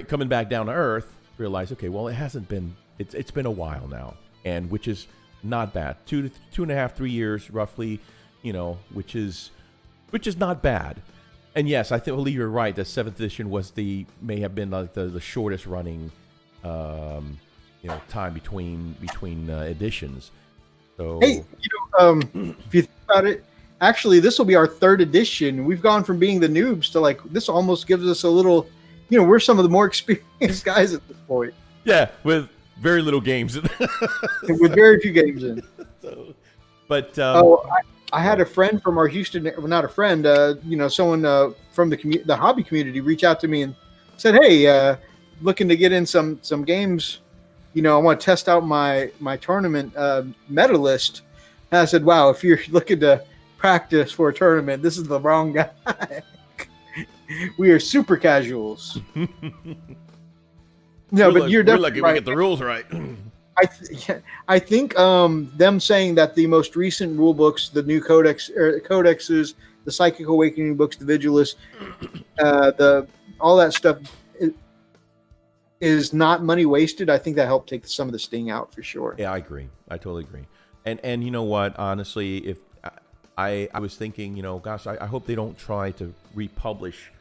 coming back down to earth, realize, okay, well, it's been a while now, and which is not bad. 2.5, 3 years roughly, you know, which is not bad. And yes, I believe you're right. The 7th edition may have been like the shortest running, you know, time between editions. So, hey, you know, if you think about it, actually, this will be our 3rd edition. We've gone from being the noobs to like, this almost gives us a little, you know, we're some of the more experienced guys at this point. Yeah, with very little games. With very few games in. So, but I had a friend from our Houston, well, not a friend, you know, someone from the hobby community reach out to me and said, hey, looking to get in some games. You know, I want to test out my tournament meta list. And I said, wow, if you're looking to practice for a tournament, this is the wrong guy. We are super casuals. No, but you're definitely lucky right. we get the rules right. I think them saying that the most recent rule books, the new codexes, the Psychic Awakening books, the Vigilus, all that stuff is not money wasted. I think that helped take some of the sting out for sure. Yeah, I agree. I totally agree. And you know what? Honestly, if I was thinking, you know, gosh, I hope they don't try to republish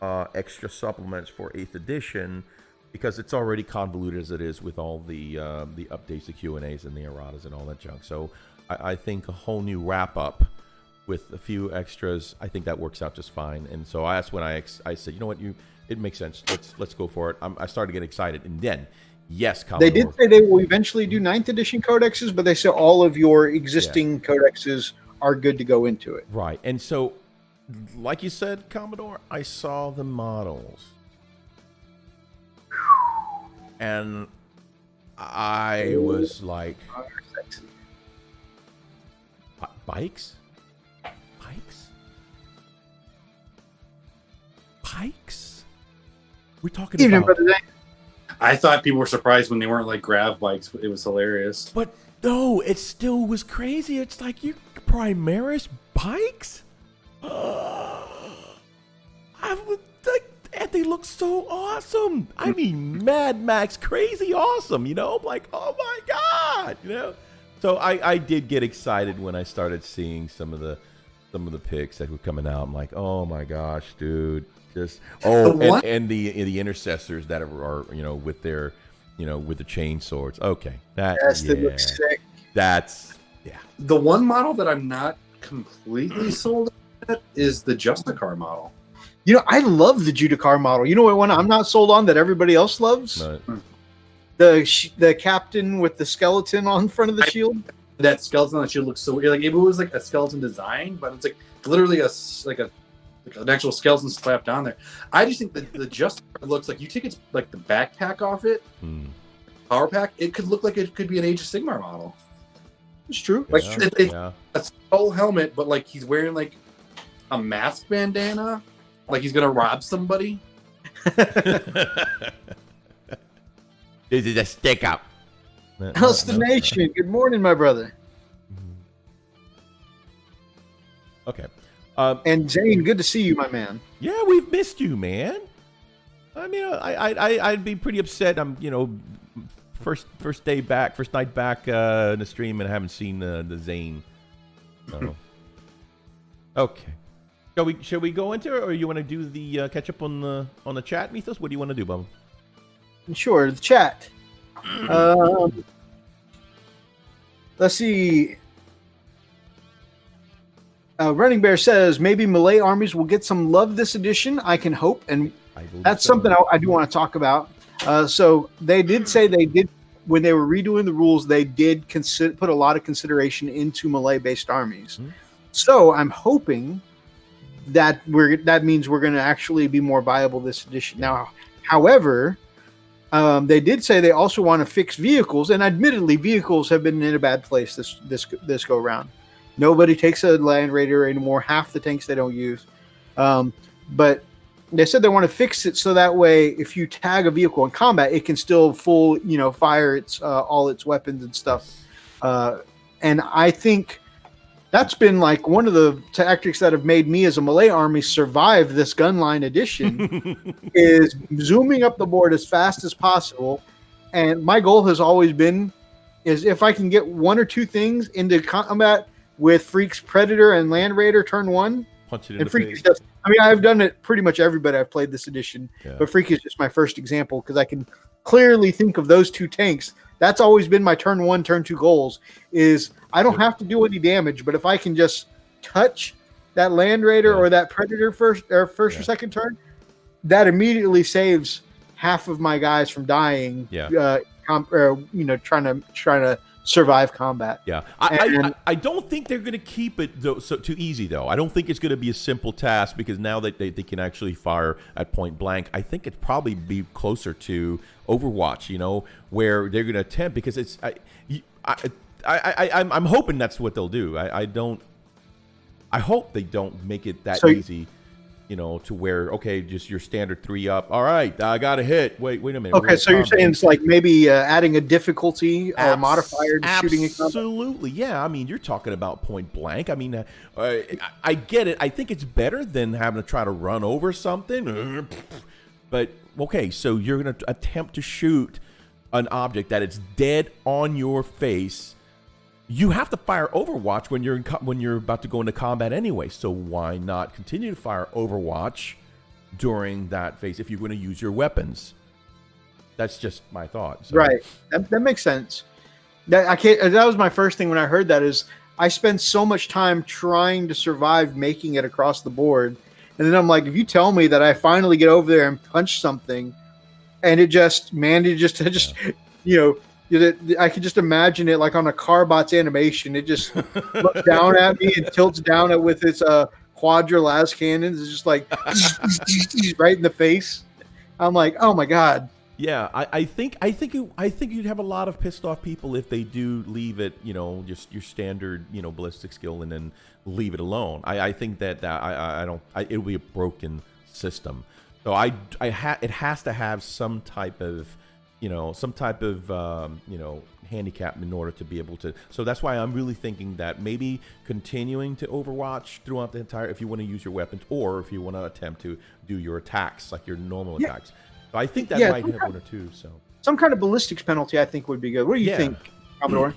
extra supplements for 8th edition, because it's already convoluted as it is with all the updates, the Q&As, and the erratas and all that junk. So I think a whole new wrap up with a few extras, I think that works out just fine. And so that's when I said, you know what, it makes sense. Let's go for it. I started to get excited, and then yes, Commodore. They did say they will eventually do 9th edition codexes, but they said all of your existing codexes are good to go into it. Right, and so like you said, Commodore, I saw the models. And I was like, bikes? We're talking Evening, about... Brother Dan. I thought people were surprised when they weren't like grav bikes. It was hilarious. But no, it still was crazy. It's like you Primaris bikes? And they look so awesome. I mean, Mad Max crazy awesome, you know? Like, oh my God, you know? So I did get excited when I started seeing some of the pics that were coming out. I'm like, oh my gosh, dude. Just and the intercessors that are you know, with their, you know, with the chain swords. Okay. That looks sick. That's The one model that I'm not completely sold on is the Justicar model. You know, I love the Judicar model. You know what one I'm not sold on that everybody else loves? right. The captain with the skeleton on front of the shield. That skeleton on the shield looks so weird. Like if it was like a skeleton design, but it's like literally an actual skeleton slapped on there. I just think that the Justicar looks like, you take its like the backpack off it, power pack, it could look like it could be an Age of Sigmar model. It's true. Like a skull helmet, but like he's wearing like a mask bandana. Like he's gonna rob somebody. This is a stick up. How's the nation? Good morning, my brother. Okay. And Zane, good to see you, my man. Yeah, we've missed you, man. I mean, I'd be pretty upset. I'm, you know, first night back in the stream, and I haven't seen the Zane. So. Okay. Shall we go into it, or you want to do the catch up on the chat, Mythos? What do you want to do, Bubba? Sure, the chat. Let's see. Running Bear says maybe Malay armies will get some love this edition. I can hope, and that's something I do want to talk about. So they did say they did, when they were redoing the rules, they did put a lot of consideration into Malay-based armies. Mm-hmm. So I'm hoping that means we're going to actually be more viable this edition. Now, however, they did say they also want to fix vehicles, and admittedly, vehicles have been in a bad place this go around. Nobody takes a Land Raider anymore. Half the tanks they don't use, but they said they want to fix it so that way, if you tag a vehicle in combat, it can still fire its all its weapons and stuff. And I think that's been like one of the tactics that have made me as a Malay army survive this gunline edition is zooming up the board as fast as possible. And my goal has always been is if I can get one or two things into combat with Freak's Predator and Land Raider turn one. Punch it in and the Freak face. is just, I mean, I've done it pretty much everybody I've played this edition, but Freak is just my first example because I can clearly think of those two tanks. That's always been my turn one, turn two goals is I don't have to do any damage, but if I can just touch that Land Raider or that Predator first or second turn, that immediately saves half of my guys from dying. Yeah. Trying to survive combat. Yeah, I don't think they're going to keep it so too easy though. I don't think it's going to be a simple task because now that they can actually fire at point blank, I think it'd probably be closer to Overwatch, where they're going to attempt because it's I'm hoping that's what they'll do. I hope they don't make it that easy. To where, okay, just your standard 3 up. All right, I got a hit. Wait a minute. Okay, so you're saying it's like maybe adding a difficulty or modifier to shooting in combat? Absolutely, yeah. I mean, you're talking about point blank. I mean, I get it. I think it's better than having to try to run over something. But, okay, so you're going to attempt to shoot an object that is dead on your face. You have to fire Overwatch when you're about to go into combat anyway. So why not continue to fire Overwatch during that phase if you're going to use your weapons? That's just my thought. So. Right. That makes sense. That was my first thing when I heard that is I spend so much time trying to survive making it across the board. And then I'm like, if you tell me that I finally get over there and punch something and I could just imagine it like on a Carbot's animation. It just looks down at me and tilts down with its quadra las cannons. It's just like right in the face. I'm like, oh my god. Yeah, I think you'd have a lot of pissed off people if they do leave it, just your standard, ballistic skill and then leave it alone. I think that it'll be a broken system. So it has to have some type of handicap in order to be able to. So that's why I'm really thinking that maybe continuing to Overwatch throughout the entire, if you want to use your weapons or if you want to attempt to do your attacks, like your normal attacks. So I think that might have one or two. So some kind of ballistics penalty I think would be good. What do you think, Commodore?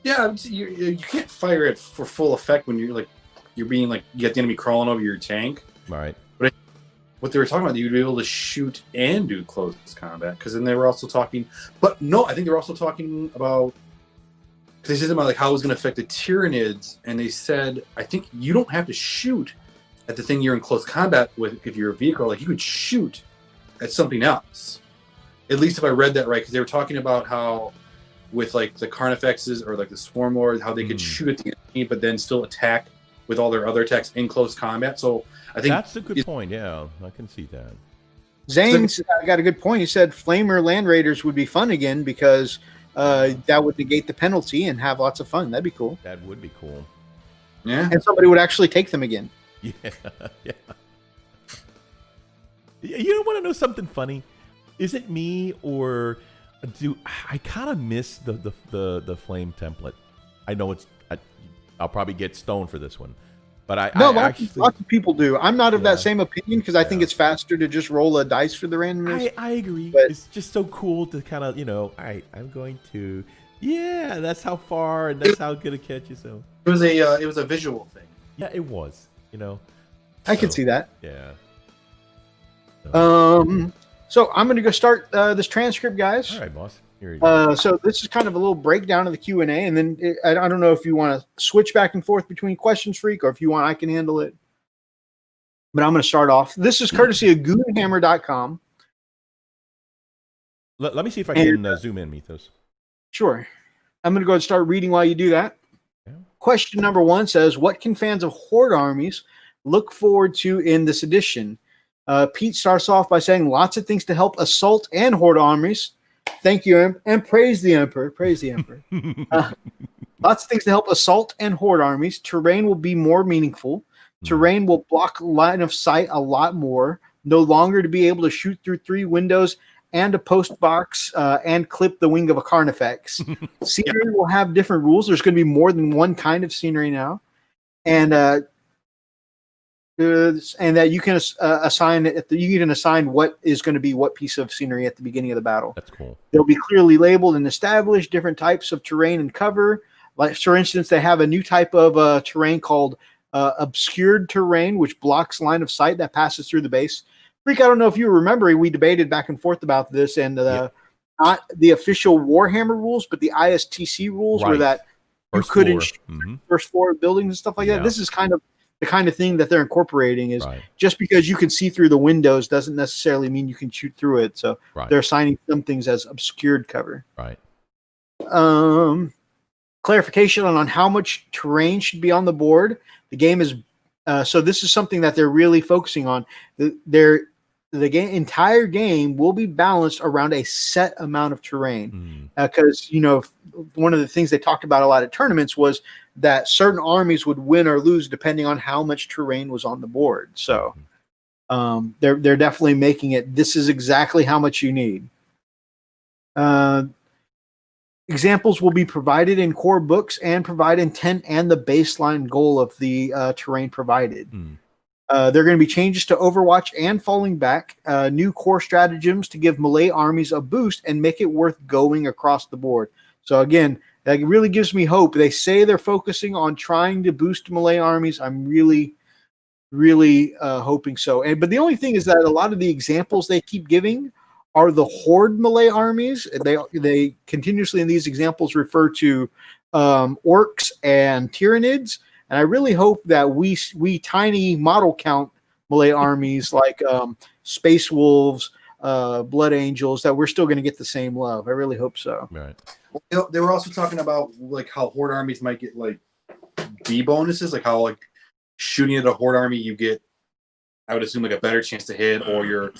Yeah, you can't fire it for full effect when you're being like, you got the enemy crawling over your tank. Right. What they were talking about, you'd be able to shoot and do close combat. Because then they were also talking, but no, I think they were also talking about, because they said about like how it was going to affect the Tyranids, and they said, I think you don't have to shoot at the thing you're in close combat with if you're a vehicle. Like you could shoot at something else. At least if I read that right, because they were talking about how with like the Carnifexes or like the Swarm Lord, how they could shoot at the enemy but then still attack with all their other attacks in close combat. So I think that's a good point. Yeah, I can see that. Zane's got a good point. He said Flamer Land Raiders would be fun again because that would negate the penalty and have lots of fun. That'd be cool. That would be cool. Yeah. And somebody would actually take them again. Yeah. You want to know something funny? Is it me or do I kind of miss the flame template? I know I'll probably get stoned for this one, but lots of people do. I'm not of that same opinion because I think it's faster to just roll a dice for the randomness. I agree. But it's just so cool to kind of all right, I'm going to that's how far and that's how good a catch you. So it was a visual thing. Yeah, it was. I can see that. Yeah. So I'm going to go start this transcript, guys. All right, boss. Here you go. So this is kind of a little breakdown of the Q&A, and then I don't know if you want to switch back and forth between Questions Freak, or if you want, I can handle it. But I'm going to start off. This is courtesy of goonhammer.com. Let me see if I can zoom in, Mythos. Sure. I'm going to go and start reading while you do that. Yeah. Question number 1 says, what can fans of Horde armies look forward to in this edition? Pete starts off by saying lots of things to help assault and Horde armies. Thank you, and praise the Emperor. Praise the Emperor. Lots of things to help assault and Horde armies. Terrain will be more meaningful. Terrain will block line of sight a lot more. No longer to be able to shoot through 3 windows and a post box and clip the wing of a Carnifex. Scenery will have different rules. There's going to be more than one kind of scenery now. And that you can assign what is going to be what piece of scenery at the beginning of the battle. That's cool. They'll be clearly labeled and established different types of terrain and cover. Like, for instance, they have a new type of terrain called obscured terrain, which blocks line of sight that passes through the base. Freak, I don't know if you remember, we debated back and forth about this, and not the official Warhammer rules, but the ISTC rules, where that you couldn't first floor of buildings and stuff like that. This is kind of the kind of thing that they're incorporating is just because you can see through the windows doesn't necessarily mean you can shoot through it. So they're assigning some things as obscured cover. Right. clarification on how much terrain should be on the board. The game is so this is something that they're really focusing on. The entire game will be balanced around a set amount of terrain, because one of the things they talked about a lot at tournaments was that certain armies would win or lose depending on how much terrain was on the board. So they're definitely making it. This is exactly how much you need. Examples will be provided in core books and provide intent and the baseline goal of the terrain provided. There are going to be changes to Overwatch and Falling Back, new core stratagems to give melee armies a boost and make it worth going across the board. So again, that really gives me hope. They say they're focusing on trying to boost melee armies. I'm really, really hoping so. But the only thing is that a lot of the examples they keep giving are the horde melee armies. They continuously in these examples refer to orcs and tyrannids, and I really hope that we tiny model count melee armies like space wolves, blood angels, that we're still going to get the same love. I really hope so. Right. They were also talking about like how horde armies might get like D bonuses, like how like shooting at a horde army you get, I would assume, like a better chance to hit, or your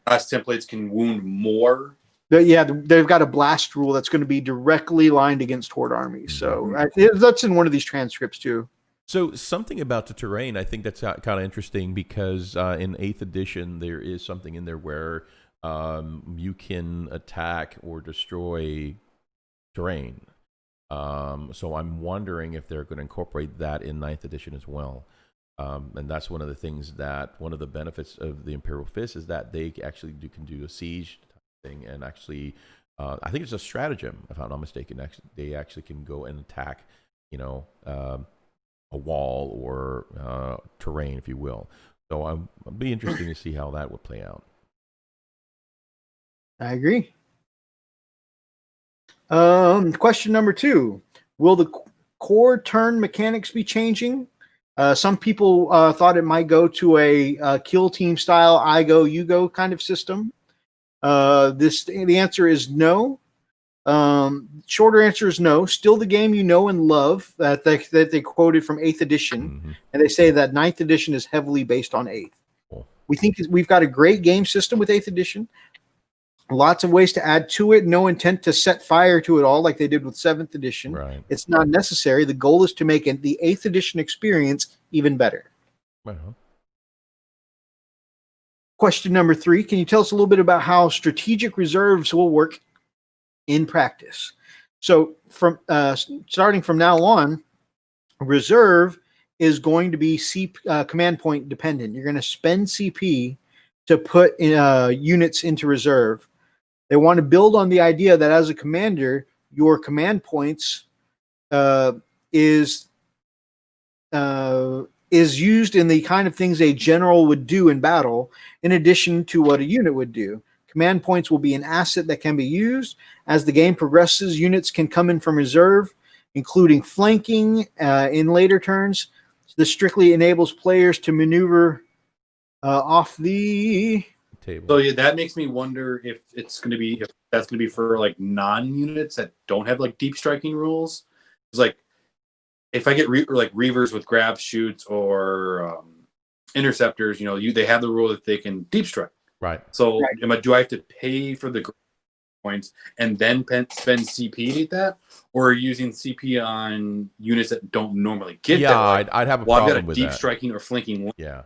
blast templates can wound more. They've got a blast rule that's going to be directly lined against horde armies. So that's in one of these transcripts too. So something about the terrain, I think that's kind of interesting, because in 8th edition there is something in there where you can attack or destroy terrain. So I'm wondering if they're going to incorporate that in 9th edition as well. And that's one of the things that one of the benefits of the Imperial Fist is that they actually can do a siege thing, and actually, I think it's a stratagem, if I'm not mistaken. They actually can go and attack, a wall or terrain, if you will. So I'll be interesting to see how that would play out. I agree. Question number 2: will the core turn mechanics be changing? Some people thought it might go to a kill team style, I go, you go kind of system. The answer is no. Shorter answer is no. Still the game you know and love that they quoted from 8th edition, and they say that 9th edition is heavily based on 8th. Cool. We think we've got a great game system with 8th edition. Lots of ways to add to it. No intent to set fire to it all like they did with 7th edition. Right. It's not necessary. The goal is to make the 8th edition experience even better. Uh-huh. Question number 3. Can you tell us a little bit about how strategic reserves will work in practice? So from starting from now on, reserve is going to be command point dependent. You're going to spend CP to put units into reserve. They want to build on the idea that as a commander, your command points is used in the kind of things a general would do in battle, in addition to what a unit would do. Command points will be an asset that can be used. As the game progresses, units can come in from reserve, including flanking in later turns. This strictly enables players to maneuver off the table. So that makes me wonder if that's going to be for like non-units that don't have like deep striking rules. It's like if I get reavers with grab shoots or interceptors, they have the rule that they can deep strike. Right. So do I have to pay for the points and then spend CP to get that, or using CP on units that don't normally get that? Yeah, I'd have a problem I've got a with deep that. striking or flanking one. Yeah.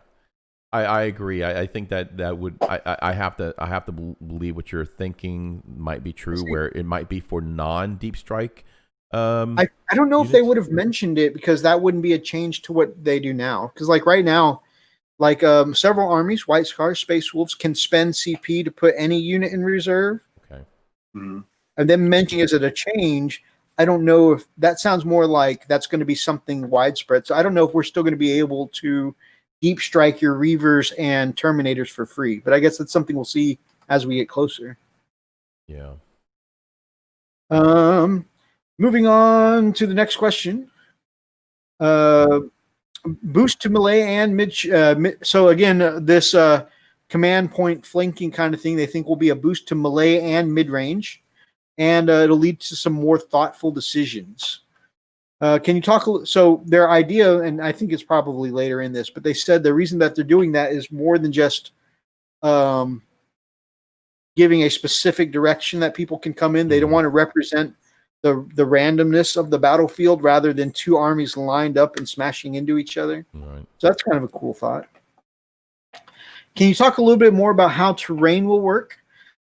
I agree. I think that would I have to believe what you're thinking might be true, where it might be for non-deep strike. I don't know if they would have mentioned it, because that wouldn't be a change to what they do now. Because like right now, like several armies, White Scars, Space Wolves, can spend CP to put any unit in reserve. Okay. Mm-hmm. And then mentioning, is it a change? I don't know if that sounds more like that's going to be something widespread. So I don't know if we're still going to be able to deep strike your Reavers and Terminators for free. But I guess that's something we'll see as we get closer. Yeah. Moving on to the next question. Boost to melee and mid. So again, this command point flanking kind of thing, they think will be a boost to melee and mid range. and it'll lead to some more thoughtful decisions. Can you talk? So their idea, and I think it's probably later in this, but they said the reason that they're doing that is more than just giving a specific direction that people can come in. They don't want to represent the randomness of the battlefield rather than two armies lined up and smashing into each other. Right. So that's kind of a cool thought. Can you talk a little bit more about how terrain will work?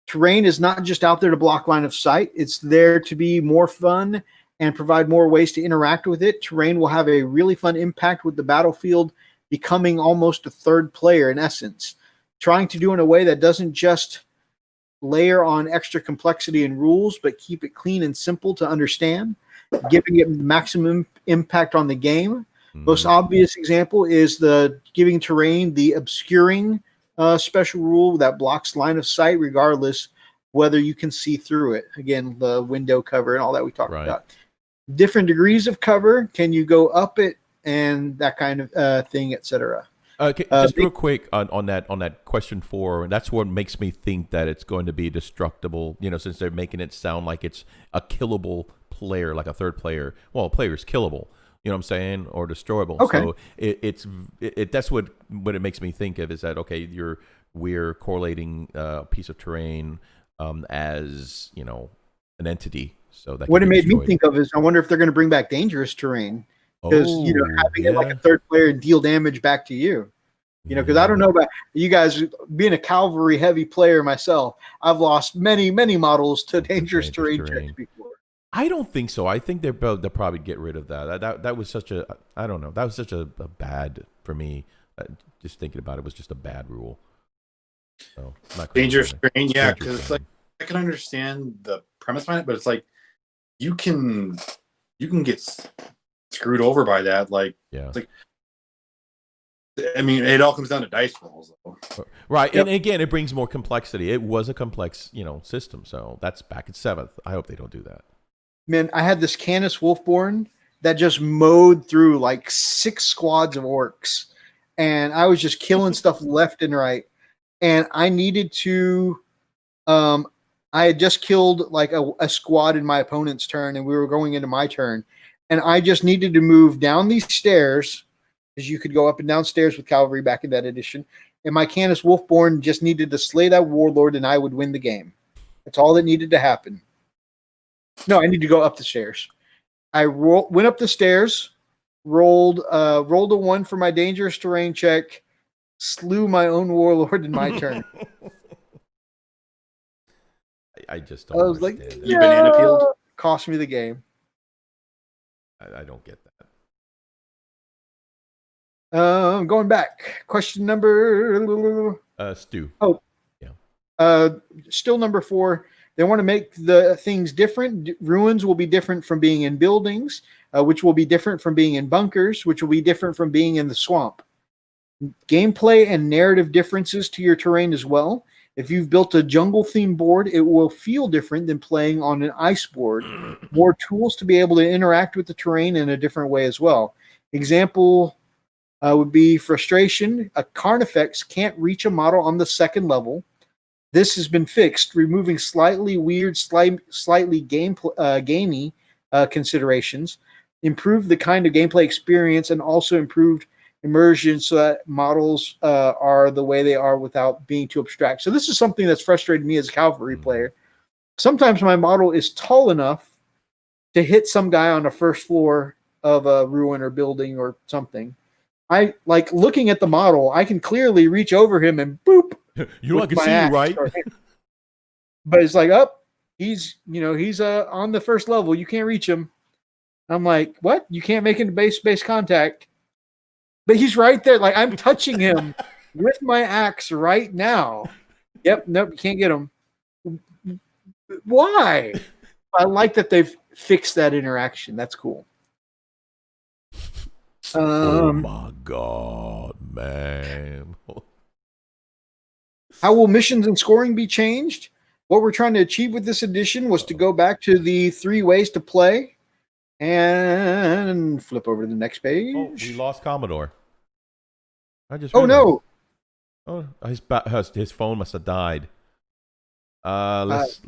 Terrain is not just out there to block line of sight. It's there to be more fun and provide more ways to interact with it. Terrain will have a really fun impact with the battlefield becoming almost a third player in essence. Trying to do it in a way that doesn't just layer on extra complexity and rules, but keep it clean and simple to understand, giving it maximum impact on the game. Most obvious example is the giving terrain the obscuring special rule that blocks line of sight regardless whether you can see through it. Again, the window cover and all that we talked about. Different degrees of cover. Can you go up it and that kind of thing, etc. Just real quick on that question 4, and that's what makes me think that it's going to be destructible. You know, since they're making it sound like it's a killable player, like a third player. Well, a player is killable. You know what I'm saying, or destroyable. Okay. So it's that's what it makes me think of is that okay, we're correlating a piece of terrain as an entity. So that what it made me think of is I wonder if they're going to bring back dangerous terrain. Because having it like a third player deal damage back to you, because I don't know about you guys being a cavalry heavy player myself. I've lost many models to dangerous terrain checks before. I don't think so. I think they'll probably get rid of that. That was such a I don't know. That was such a bad for me. Just thinking about it was just a bad rule. So dangerous terrain, yeah. Because it's like I can understand the premise behind it, but it's like you can get screwed over by that. It's like, I mean, it all comes down to dice rolls, though. Right, and again, it brings more complexity. It was a complex, system. So that's back at 7th. I hope they don't do that. Man, I had this Canis Wolfborn that just mowed through like 6 squads of orcs, and I was just killing stuff left and right. And I needed to, I had just killed like a squad in my opponent's turn, and we were going into my turn. And I just needed to move down these stairs, because you could go up and down stairs with cavalry back in that edition. And my Canis Wolfborn just needed to slay that warlord, and I would win the game. That's all that needed to happen. No, I need to go up the stairs. I went up the stairs, rolled a 1 for my dangerous terrain check, slew my own warlord in my turn. I just don't. I was like, you banana peeled. Cost me the game. I don't get that. Going back. Question number... Stu. Oh. Yeah. Still number 4. They want to make the things different. Ruins will be different from being in buildings, which will be different from being in bunkers, which will be different from being in the swamp. Gameplay and narrative differences to your terrain as well. If you've built a jungle-themed board, it will feel different than playing on an ice board. More tools to be able to interact with the terrain in a different way as well. Example would be frustration. A Carnifex can't reach a model on the 2nd level. This has been fixed, removing slightly weird, slightly gamey considerations, improved the kind of gameplay experience, and also improved immersion so that models are the way they are without being too abstract. So this is something that's frustrated me as a cavalry player. Sometimes my model is tall enough to hit some guy on the first floor of a ruin or building or something. I like looking at the model. I can clearly reach over him and boop. You know, I can see you, right? But it's like, he's on the first level. You can't reach him. I'm like, what? You can't make it base contact. But he's right there. Like, I'm touching him with my axe right now. Yep, nope, you can't get him. Why? I like that they've fixed that interaction. That's cool. Oh my God, man. How will missions and scoring be changed? What we're trying to achieve with this edition was to go back to the 3 ways to play and flip over to the next page. Oh, we lost Commodore. I just realized. No. Oh, his phone must have died. Let's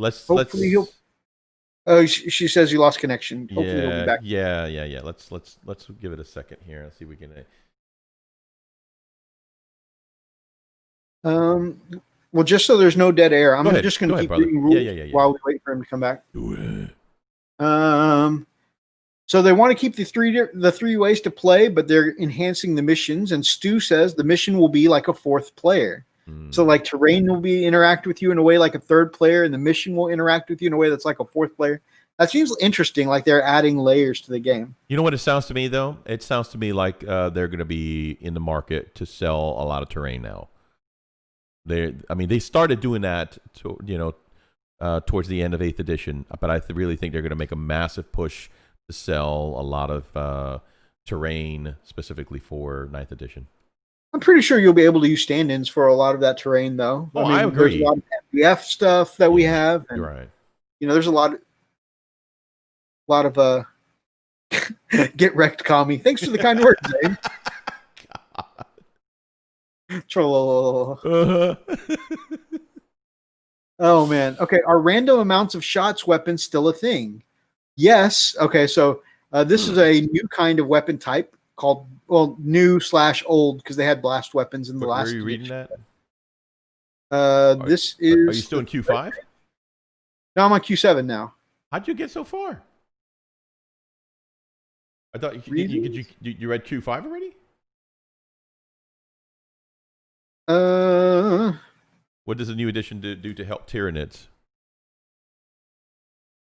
Oh, she says you lost connection. Hopefully he'll be back. Yeah. Let's give it a second here. Let's see if we can. Well, just so there's no dead air, I'm just going to keep reading rules while we wait for him to come back. Do it. So they want to keep the three ways to play, but they're enhancing the missions. And Stu says the mission will be like a fourth player. So like terrain will interact with you in a way like a third player, and the mission will interact with you in a way that's like a fourth player. That seems interesting, like they're adding layers to the game. You know what it sounds to me, though? It sounds to me like they're going to be in the market to sell a lot of terrain now. They started doing that, towards the end of 8th edition, but I really think they're going to make a massive push to sell a lot of terrain specifically for 9th edition. I'm pretty sure you'll be able to use stand-ins for a lot of that terrain, though. I agree. There's a lot of FBF stuff that we have. And, you're right. There's a lot of get wrecked, Kami. Thanks for the kind words, Zane. Troll. Oh man. Okay, are random amounts of shots weapons still a thing? Yes. Okay, so this is a new kind of weapon type called new/old because they had blast weapons in the last. Where are you reading that? This is. Are you still in Q5? No, I'm on Q7 now. How'd you get so far? I thought you read Q5 already? What does the new edition do to help Tyranids?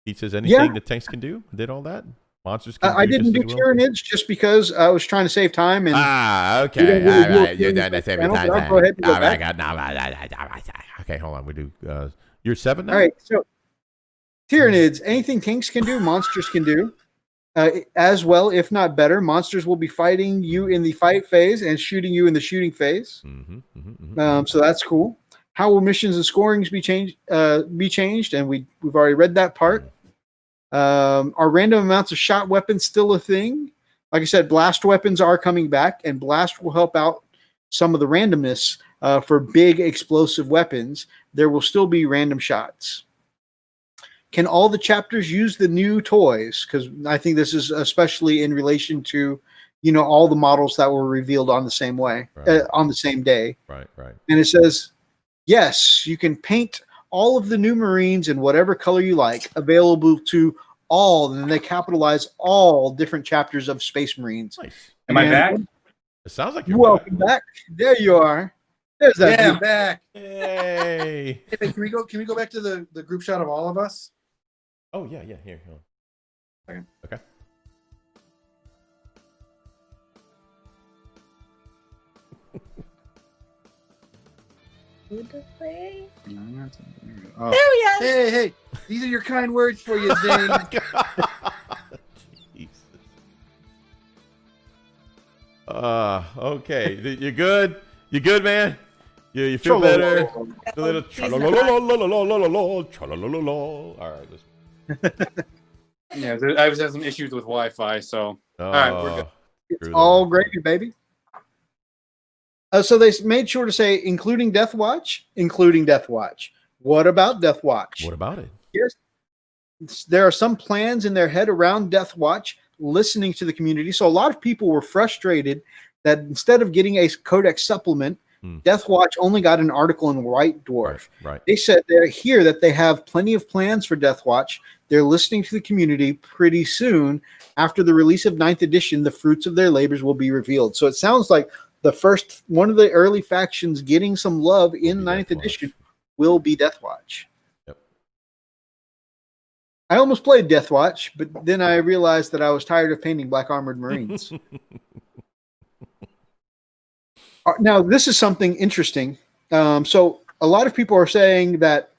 He says anything the tanks can do? Did all that? Monsters can I didn't do Tyranids just because I was trying to save time. And okay. All right. You're done. That's every time. Go ahead and go back. Okay, hold on. We do. You're 7 now? All right. So Tyranids, anything tanks can do, monsters can do. As well, if not better, monsters will be fighting you in the fight phase and shooting you in the shooting phase. So that's cool. How will missions and scorings be changed? And we've already read that part. Are random amounts of shot weapons still a thing? Like I said, blast weapons are coming back, and blast will help out some of the randomness for big explosive weapons. There will still be random shots. Can all the chapters use the new toys? Because I think this is especially in relation to, all the models that were revealed on the same way, on the same day. Right. And it says, yes, you can paint all of the new Marines in whatever color you like, available to all. And then they capitalize all different chapters of Space Marines. Nice. Am I back? It sounds like you're welcome back. There you are. There's that. Yeah, I'm back. Hey. Hey, can we go back to the group shot of all of us? Oh yeah. Here. Okay. Oh. There he is. Hey, these are your kind words for you, Zane. Jesus. Okay. You good? You good, man? You feel better? A little all right. Yeah, I was having some issues with Wi-Fi, so all right, we're good. It's all gravy, baby. So they made sure to say, including Death Watch. What about Death Watch? What about it? Yes, there are some plans in their head around Death Watch, listening to the community. So a lot of people were frustrated that instead of getting a Codex supplement, Death Watch only got an article in White Dwarf. Right. They said they're here that they have plenty of plans for Death Watch. They're listening to the community. Pretty soon, after the release of 9th edition, the fruits of their labors will be revealed. So it sounds like one of the early factions getting some love in 9th edition will be Death Watch. Yep. I almost played Death Watch, but then I realized that I was tired of painting Black Armored Marines. Now, this is something interesting. So a lot of people are saying that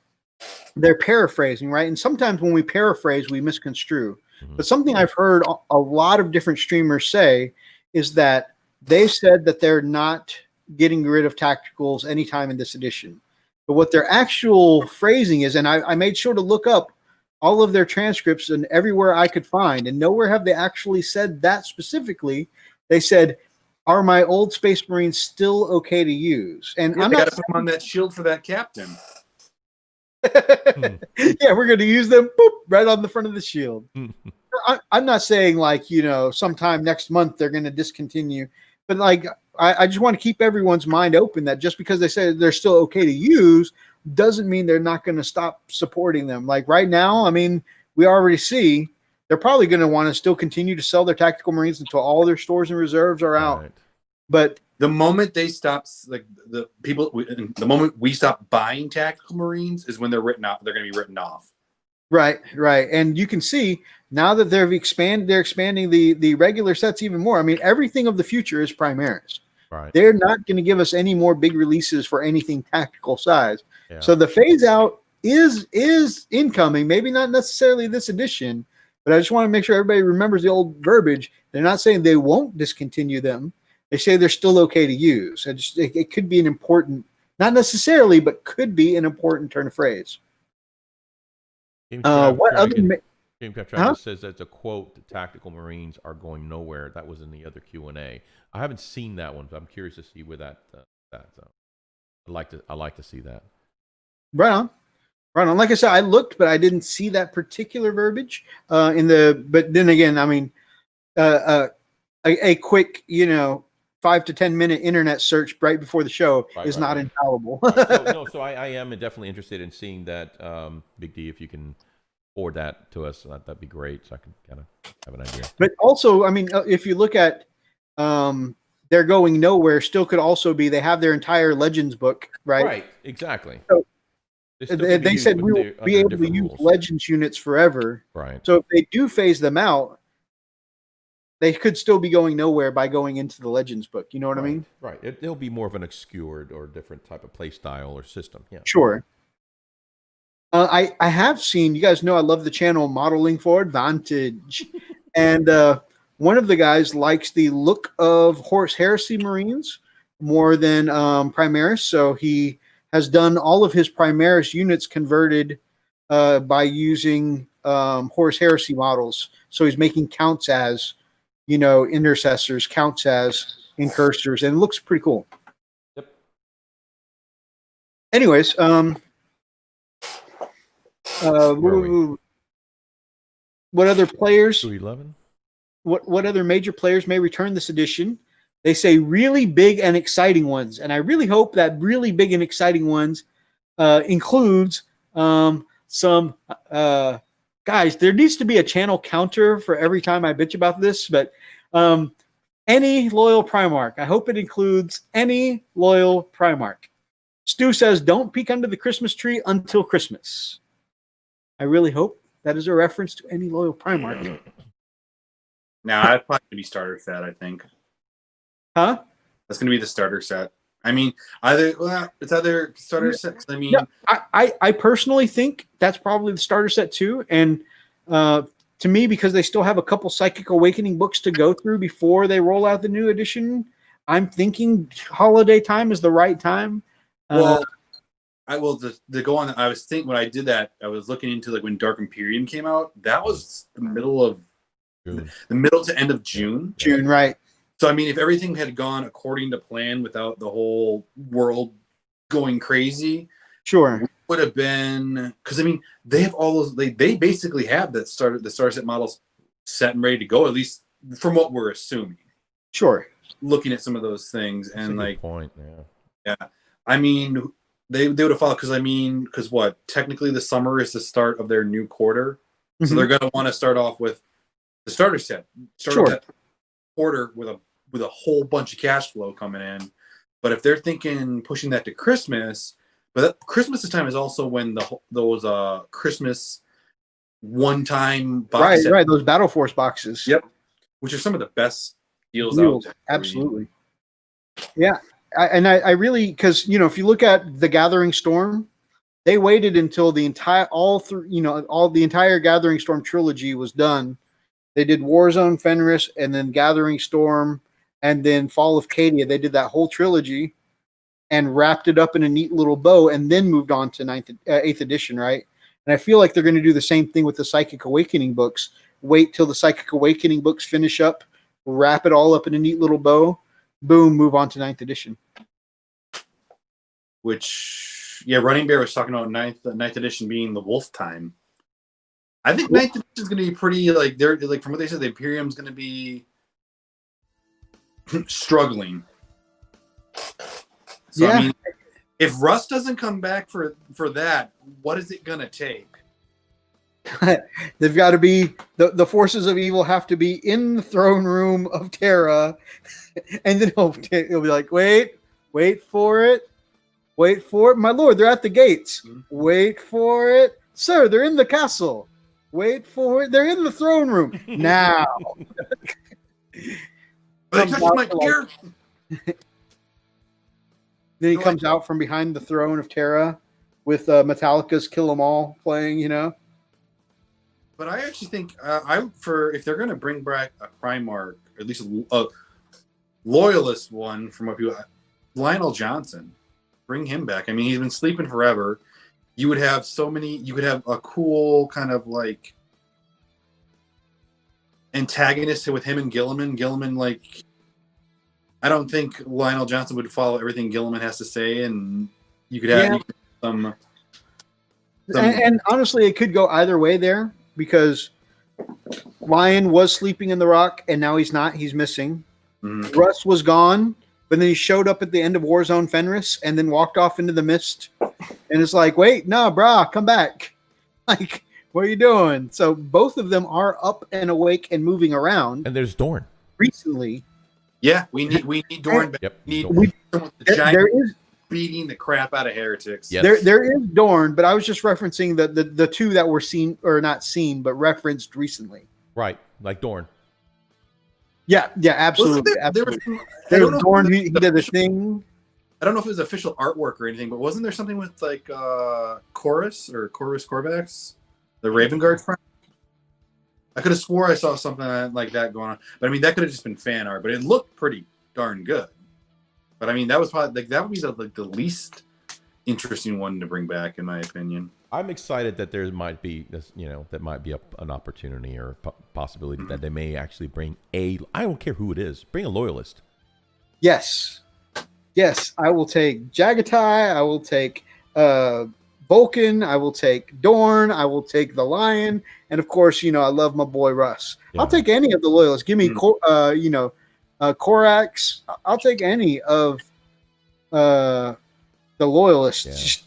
they're paraphrasing, right? And sometimes when we paraphrase, we misconstrue. But something I've heard a lot of different streamers say is that they said that they're not getting rid of tacticals anytime in this edition. But what their actual phrasing is, and I made sure to look up all of their transcripts and everywhere I could find, and nowhere have they actually said that specifically. They said, are my old Space Marines still okay to use? And Yeah, I'm they not got to put them on that shield for that captain. Yeah, we're going to use them right on the front of the shield. I'm not saying like, sometime next month they're going to discontinue, but like, I just want to keep everyone's mind open that just because they say they're still okay to use doesn't mean they're not going to stop supporting them. Like right now, I mean, we already see they're probably going to want to still continue to sell their tactical Marines until all their stores and reserves are out. Right. But the moment they stop, like the moment we stop buying tactical Marines is when they're written off. They're going to be written off. Right. And you can see now that they're expanding the regular sets even more. I mean, everything of the future is Primaris. Right. They're not going to give us any more big releases for anything tactical size. Yeah. So the phase out is incoming. Maybe not necessarily this edition, but I just want to make sure everybody remembers the old verbiage. They're not saying they won't discontinue them. They say they're still okay to use. It could be an important, not necessarily, but could be an important turn of phrase. What other? Travis says that's a quote. The tactical Marines are going nowhere. That was in the other Q&A. I haven't seen that one, but I'm curious to see where that. I like to see that. Right on. Like I said, I looked, but I didn't see that particular verbiage But then again, I mean, a quick 5 to 10 minute internet search right before the show is not infallible. So I am definitely interested in seeing that. Big D, if you can forward that to us, that'd be great. So I can kind of have an idea. But also, I mean, if you look at they're going nowhere, still could also be they have their entire Legends book, right? Right, exactly. So they said we will be able to use Legends units forever. Right. So if they do phase them out, they could still be going nowhere by going into the Legends book. You know what I mean? Right. It'll be more of an obscured or different type of play style or system. Yeah. Sure. I have seen, you guys know I love the channel Modeling for Advantage. And one of the guys likes the look of Horus Heresy Marines more than Primaris. So he has done all of his Primaris units converted by using Horus Heresy models. So he's making counts as intercessors, counts as incursors, and it looks pretty cool. Yep. Anyways, what other players? 211. What other major players may return this edition? They say really big and exciting ones, and I really hope that really big and exciting ones includes some guys. There needs to be a channel counter for every time I bitch about this, but any loyal Primarch. I hope it includes any loyal Primarch. Stu says, "Don't peek under the Christmas tree until Christmas." I really hope that is a reference to any loyal Primarch. Now, that's probably going to be starter set, I think. Huh? That's going to be the starter set. I mean, it's either starter set. I mean, I personally think that's probably the starter set too. And to me, because they still have a couple Psychic Awakening books to go through before they roll out the new edition, I'm thinking holiday time is the right time. Well, to go on. I was thinking when I did that, I was looking into like when Dark Imperium came out. That was the middle of June. The middle to end of June. June, right? So I mean, if everything had gone according to plan without the whole world going crazy, sure, would have been because I mean they have all those. They basically have the starter set models set and ready to go. At least from what we're assuming. Sure. Looking at some of those things That's and a good like point, yeah. I mean, they would have followed because what? Technically, the summer is the start of their new quarter, so they're going to want to start off with the starter set. Start that quarter with a whole bunch of cash flow coming in. But if they're thinking pushing that to Christmas, Christmas time is also when those Christmas one-time box right, those Battle Force boxes. Yep, which are some of the best deals out there. Absolutely. Yeah. I really, because if you look at the Gathering Storm, they waited until the entire Gathering Storm trilogy was done. They did Warzone, Fenris, and then Gathering Storm, and then Fall of Cadia. They did that whole trilogy and wrapped it up in a neat little bow, and then moved on to 8th edition, right? And I feel like they're going to do the same thing with the Psychic Awakening books. Wait till the Psychic Awakening books finish up, wrap it all up in a neat little bow, boom, move on to 9th edition. Which Yeah, Running Bear was talking about ninth edition being the Wolf time. I think ninth edition is going to be pretty like they're like from what they said, the Imperium's going to be struggling. So Yeah. I mean, if Russ doesn't come back for that, what is it going to take? They've got to be the forces of evil have to be in the throne room of Terra, and then he'll be like, wait for it, my lord, they're at the gates. Wait for it, sir, they're in the castle. Wait for it, they're in the throne room now. They touched my ear. Then he comes out from behind the throne of Terra with Metallica's "Kill 'Em All" playing, you know. But I actually think if they're going to bring back a Primarch, at least a loyalist one from what people, Lionel Johnson, bring him back. I mean, he's been sleeping forever. You would have you could have a cool kind of like antagonist with him and Gilliman. Gilliman, like, I don't think Lionel Johnson would follow everything Gilliman has to say, and you could have some. And honestly, it could go either way there. Because Lion was sleeping in the rock, and now he's not. He's missing. Mm-hmm. Russ was gone, but then he showed up at the end of Warzone Fenris, and then walked off into the mist. And it's like, wait, no, brah, come back. Like, what are you doing? So both of them are up and awake and moving around. And there's Dorn. Recently. Yeah, we need Dorn back. Yep. There is beating the crap out of heretics. Yes. There is Dorn, but I was just referencing the two that were seen, or not seen, but referenced recently. Right, like Dorn. Yeah, absolutely. There was Dorn. He did the thing. I don't know if it was official artwork or anything, but wasn't there something with like Chorus Corvax, the Raven Guard front? I could have swore I saw something like that going on, but I mean that could have just been fan art, but it looked pretty darn good. But I mean, that was probably like that would be the least interesting one to bring back, in my opinion. I'm excited that there might be this, that might be an opportunity or a possibility that they may actually bring I don't care who it is, bring a loyalist. Yes, I will take Jagatai. I will take Vulcan. I will take Dorn. I will take the Lion, and of course, I love my boy Russ. Yeah. I'll take any of the loyalists. Give me, Korax. I'll take any of the loyalists.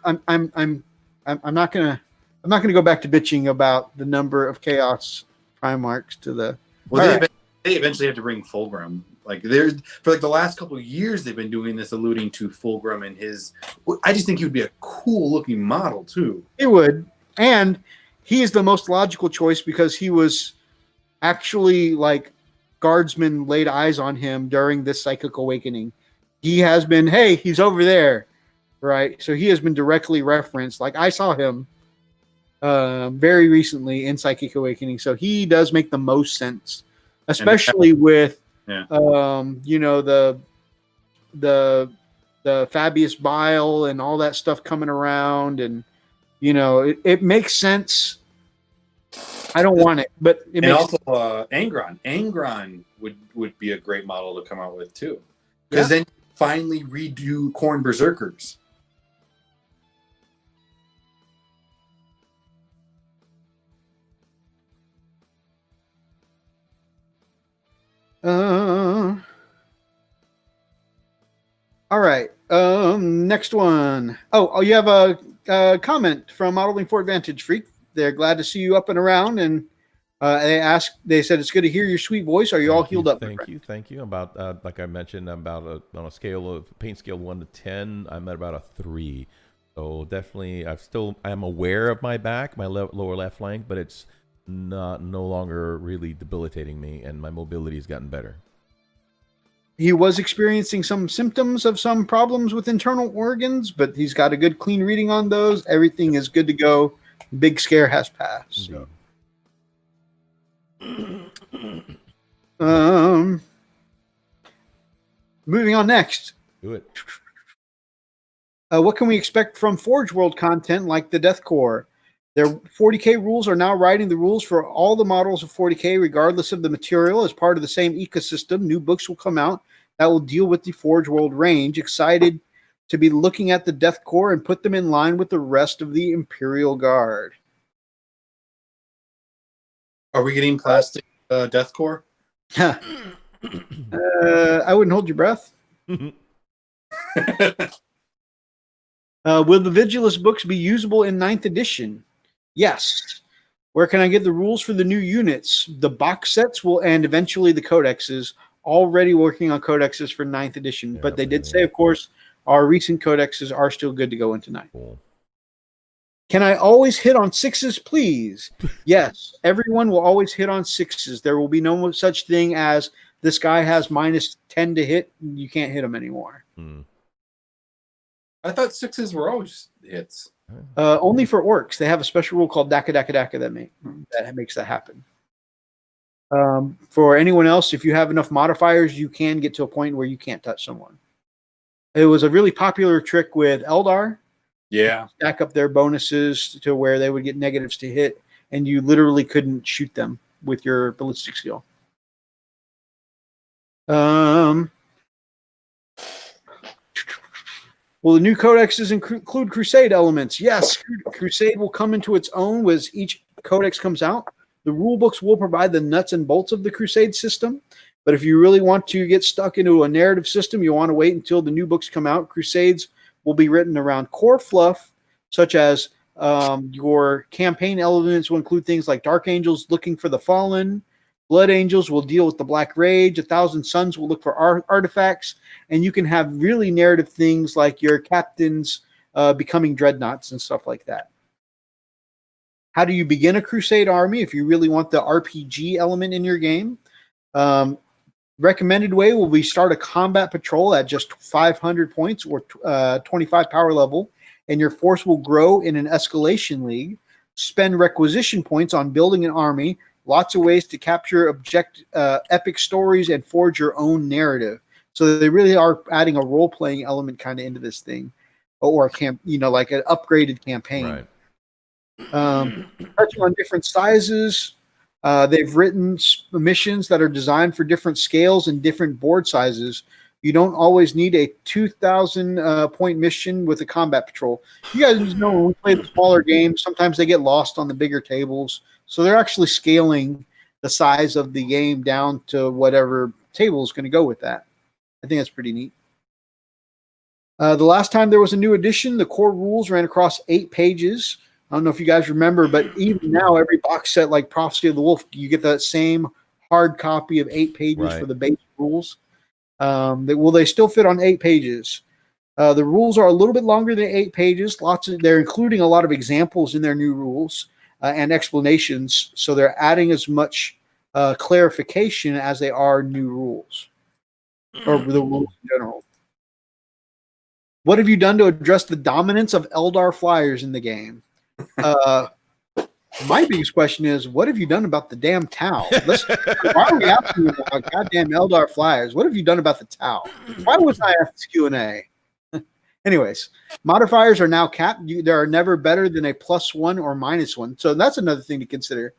Yeah. I'm not gonna go back to bitching about the number of Chaos Primarchs to the. Well, they eventually have to bring Fulgrim. Like for the last couple of years, they've been doing this, alluding to Fulgrim and his. I just think he would be a cool looking model too. He would, and he is the most logical choice because he was actually like. Guardsmen laid eyes on him during this psychic awakening. He has been, hey, he's over there, right? So he has been directly referenced. Like I saw him very recently in Psychic Awakening, so he does make the most sense, especially with, the Fabius Bile and all that stuff coming around, and it makes sense. I don't want it, but it makes also Angron. Angron would be a great model to come out with too, because then finally redo Khorne Berserkers. All right. Next one. Oh, you have a comment from Modeling for Advantage Freak. They're glad to see you up and around, and they said it's good to hear your sweet voice. Are you all healed up? Thank you. About like I mentioned, on a scale of pain scale 1 to 10, I'm at about a 3. So definitely, I'm aware of my back, my lower left flank, but it's no longer really debilitating me, and my mobility has gotten better. He was experiencing some symptoms of some problems with internal organs, but he's got a good clean reading on those. Everything is good to go. Big scare has passed. So. Moving on next. Do it. What can we expect from Forge World content like the Death Core? Their 40k rules are now writing the rules for all the models of 40k, regardless of the material. As part of the same ecosystem, new books will come out that will deal with the Forge World range. Excited to be looking at the Death Corps and put them in line with the rest of the Imperial Guard. Are we getting plastic Death Corps? I wouldn't hold your breath. Will the Vigilus books be usable in 9th edition? Yes. Where can I get the rules for the new units? The box sets will, and eventually the codexes. Already working on codexes for 9th edition, but they did say, of course, our recent codexes are still good to go into 9th. Cool. Can I always hit on 6s, please? Yes, everyone will always hit on 6s. There will be no such thing as this guy has -10 to hit. You can't hit him anymore. I thought 6s were always hits. Only for orcs. They have a special rule called Daka Daka Daka that makes that happen. For anyone else, if you have enough modifiers, you can get to a point where you can't touch someone. It was a really popular trick with Eldar. Yeah. Stack up their bonuses to where they would get negatives to hit, and you literally couldn't shoot them with your ballistic skill. Will the new codexes include Crusade elements? Yes, Crusade will come into its own as each codex comes out. The rule books will provide the nuts and bolts of the Crusade system, but if you really want to get stuck into a narrative system, you want to wait until the new books come out. Crusades will be written around core fluff, such as your campaign elements will include things like Dark Angels looking for the Fallen, Blood Angels will deal with the Black Rage, 1,000 Suns will look for artifacts, and you can have really narrative things like your captains becoming dreadnoughts and stuff like that. How do you begin a Crusade army if you really want the RPG element in your game? Recommended way will be start a combat patrol at just 500 points or 25 power level, and your force will grow in an escalation league. Spend requisition points on building an army. Lots of ways to capture epic stories and forge your own narrative. So they really are adding a role-playing element kind of into this thing, or like an upgraded campaign. Right. Touching on different sizes, they've written missions that are designed for different scales and different board sizes. You don't always need a 2,000 point mission with a combat patrol. You guys know when we play the smaller games, sometimes they get lost on the bigger tables. So they're actually scaling the size of the game down to whatever table is going to go with that. I think that's pretty neat. The last time there was a new edition, the core rules ran across 8 pages. I don't know if you guys remember, but even now, every box set like Prophecy of the Wolf, you get that same hard copy of 8 pages for the base rules. Will they still fit on 8 pages? The rules are a little bit longer than 8 pages. They're including a lot of examples in their new rules and explanations, so they're adding as much clarification as they are new rules, or the rules in general. What have you done to address the dominance of Eldar flyers in the game? My biggest question is, what have you done about the damn Tau? Why are we asking you about goddamn Eldar flyers? What have you done about the Tau? Why was I asked this Q&A? Anyways, modifiers are now capped. There are never better than a +1 or -1. So that's another thing to consider.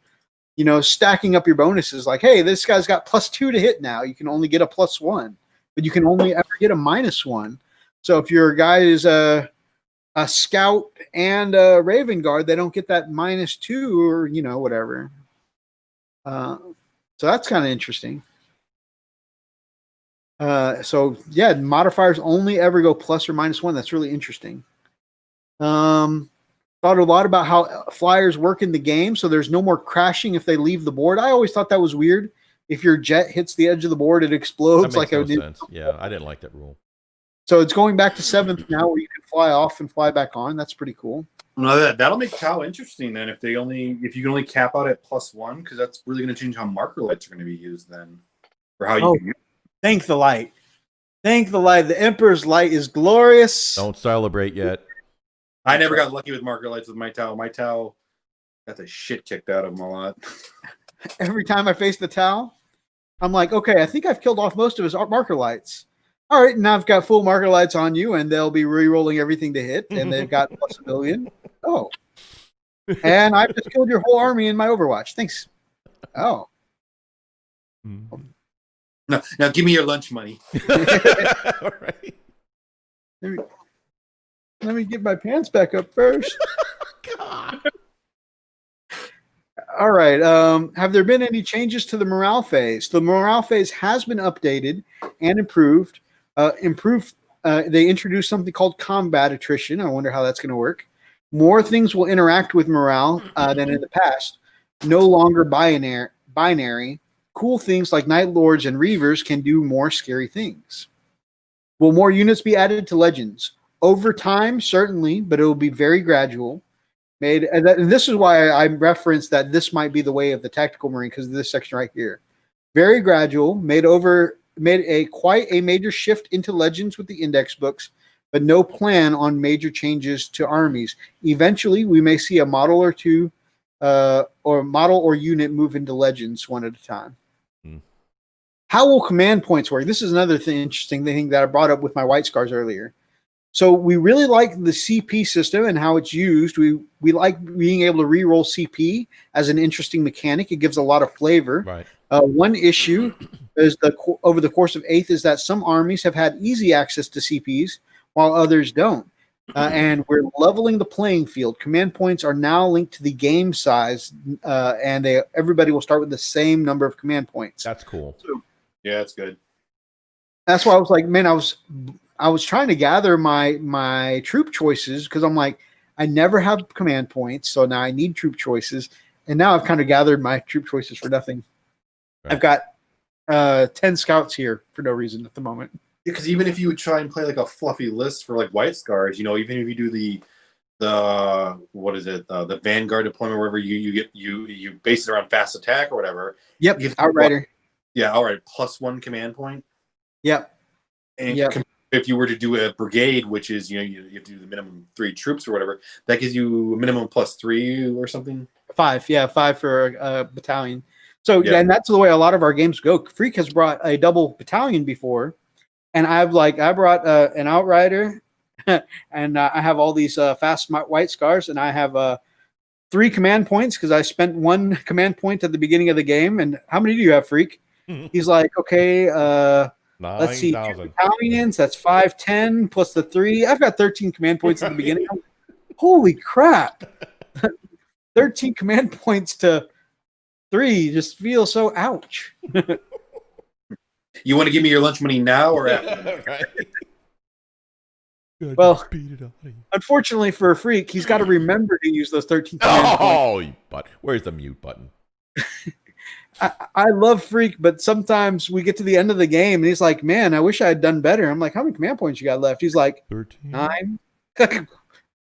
Stacking up your bonuses. Like, hey, this guy's got +2 to hit now. You can only get a +1, but you can only ever get a -1. So if your guy is a scout and a Raven Guard, they don't get that -2 or whatever. So that's kind of interesting. So yeah, modifiers only ever go + or -1. That's really interesting. Thought a lot about how flyers work in the game, so there's no more crashing if they leave the board. I always thought that was weird. If your jet hits the edge of the board, it explodes. That makes no sense. Yeah, I didn't like that rule. So it's going back to 7th now, where you can fly off and fly back on. That's pretty cool. No, that'll make Tau interesting then. If you can only cap out at +1, because that's really going to change how marker lights are going to be used then, or how you can use. Thank the light. Thank the light. The Emperor's light is glorious. Don't celebrate yet. I never got lucky with marker lights with my Tau. My Tau got the shit kicked out of them a lot. Every time I face the Tau, I'm like, okay, I think I've killed off most of his marker lights. All right, now I've got full marker lights on you, and they'll be re-rolling everything to hit, and they've got +1 billion. Oh. And I've just killed your whole army in my Overwatch. Thanks. Oh. Now give me your lunch money. All right. Let me get my pants back up first. God. All right. Have there been any changes to the morale phase? The morale phase has been updated and improved. They introduced something called combat attrition. I wonder how that's going to work. More things will interact with morale than in the past. No longer binary. Cool things like Night Lords and Reavers can do more scary things. Will more units be added to Legends? Over time, certainly, but it will be very gradual. And this is why I referenced that this might be the way of the Tactical Marine, because of this section right here. Very gradual, made quite a major shift into Legends with the index books, but no plan on major changes to armies. Eventually, we may see a model or two, or model or unit move into Legends one at a time. How will command points work? This is another interesting thing that I brought up with my White Scars earlier. So we really like the CP system and how it's used. We like being able to re-roll CP as an interesting mechanic. It gives a lot of flavor. Right. One issue is over the course of 8th is that some armies have had easy access to CPs while others don't. And we're leveling the playing field. Command points are now linked to the game size, and everybody will start with the same number of command points. That's cool. So, Yeah, that's good. that's why I was like, man, I was trying to gather my troop choices because I'm like, I never have command points, so now I need troop choices, and now I've kind of gathered my troop choices for nothing. Right. I've got 10 scouts here for no reason at the moment. Because even if you would try and play like a fluffy list for like White Scars, even if you do the what is it, the Vanguard deployment, wherever you base it around fast attack or whatever. Yep, Outrider. Yeah, all right, +1 command point. Yep. And Yep. if you were to do a brigade, which is you have to do the minimum 3 troops or whatever, that gives you a minimum +3 or something. 5. Yeah, 5 for a battalion. So Yeah. and that's the way a lot of our games go. Freak has brought a double battalion before, and I brought an Outrider, and I have all these fast White Scars, and I have 3 command points because I spent 1 command point at the beginning of the game. And how many do you have, Freak? He's like, okay, let's see, 2 battalions. That's 5, 10 plus the 3. I've got 13 command points at the beginning. Holy crap! 13 command points to 3 just feels so ouch. You want to give me your lunch money now or after? Right. Well, unfortunately for a Freak, he's got to remember to use those 13 command points. But where's the mute button? I love Freak, but sometimes we get to the end of the game and he's like, man, I wish I had done better. I'm like, how many command points you got left? He's like, 13. 9.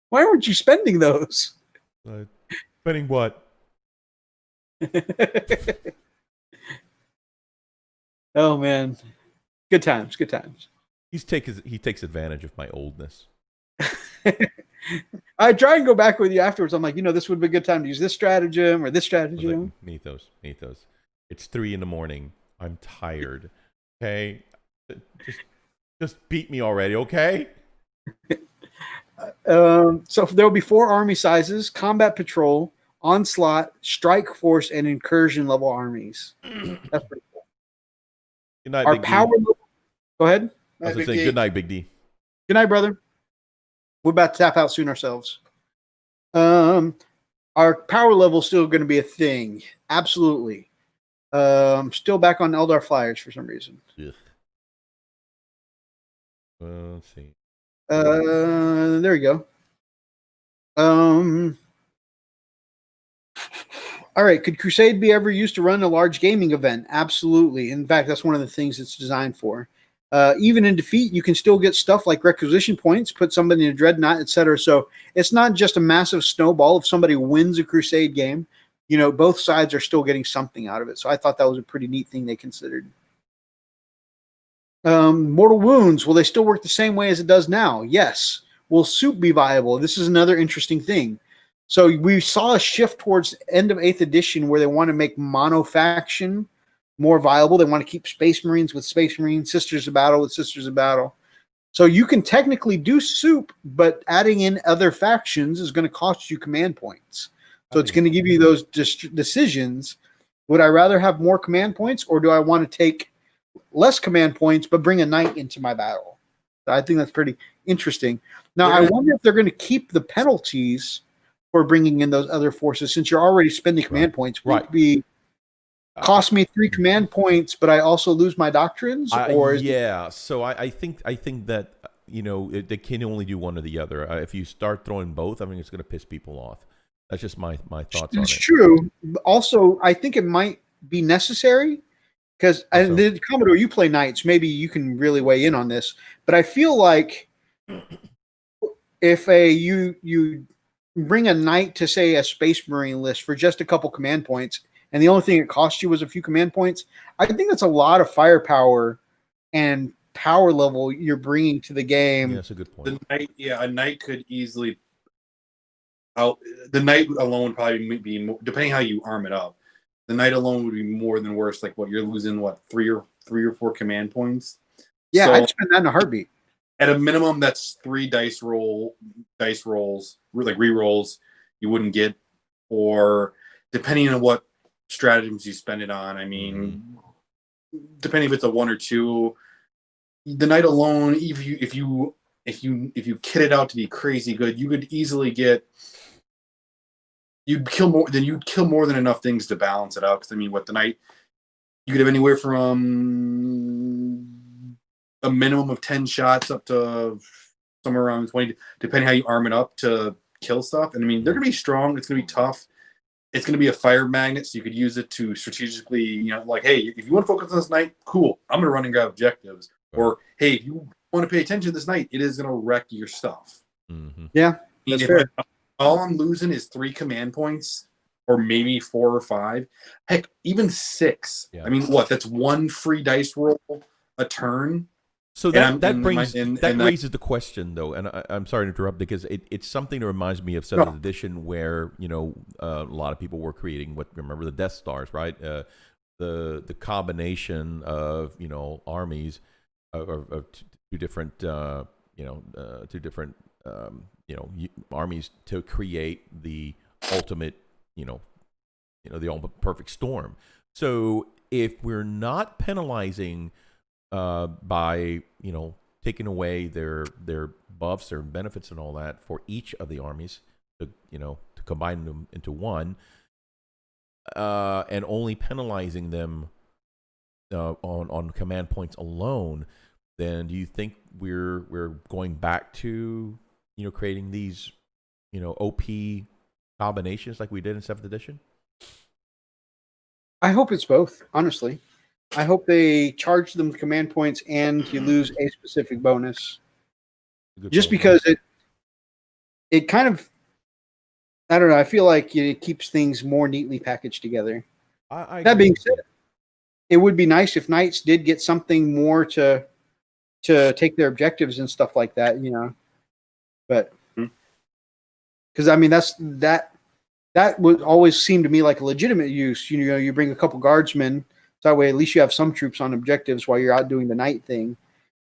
Why weren't you spending those? Spending what? Oh man, good times. He takes advantage of my oldness. I try and go back with you afterwards. I'm like, this would be a good time to use this stratagem or this stratagem. Like, Mythos. It's 3 a.m. I'm tired. Okay, just beat me already. Okay. So there will be 4 army sizes: combat patrol, onslaught, strike force, and incursion level armies. That's pretty cool. Good night, Our Big power D. level. Go ahead. I was saying good night, Big D. Good night, brother. We're about to tap out soon ourselves. Our power level is still going to be a thing. Absolutely. Still back on Eldar Flyers for some reason. Ugh. Let's see. There we go. All right. Could Crusade be ever used to run a large gaming event? Absolutely. In fact, that's one of the things it's designed for. Even in defeat, you can still get stuff like requisition points, put somebody in a dreadnought, etc. So it's not just a massive snowball. If somebody wins a Crusade game, both sides are still getting something out of it. So I thought that was a pretty neat thing they considered. Mortal Wounds, will they still work the same way as it does now? Yes. Will soup be viable? This is another interesting thing. So we saw a shift towards the end of 8th edition where they want to make mono-faction more viable. They want to keep Space Marines with Space Marines, Sisters of Battle with Sisters of Battle. So you can technically do soup, but adding in other factions is going to cost you command points. So it's going to give you those decisions. Would I rather have more command points, or do I want to take less command points but bring a knight into my battle? I think that's pretty interesting. Now, I wonder if they're going to keep the penalties for bringing in those other forces, since you're already spending command points. Would it be cost me 3 command points, but I also lose my doctrines? Or so I think that they can only do one or the other. If you start throwing both, I mean, it's going to piss people off. That's just my thoughts on it. It's true. Also, I think it might be necessary because the Commodore, you play knights. Maybe you can really weigh in on this, but I feel like if you bring a knight to, say, a Space Marine list for just a couple command points, and the only thing it cost you was a few command points, I think that's a lot of firepower and power level you're bringing to the game. Yeah, that's a good point. A knight could easily the knight alone would probably be more, depending how you arm it up. The knight alone would be more than worse. Like, what, you're losing, what, three or 4 command points? Yeah, I'd spend that in a heartbeat. At a minimum, that's 3 dice rolls, like re-rolls you wouldn't get, or depending on what stratagems you spend it on. I mean, depending if it's a 1 or 2, the knight alone, if you kit it out to be crazy good, you could easily get. You'd kill more than enough things to balance it out. Because I mean, what, the knight, you could have anywhere from a minimum of 10 shots up to somewhere around 20, depending how you arm it up to kill stuff. And I mean, they're gonna be strong. It's gonna be tough. It's gonna be a fire magnet, so you could use it to strategically, like, hey, if you want to focus on this knight, cool, I'm gonna run and grab objectives. Or, hey, if you want to pay attention to this knight, it is gonna wreck your stuff. Yeah, that's fair. All I'm losing is 3 command points, or maybe 4 or 5. Heck, even 6. Yeah. I mean, what? That's 1 free dice roll a turn. So that raises the question, though, and I'm sorry to interrupt, because it's something that reminds me of 7th edition, where a lot of people were creating remember the Death Stars, right? The combination of armies of two different armies to create the ultimate the ultimate perfect storm. So if we're not penalizing by taking away their buffs, their benefits, and all that for each of the armies, to combine them into one, and only penalizing them on command points alone, then do you think we're going back to creating these OP combinations like we did in 7th edition? I hope it's both, honestly. I hope they charge them command points and you lose a specific bonus. Just because it kind of, I don't know, I feel like it keeps things more neatly packaged together. That being said, it would be nice if knights did get something more to take their objectives and stuff like that, But because I mean that would always seem to me like a legitimate use. You bring a couple guardsmen, so that way at least you have some troops on objectives while you're out doing the knight thing.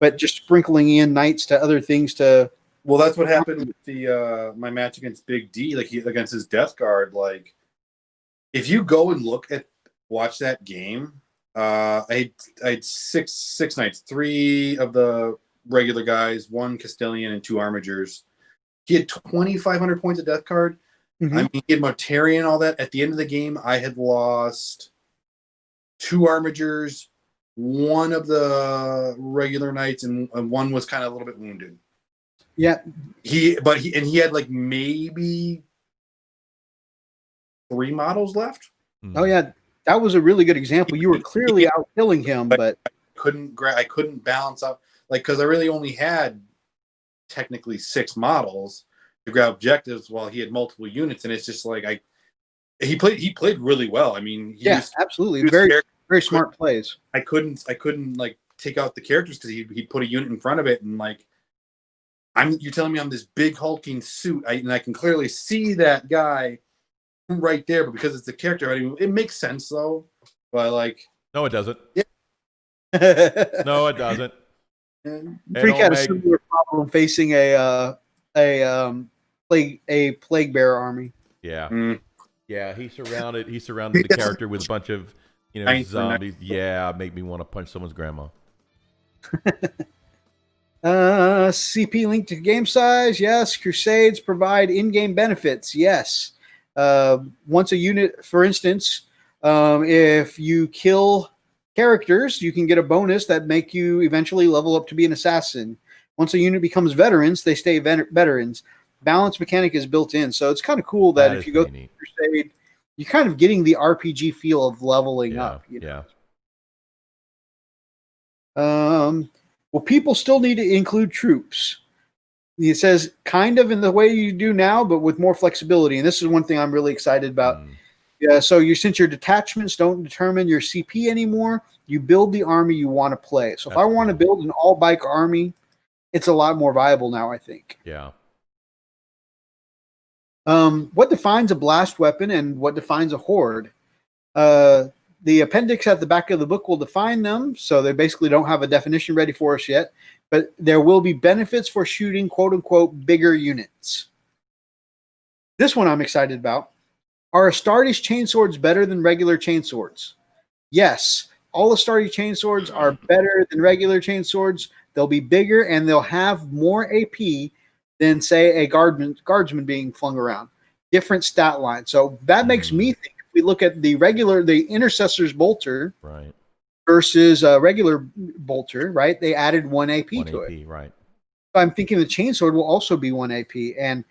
But just sprinkling in knights to other things to. Well, that's what happened with the my match against Big D, against his Death Guard. Like, if you go and watch that game, I had six knights, 3 of the regular guys, 1 Castilian, and 2 Armigers. He had 2,500 points of Death Card. I mean, he had Mortarian and all that. At the end of the game, I had lost 2 Armigers, 1 of the regular knights, and 1 was kind of a little bit wounded. Yeah. He had like maybe 3 models left. Oh yeah, that was a really good example. You were clearly out killing him, but I couldn't balance out, because I really only had technically 6 models to grab objectives while he had multiple units, and it's just like he played really well. I mean, absolutely, very very smart plays. I couldn't like take out the characters because he'd put a unit in front of it, and like you're telling me I'm this big hulking suit, and I can clearly see that guy right there, but because it's the character, it makes sense though. But no, it doesn't. Yeah. No, it doesn't. Freak had a similar problem facing a plague bearer army. Yeah. Yeah, he surrounded the character with a bunch of zombies. Yeah, make me want to punch someone's grandma. CP linked to game size, yes. Crusades provide in-game benefits, yes. Once a unit, for instance, if you kill characters, you can get a bonus that make you eventually level up to be an assassin. Once a unit becomes veterans, they stay veterans. Balance mechanic is built in, so it's kind of cool that if you go through Crusade, you're kind of getting the RPG feel of leveling up. You know? Well, people still need to include troops. It says kind of in the way you do now, but with more flexibility. And this is one thing I'm really excited about. Yeah, so since your detachments don't determine your CP anymore, you build the army you want to play. So if I want to build an all-bike army, it's a lot more viable now, I think. Yeah. What defines a blast weapon and what defines a horde? The appendix at the back of the book will define them, so they basically don't have a definition ready for us yet. But there will be benefits for shooting quote-unquote bigger units. This one I'm excited about. Are Astartes chainswords better than regular chainswords? Yes. All Astartes chainswords are better than regular chainswords. They'll be bigger and they'll have more AP than, say, a guardsman being flung around. Different stat line. So that makes me think, if we look at the Intercessor's bolter versus a regular bolter, right? They added 1 AP to it. Right. So I'm thinking the chainsword will also be 1 AP. And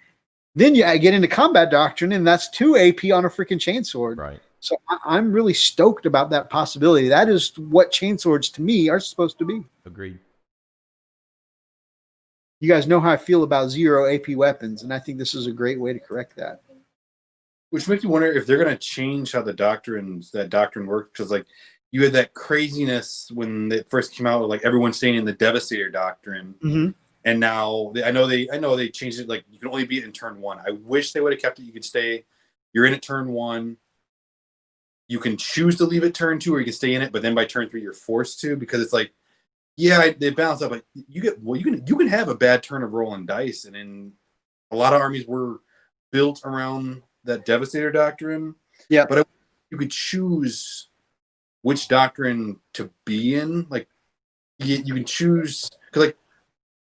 then you get into combat doctrine, and that's 2 AP on a freaking chainsword. Right. So I'm really stoked about that possibility. That is what chainswords to me are supposed to be. Agreed. You guys know how I feel about 0 AP weapons, and I think this is a great way to correct that. Which makes you wonder if they're going to change how that doctrine works, because like you had that craziness when it first came out, with, like everyone staying in the Devastator doctrine, and now I know they changed it. Like you can only be in turn 1. I wish they would have kept it. You could stay. You're in it turn 1. You can choose to leave it turn 2, or you can stay in it, but then by turn 3 you're forced to, because it's like, yeah, they balance out, but you can have a bad turn of rolling dice, and in a lot of armies were built around that Devastator doctrine. Yeah, but you could choose which doctrine to be in. Like you can choose, because like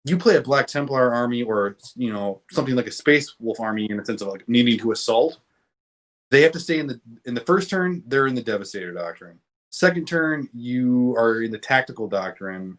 you play a Black Templar army, or something like a Space Wolf army, in the sense of like needing to assault. They have to stay in the first turn. They're in the Devastator doctrine. Second turn, you are in the Tactical doctrine,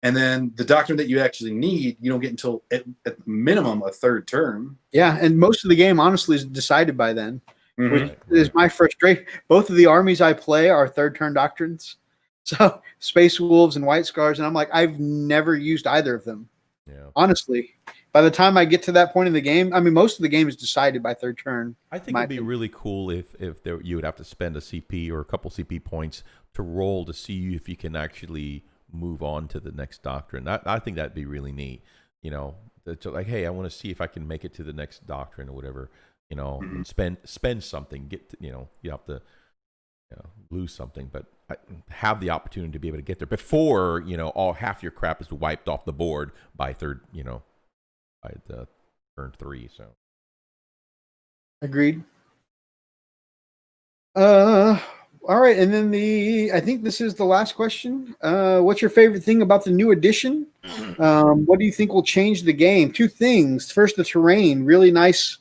and then the doctrine that you actually need, you don't get until at minimum a third turn. Yeah, and most of the game honestly is decided by then, which is my frustration. Both of the armies I play are third turn doctrines, so Space Wolves and White Scars, and I'm like, I've never used either of them. Yeah, honestly. By the time I get to that point in the game, I mean, most of the game is decided by third turn. I think it'd be really cool if you would have to spend a CP or a couple CP points to roll to see if you can actually move on to the next doctrine. I think that'd be really neat. Like, hey, I want to see if I can make it to the next doctrine or whatever. Spend something. You have to lose something, but have the opportunity to be able to get there before all half your crap is wiped off the board by by the turn 3. So agreed. All right, and then I think this is the last question. What's your favorite thing about the new edition? What do you think will change the game? 2 things. First, the terrain. Really nice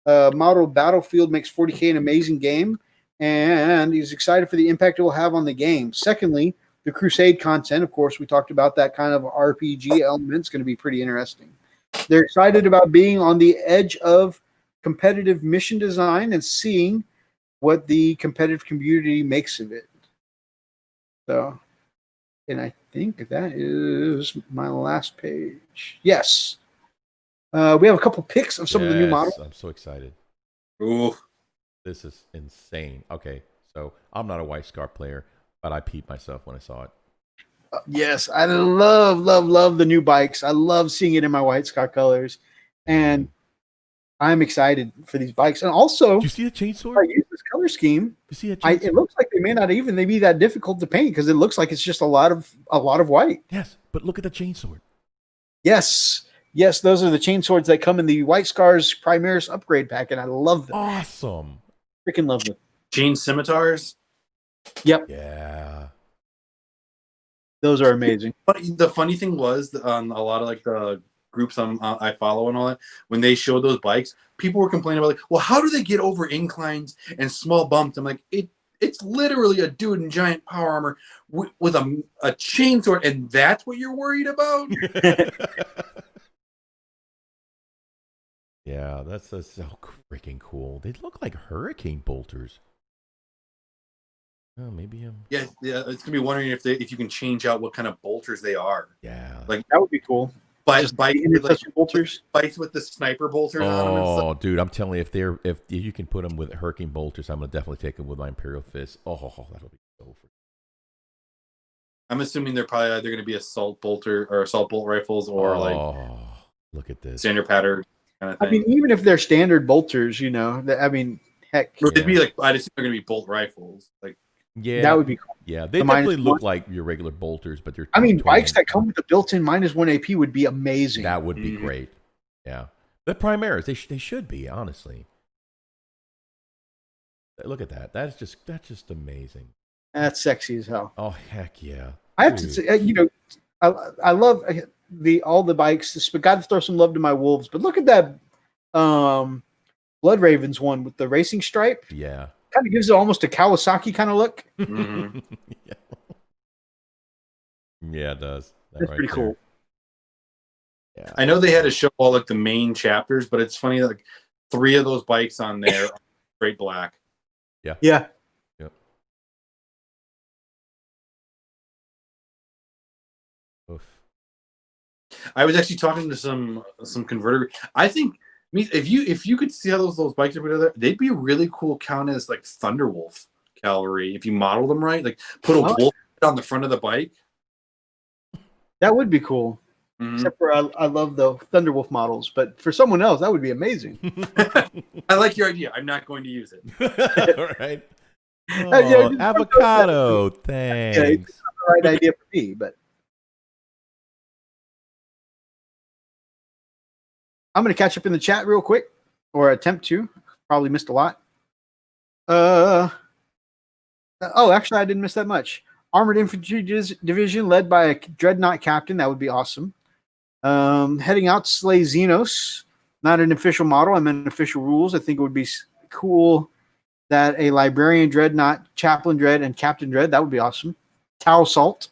model battlefield, makes 40K an amazing game, and he's excited for the impact it will have on the game. Secondly, the Crusade content. Of course, we talked about that kind of RPG element. It's going to be pretty interesting. They're excited about being on the edge of competitive mission design and seeing what the competitive community makes of it. So, and I think that is my last page. Yes. We have a couple pics of some of the new models. I'm so excited. Ooh. This is insane. Okay, so I'm not a White Scar player, but I peed myself when I saw it. Yes, I love the new bikes. I love seeing it in my White Scar colors, and I'm excited for these bikes. And also, do you see the chainsword? I use this color scheme. You see a chainsword? It looks like they may not even be that difficult to paint, because it looks like it's just a lot of white. Yes, but look at the chainsword. Yes, those are the chainswords that come in the White Scars Primaris upgrade pack, and I love them. Awesome. Freaking love them. Chain scimitars. Yep. Yeah. Those are amazing. But the funny thing was, on a lot of like the groups I follow and all that, when they showed those bikes, people were complaining about like, well, how do they get over inclines and small bumps? I'm like, it's literally a dude in giant power armor with a chainsaw, and that's what you're worried about? Yeah, that's so freaking cool. They look like hurricane bolters. Oh, maybe Yeah, it's gonna be wondering if you can change out what kind of bolters they are. Yeah, like That would be cool. Just bikes with like bolters. Bikes with the sniper bolters on them. And oh, dude, I'm telling you, if you can put them with hurricane bolters, I'm gonna definitely take them with my Imperial Fist. Oh, that'll be so. I'm assuming they're probably either going to be assault bolt rifles or look at this standard pattern kind of thing. I mean, even if they're standard bolters, heck. Or they'd be like, I'd assume they're going to be bolt rifles. Like, yeah, that would be cool. Yeah, they definitely look like your regular bolters, but they're. Bikes that come with a built-in -1 AP would be amazing. That would be great. Yeah, the Primaris, they should be, honestly. Look at that. That's just amazing. That's sexy as hell. Oh heck yeah! I have to say, I love all the bikes, but got to throw some love to my Wolves. But look at that Blood Ravens one with the racing stripe. Yeah, kind of gives it almost a Kawasaki kind of look. Mm-hmm. Yeah, it does. That's pretty cool. Yeah, I know they had to show all like the main chapters, but it's funny that like 3 of those bikes on there are straight black. Yeah. Yeah. Yep. Oof. I was actually talking to some converter. I think if you could see how those bikes are put together, they'd be really cool count as like Thunderwolf cavalry if you model them right. Like put a wolf on the front of the bike. That would be cool. Mm-hmm. Except for I love the Thunderwolf models, but for someone else that would be amazing. I like your idea. I'm not going to use it. All right. Oh, avocado. Thanks. Yeah, it's not the right idea for me, but I'm going to catch up in the chat real quick, or attempt to. Probably missed a lot. Actually, I didn't miss that much. Armored Infantry Division led by a Dreadnought captain. That would be awesome. Heading out to slay Xenos. Not an official model. I meant official rules. I think it would be cool that a Librarian Dreadnought, Chaplain Dread, and Captain Dread. That would be awesome. Tau Salt.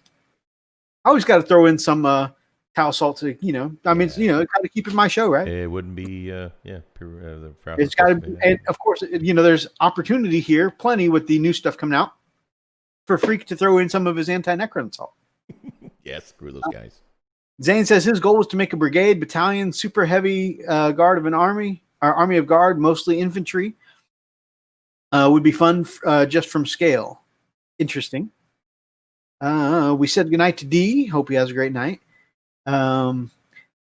I always got to throw in some Tau Salt to, kind of keep it my show, right? It wouldn't be, it's got to be, and of course, there's opportunity here, plenty with the new stuff coming out for Freak to throw in some of his anti-Necron salt. Yeah, screw those guys. Zane says his goal was to make a brigade, battalion, super heavy guard of an army, or army of guard, mostly infantry. Would be fun just from scale. Interesting. We said goodnight to D. Hope he has a great night.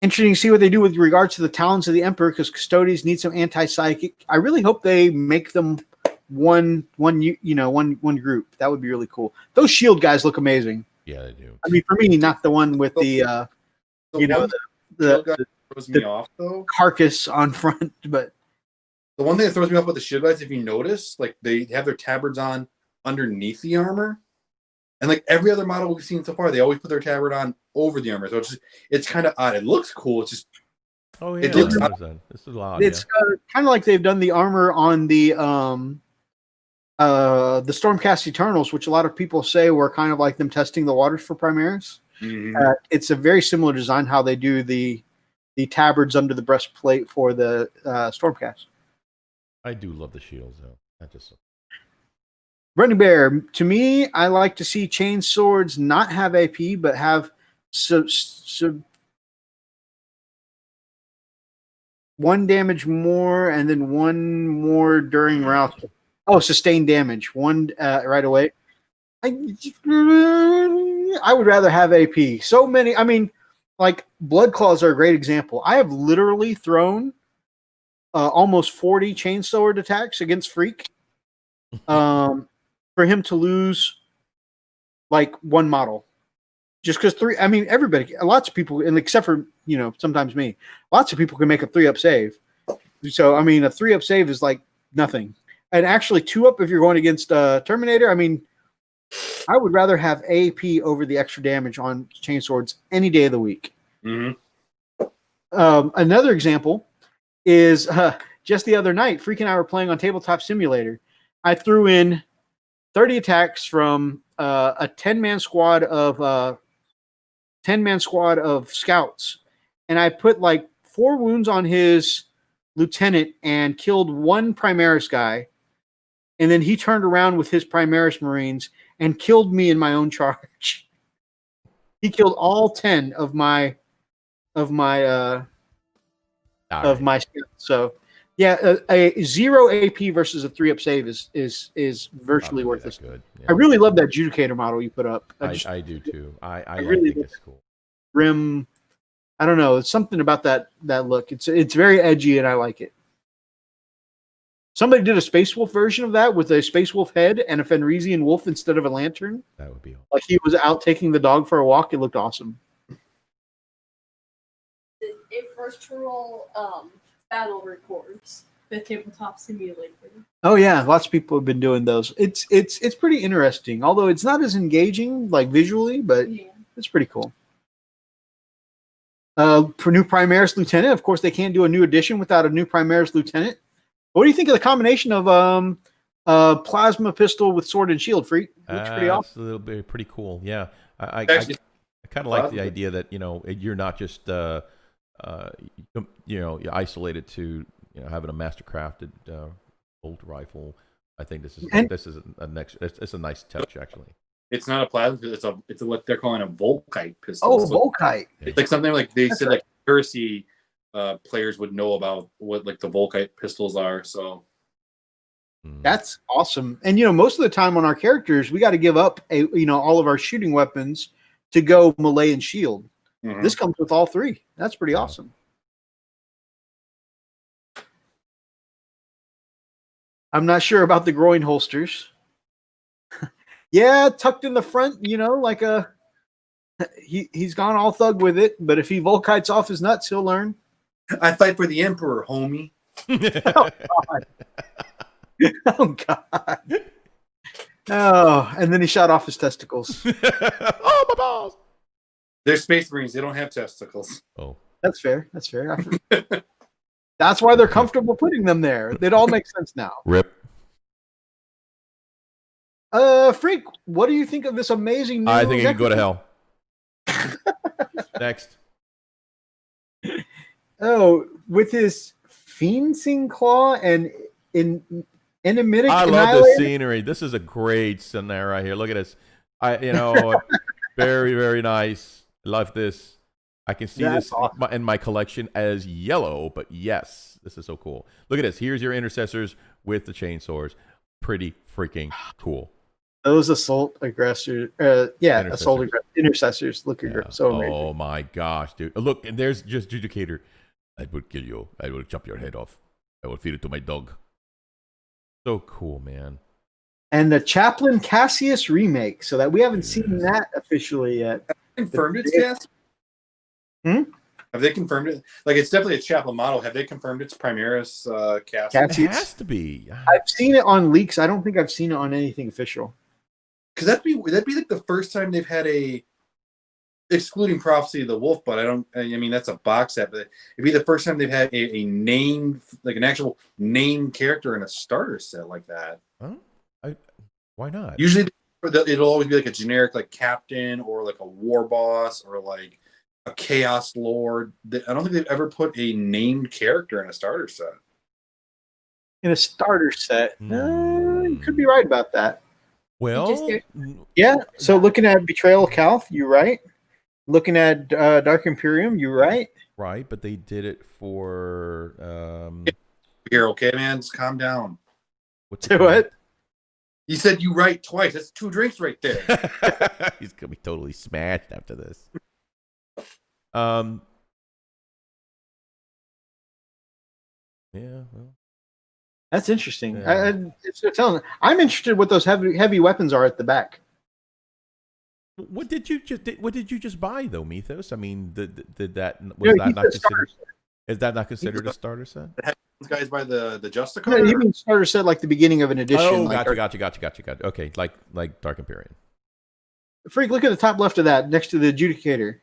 Interesting to see what they do with regards to the talents of the Emperor, because Custodes need some anti-psychic. I really hope they make them one group. That would be really cool. Those shield guys look amazing. Yeah, they do. I mean, for me, not the one with the throws me off though. Carcass on front, but the one thing that throws me off with the shield guys, if you notice, like they have their tabards on underneath the armor, and like every other model we've seen so far, they always put their tabard on over the armor. So it's kind of odd. It looks cool. It's just it looks this is odd. It's kind of like they've done the armor on the Stormcast Eternals, which a lot of people say were kind of like them testing the waters for Primaris. Mm-hmm. It's a very similar design how they do the tabards under the breastplate for the Stormcast. I do love the shields though. Running Bear, to me, I like to see chain swords not have AP, but have one damage more and then one more during routes. Oh, sustained damage. One right away. I would rather have AP. So many. I mean, like Blood Claws are a great example. I have literally thrown almost 40 chain sword attacks against Freak for him to lose like one model. Just because everybody, lots of people, and except for, sometimes me, lots of people can make a 3-up save. So, a 3-up save is like nothing. And actually 2-up if you're going against Terminator, I would rather have AP over the extra damage on chainswords any day of the week. Mm-hmm. Another example is just the other night, Freak and I were playing on Tabletop Simulator. I threw in 30 attacks from a 10-man squad of 10-man squad of scouts, and I put like 4 wounds on his lieutenant and killed 1 Primaris guy. And then he turned around with his Primaris Marines and killed me in my own charge. He killed all 10 of my scouts. So yeah, a 0 AP versus a 3-up save is virtually worthless. Good. Yeah. I really love that Judicator model you put up. I do too. I really think it's cool. Grim. I don't know. It's something about that look. It's very edgy, and I like it. Somebody did a Space Wolf version of that with a Space Wolf head and a Fenrisian wolf instead of a lantern. That would be awesome. Like he was out taking the dog for a walk. It looked awesome. A virtual battle records the Tabletop Simulator. Oh yeah, lots of people have been doing those. It's pretty interesting. Although it's not as engaging like visually, but Yeah. it's pretty cool. For new Primaris Lieutenant, of course, they can't do a new edition without a new Primaris Lieutenant. What do you think of the combination of plasma pistol with sword and shield, Freak? Looks pretty awesome. It's a little bit pretty cool. Yeah, I Actually, kind of like the idea that you're not just you're isolated to having a master crafted bolt rifle. I think this is it's a nice touch actually. it's not a plasma. It's what they're calling a Volkite pistol. Oh, So Volkite. it's like something like they That's said right. like heresy players would know about what like the Volkite pistols are. So That's awesome. And most of the time on our characters, we got to give up all of our shooting weapons to go melee and shield. mhm. This comes with all 3. That's pretty awesome. I'm not sure about the groin holsters. Yeah, tucked in the front, like he's gone all thug with it, but if he Volkites off his nuts, he'll learn. I fight for the Emperor, homie. Oh God. Oh, and then he shot off his testicles. Oh my balls! They're Space Marines. They don't have testicles. Oh, That's fair. That's fair. That's why they're comfortable putting them there. It all makes sense now. rip. Freak, what do you think of this amazing new I think he can go to executive? hell. Next. Oh, with his fencing claw and enigmatic I love annihilator? this scenery. This is a great scenario right here. Look at this. Very, very nice. Love this. I can see That's this awesome. in my collection as yellow, but yes, this is so cool. Look at this. Here's your intercessors with the chainsaws. Pretty freaking cool. Those assault aggressors. Assault intercessors. Look Yeah. so amazing. Oh my gosh, dude. Look, and there's just Judicator. I will kill you. I will chop your head off. I will feed it to my dog. So cool, man. And the Chaplain Cassius remake, so that we haven't seen Yes. that officially yet. Confirmed it's Cass? Hmm? Have they confirmed it? Like it's definitely a Chaplain model. Have they confirmed it's Primaris Cass? Cass- It has to be. I've seen it on leaks. I don't think I've seen it on anything official. Because that'd be like the first time they've had a, excluding Prophecy of the Wolf, but I mean that's a box set, but it'd be the first time they've had a named, like an actual named character in a starter set like that. Huh? Why not? Usually it'll always be like a generic like captain or like a war boss or like a chaos lord. I don't think they've ever put a named character in a starter set. In a starter set. You could be right about that. Well, Yeah. So looking at Betrayal of Calth, you're right. Looking at Dark Imperium, you're right. right, but they did it for Here, okay, man, just calm down. what's To what? You said you right twice. That's 2 drinks right there. He's gonna be totally smashed after this. Yeah, well, That's interesting. Yeah. I'm interested what those heavy weapons are at the back. what did you just buy though, Mythos? I mean, did that Yeah, was that he not said starter considered? Is that not considered a starter set? guys by the No, Justicar? you mean starter set like the beginning of an edition? Oh, like gotcha. Okay, like Dark Imperium. Freak, look at the top left of that next to the adjudicator.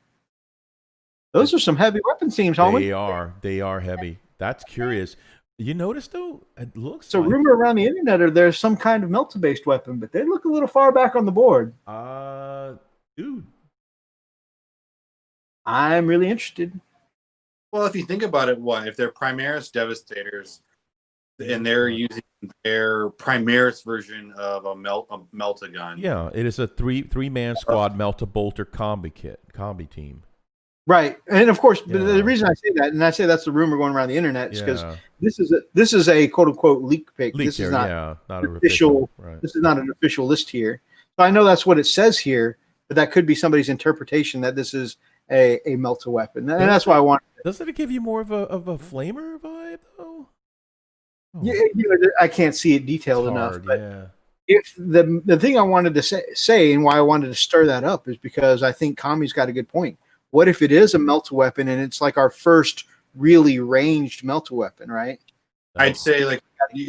Those are some heavy weapon themes, homie. They are heavy. That's curious. You notice though, it looks So like rumor around the internet are there's some kind of Melta-based weapon, but they look a little far back on the board. dude. I'm really interested. Well, if you think about it, what if they're Primaris Devastators and they're using their Primaris version of a Melta gun? Yeah, it is a three-man squad Melta Bolter combi team. Right, and of course, the reason I say that, and I say that's the rumor going around the internet, is because this is a quote unquote leak pick. This is not an official. Right. This is not an official list here. So I know that's what it says here, but that could be somebody's interpretation that this is a Melta weapon, and that's why I want. Doesn't it give you more of a flamer vibe though? Oh. Yeah, I can't see it detailed enough. But yeah. If the thing I wanted to say and why I wanted to stir that up is because I think Kami's got a good point. What if it is a Melta weapon and it's like our first really ranged Melta weapon, right? I'd say like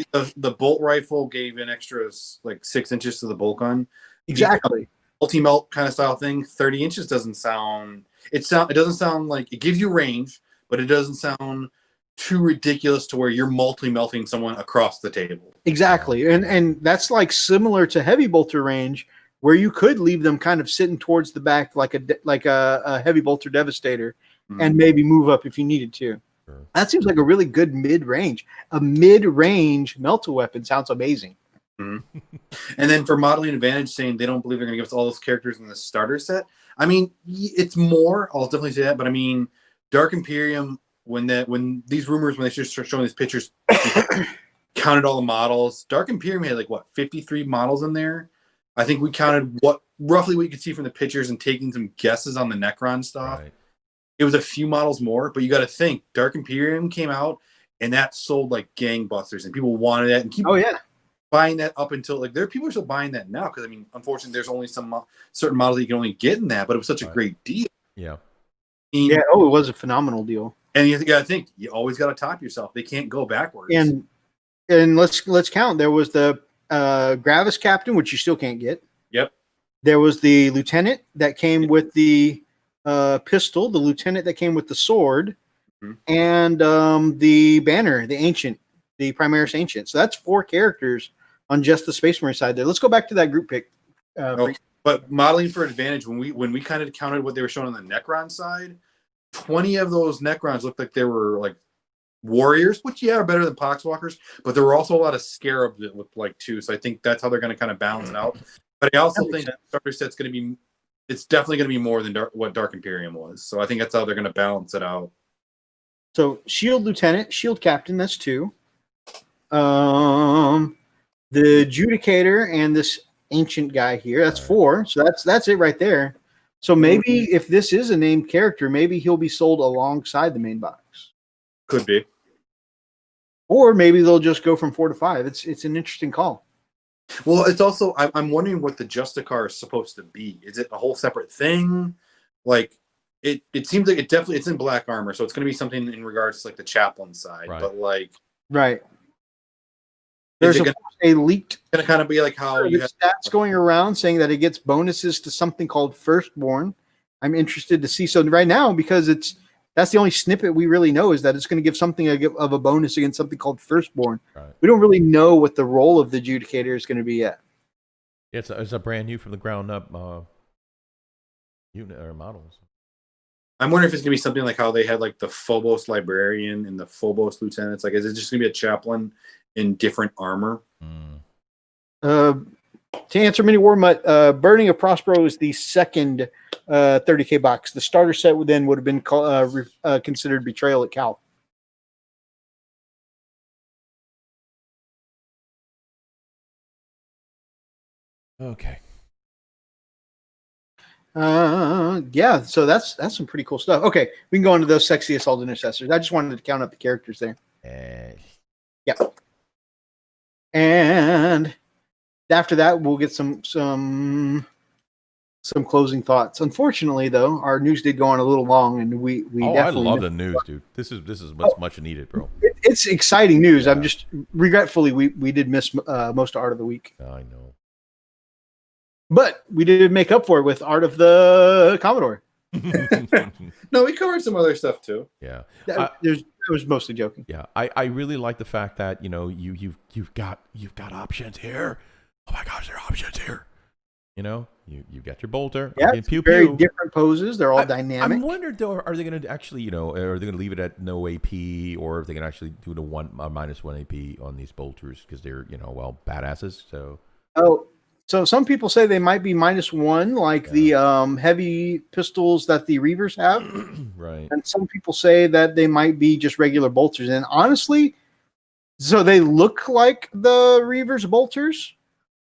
the bolt rifle gave an extra like 6 inches to the bolt gun. Exactly. Multi-melt kind of style thing. 30 inches doesn't sound. It doesn't sound like it gives you range, but it doesn't sound too ridiculous to where you're multi-melting someone across the table. Exactly, and that's like similar to heavy bolter range, where you could leave them kind of sitting towards the back like a heavy bolter devastator, and maybe move up if you needed to. Sure. That seems like a really good mid-range. A mid-range Melta weapon sounds amazing. Mm-hmm. And then for modeling advantage, saying they don't believe they're going to give us all those characters in the starter set. I mean, it's more. I'll definitely say that, but I mean, Dark Imperium. When these rumors, when they start showing these pictures, counted all the models. Dark Imperium had like 53 models in there. I think we counted roughly what you could see from the pictures and taking some guesses on the Necron stuff. Right. It was a few models more, but you got to think Dark Imperium came out and that sold like gangbusters, and people wanted that and keep buying that up until like there are people who are still buying that now because I mean, unfortunately, there's only some certain models that you can only get in that, but it was such a great deal. Yeah. It was a phenomenal deal. And you got to think, you always got to top yourself. They can't go backwards. And let's count. There was the Gravis Captain, which you still can't get. Yep. There was the Lieutenant that came with the pistol, the Lieutenant that came with the sword, and the Banner, the Ancient, the Primaris Ancient. So that's 4 characters on just the Space Marine side there. Let's go back to that group pick. But modeling for advantage, when we kind of counted what they were showing on the Necron side, 20 of those Necrons looked like they were like warriors, which are better than Poxwalkers, but there were also a lot of Scarabs that looked like too. So I think that's how they're going to kind of balance it out. But I also think the starter set's going to be, it's definitely going to be more than what Dark Imperium was. So I think that's how they're going to balance it out. So Shield Lieutenant, Shield Captain, that's 2. The Judicator and this Ancient guy here, that's 4. So that's it right there. So maybe if this is a named character, maybe he'll be sold alongside the main box. Could be. Or maybe they'll just go from 4 to 5. It's an interesting call. Well, it's also I'm wondering what the Justicar is supposed to be. Is it a whole separate thing? Like it seems like it's in black armor, so it's going to be something in regards to like the chaplain side. Right. But like there's a leaked. Going to kind of be like how you have stats going around saying that it gets bonuses to something called Firstborn. I'm interested to see. So right now, because that's the only snippet we really know is that it's going to give something of a bonus against something called Firstborn. Right. We don't really know what the role of the Judicator is going to be yet. It's a brand new from the ground up unit or models. I'm wondering if it's going to be something like how they had like the Phobos Librarian and the Phobos Lieutenants. Like, is it just going to be a chaplain in different armor? To answer Mini War Mutt, Burning of Prospero is the second 30K box. The starter set would have been considered Betrayal at Cal. Okay. So that's some pretty cool stuff. Okay, we can go into those sexy assault intercessors. I just wanted to count up the characters there. Yeah. And after that, we'll get some closing thoughts. Unfortunately, though, our news did go on a little long, and we definitely I love the news, dude. This is much needed, bro. it's exciting news. I'm just regretfully we did miss most Art of the Week. I know. But we did make up for it with Art of the Commodore. No, we covered some other stuff too. Yeah. I was mostly joking. Yeah. I really like the fact that, you've got options here. Oh my gosh, there are options here. You got your bolter. Yeah, pew, very pew. different poses. They're all dynamic. I'm wondering though, are they going to actually, are they going to leave it at no AP, or are they going to actually do the -1 AP on these bolters because they're, badasses? So some people say they might be -1, like the heavy pistols that the Reavers have. Right. And some people say that they might be just regular bolters. And honestly, so they look like the Reavers bolters.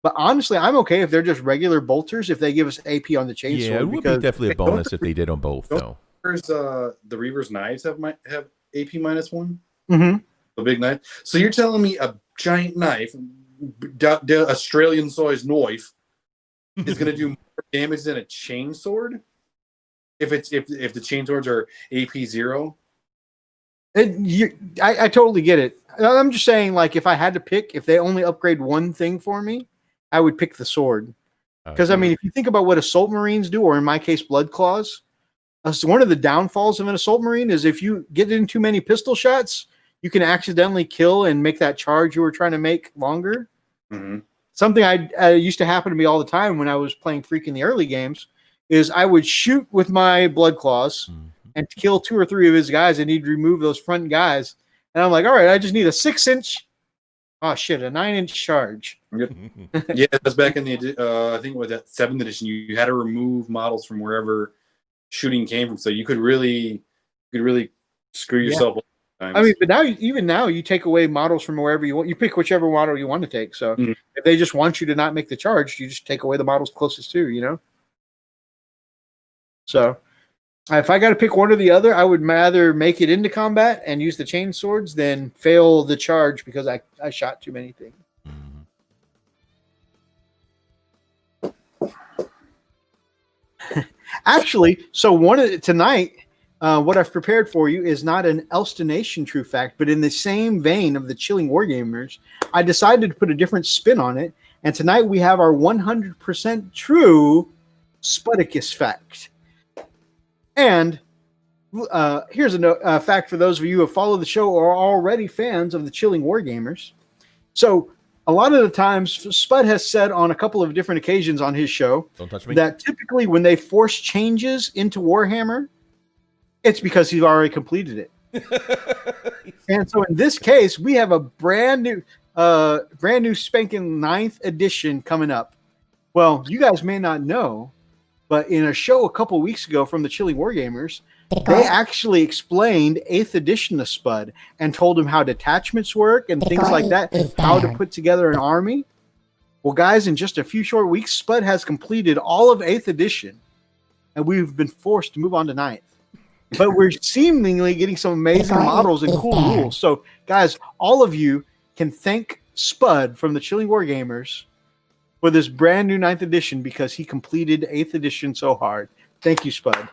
But honestly, I'm okay if they're just regular bolters if they give us AP on the chainsaw. Yeah, it would be definitely a bonus if they did on both, though. The Reavers knives have AP -1. Mm-hmm. The big knife. So you're telling me a giant knife, the Australian size knife, is going to do more damage than a chainsword? If the chainswords are AP 0? I totally get it. I'm just saying, like, if I had to pick, if they only upgrade one thing for me, I would pick the sword. Because, I mean, if you think about what Assault Marines do, or in my case, Blood Claws, one of the downfalls of an Assault Marine is if you get in too many pistol shots, you can accidentally kill and make that charge you were trying to make longer. Mm-hmm. Something I used to happen to me all the time when I was playing Freak in the early games is I would shoot with my Blood Claws and kill 2 or 3 of his guys, and he'd remove those front guys. And I'm like, all right, I just need a 6-inch. Oh shit, a 9-inch charge. Yep. Yeah, that's back in the I think with that 7th edition, you had to remove models from wherever shooting came from, so you could really screw yourself up. I mean, but even now, you take away models from wherever you want. You pick whichever model you want to take. So if they just want you to not make the charge, you just take away the models closest to, So if I got to pick one or the other, I would rather make it into combat and use the chain swords than fail the charge because I shot too many things. Actually, so tonight, what I've prepared for you is not an Elstonation true fact, but in the same vein of the Chilling Wargamers, I decided to put a different spin on it. And tonight we have our 100% true Sputicus fact. And here's a fact for those of you who have followed the show or are already fans of the Chilling Wargamers. So a lot of the times, Spud has said on a couple of different occasions on his show that typically when they force changes into Warhammer, it's because he's already completed it. And so in this case, we have a brand new spanking 9th edition coming up. Well, you guys may not know, but in a show a couple weeks ago from the Chilling Wargamers, they actually explained 8th edition to Spud and told him how detachments work and things like that, how to put together an army. Well, guys, in just a few short weeks, Spud has completed all of 8th edition, and we've been forced to move on to 9th. But we're seemingly getting some amazing models and cool rules. So, guys, all of you can thank Spud from the Chilling Wargamers for this brand new 9th edition because he completed 8th edition so hard. Thank you, Spud.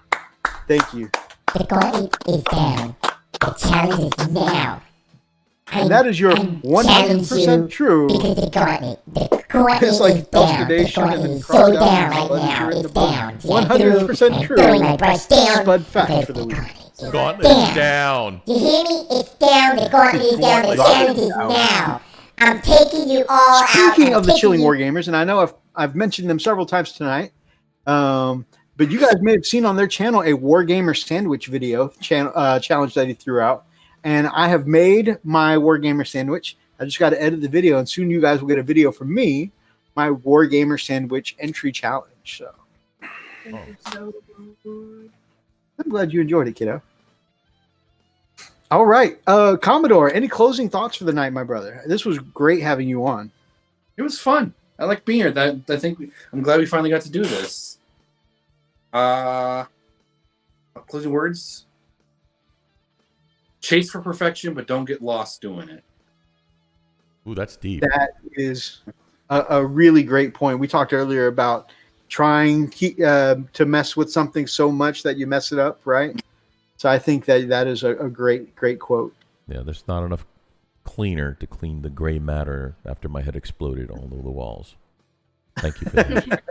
Thank you. The gauntlet is down. The challenge is now. And that is your 100% true. Because the gauntlet It's like is down. The Elstonation gauntlet and is so down Crocodile right now. in the It's book. down. 100% true. Throwing my brush down. Spud fact because for the week. Gauntlet is down. You hear me? It's down. The gauntlet is down. The challenge is now. I'm taking you all out. Speaking I'm of the taking Chilling you- Wargamers, and I know I've mentioned them several times tonight, but you guys may have seen on their channel a Wargamer sandwich video challenge that he threw out. And I have made my Wargamer sandwich. I just got to edit the video, and soon you guys will get a video from me, my Wargamer sandwich entry challenge. So So good. I'm glad you enjoyed it, kiddo. All right. Commodore, any closing thoughts for the night, my brother? This was great having you on. It was fun. I like being here. I'm glad we finally got to do this. Closing words. Chase for perfection, but don't get lost doing it. Ooh, that's deep. That is a really great point. We talked earlier about trying to mess with something so much that you mess it up, right? So I think that is a great quote. Yeah, there's not enough cleaner to clean the gray matter after my head exploded all over the walls. Thank you for that.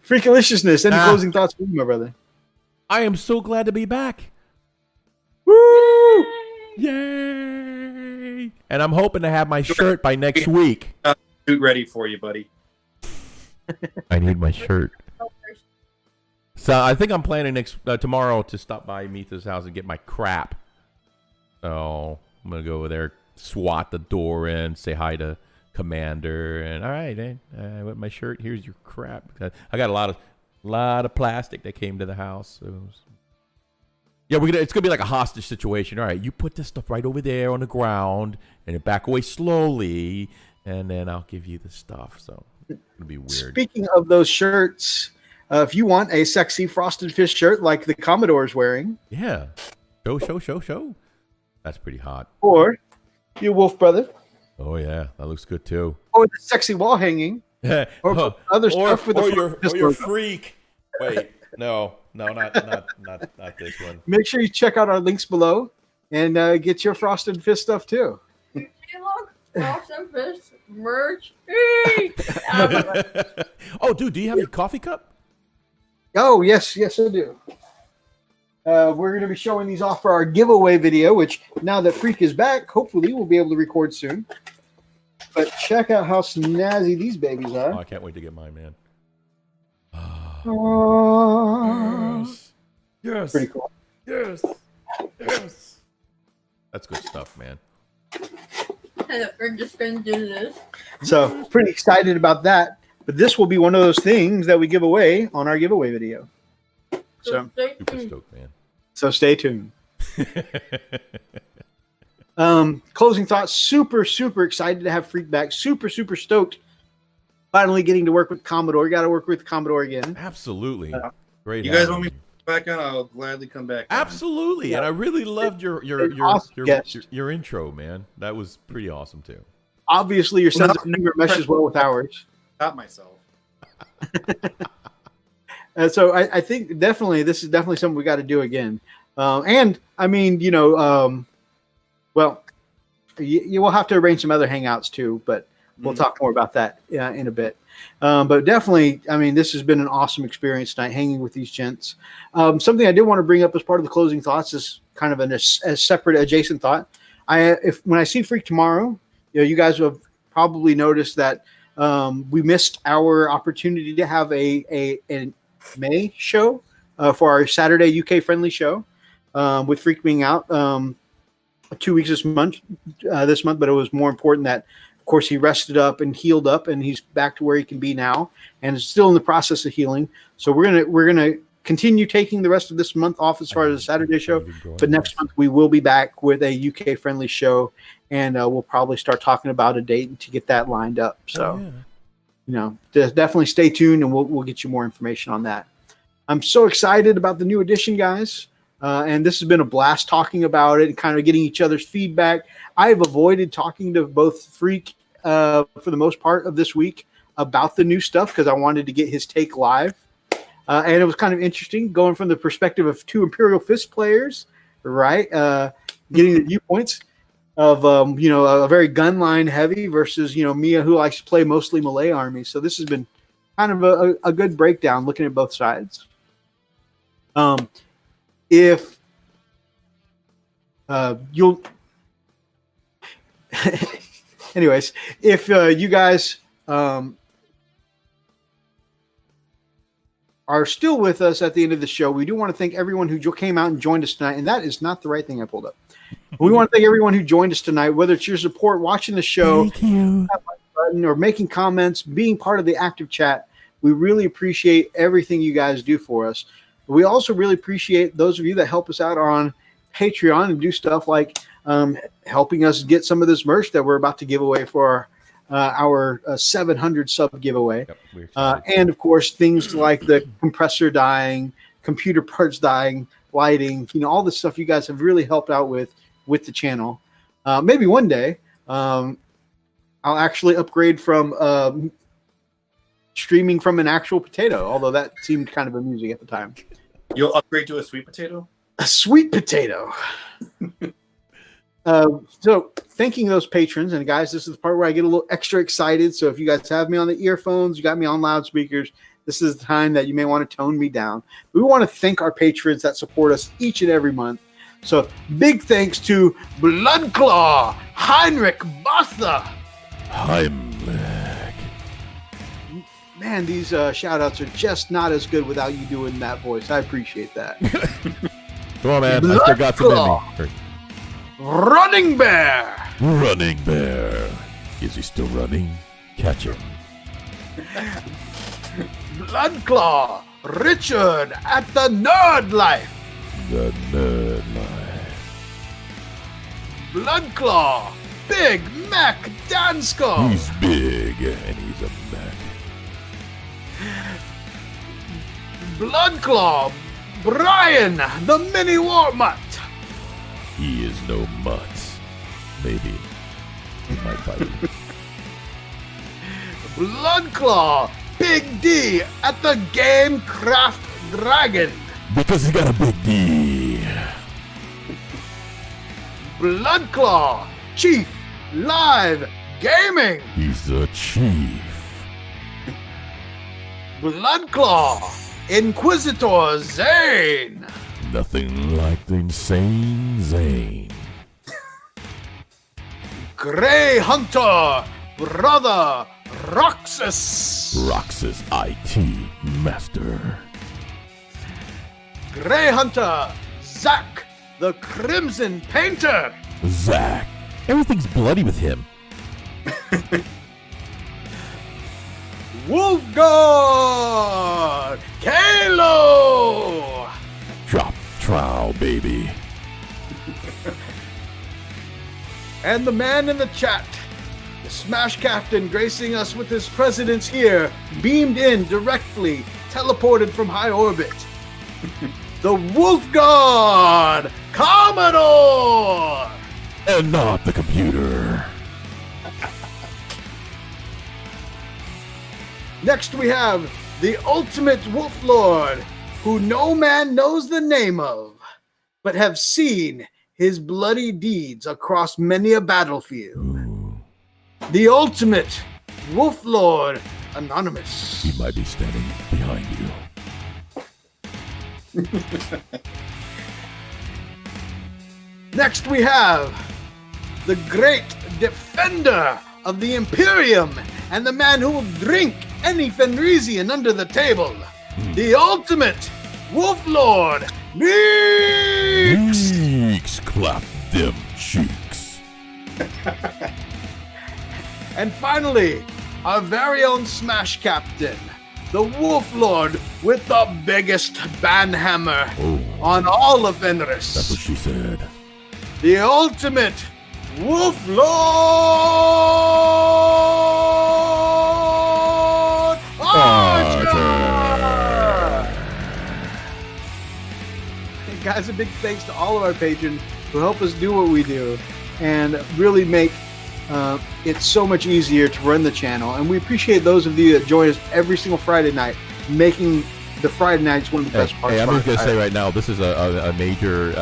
Freakaliciousness. Any closing thoughts for you, my brother? I am so glad to be back. Woo! Yay! And I'm hoping to have my shirt by next week. Suit ready for you, buddy. I need my shirt. So I think I'm planning tomorrow to stop by Mitha's house and get my crap. So I'm gonna go over there, swat the door in, say hi to Commander, and all right, man. With my shirt, here's your crap. I got a lot of plastic that came to the house. So yeah, it's gonna be like a hostage situation. All right, you put this stuff right over there on the ground, and then back away slowly, and then I'll give you the stuff. So it'll be weird. Speaking of those shirts, if you want a sexy Frosted Fist shirt like the Commodore is wearing, yeah, show. That's pretty hot. Or your Wolf Brother. Oh yeah, that looks good too. Or the sexy wall hanging. Or other stuff with your freak. Wait, no, not this one. Make sure you check out our links below and get your Frosted Fist stuff too. Hey, look, Frosted Fist merch. Oh, dude, do you have your coffee cup? Oh yes, I do. We're going to be showing these off for our giveaway video, which now that Freak is back, hopefully we'll be able to record soon. But check out how snazzy these babies are. Oh, I can't wait to get mine, man. Yes. Pretty cool. Yes. That's good stuff, man. And we're just going to do this. So pretty excited about that. But this will be one of those things that we give away on our giveaway video. So Super stoked, man. So stay tuned. Closing thoughts. Super excited to have Freak back. Super stoked. Finally getting to work with Commodore. Got to work with Commodore again. Absolutely. Great. You guys want me to come back on? I'll gladly come back. Absolutely. And I really loved your intro, man. That was pretty awesome too. Obviously, your sense of humor meshes well with ours. Stop myself. So I think definitely this is definitely something we got to do again. And I mean, well, you will have to arrange some other hangouts too, but we'll talk more about that in a bit. But definitely, I mean, this has been an awesome experience tonight, hanging with these gents. Something I did want to bring up as part of the closing thoughts is kind of a separate adjacent thought. When I see Freak tomorrow, you guys have probably noticed that we missed our opportunity to have a May show for our Saturday UK friendly show with Freak being out 2 weeks this month, but it was more important that, of course, he rested up and healed up, and he's back to where he can be now, and is still in the process of healing. So we're gonna continue taking the rest of this month off as far as the Saturday show, but next month we will be back with a UK friendly show, and we'll probably start talking about a date to get that lined up. So. Definitely stay tuned, and we'll get you more information on that. I'm so excited about the new edition, guys. And this has been a blast talking about it and kind of getting each other's feedback. I've avoided talking to both Freak for the most part of this week about the new stuff because I wanted to get his take live. And it was kind of interesting going from the perspective of two Imperial Fist players, right? Getting the viewpoints of a very gun line heavy versus Mia, who likes to play mostly melee armies. So this has been kind of a good breakdown looking at both sides. If you'll anyways, if you guys are still with us at the end of the show, we do want to thank everyone who came out and joined us tonight. And that is not the right thing I pulled up. We want to thank everyone who joined us tonight, whether it's your support, watching the show, or making comments, being part of the active chat. We really appreciate everything you guys do for us. We also really appreciate those of you that help us out on Patreon and do stuff like helping us get some of this merch that we're about to give away for our 700 sub giveaway. Yep, and, of course, things like the compressor dying, computer parts dying, lighting, all the stuff you guys have really helped out with the channel. Maybe one day I'll actually upgrade from streaming from an actual potato, although that seemed kind of amusing at the time. You'll upgrade to a sweet potato? A sweet potato. So thanking those patrons, and guys, this is the part where I get a little extra excited. So if you guys have me on the earphones, you got me on loudspeakers, this is the time that you may want to tone me down. We want to thank our patrons that support us each and every month. So big thanks to Bloodclaw, Heinrich Botha. Heimlich. Man, these shout outs are just not as good without you doing that voice. I appreciate that. Come on, man. I still got some in me. Running Bear. Running Bear. Is he still running? Catch him. Bloodclaw, Richard at the Nerd Life. The Nerd Life. Bloodclaw, Big Mac Dansko. He's big and he's a Mac. Bloodclaw, Brian, the Mini War Mutt. He is no mutt. Maybe. He might bite you. Bloodclaw, Big D at the Gamecraft Dragon. Because he got a big D. Bloodclaw, Chief Live Gaming. He's the chief. Bloodclaw, Inquisitor Zane. Nothing like the insane Zane. Grey Hunter, Brother Roxas. Roxas IT Master. Grey Hunter, Zack, the Crimson Painter. Zack. Everything's bloody with him. Wolfguard, Kalo. Drop trowel, baby. And the man in the chat, the Smash Captain gracing us with his presence here, beamed in directly, teleported from high orbit. The Wolfguard, Commodore. And not the computer. Next we have the ultimate Wolf Lord, who no man knows the name of, but have seen his bloody deeds across many a battlefield. Ooh, The ultimate Wolf Lord Anonymous. he might be standing behind you. Next we have the great defender of the Imperium and the man who will drink any Fenrisian under the table. The ultimate Wolf Lord Meeks. Cheeks, clap them cheeks. And finally, our very own Smash Captain, the Wolf Lord with the biggest banhammer Oh, on all of that's Fenris. what she said. The ultimate Wolf Lord Archer! Hey guys, a big thanks to all of our patrons who help us do what we do and really make it so much easier to run the channel. And we appreciate those of you that join us every single Friday night, making the Friday nights one of the best parts. Hey, I'm of just gonna our say life. right now, this is a major,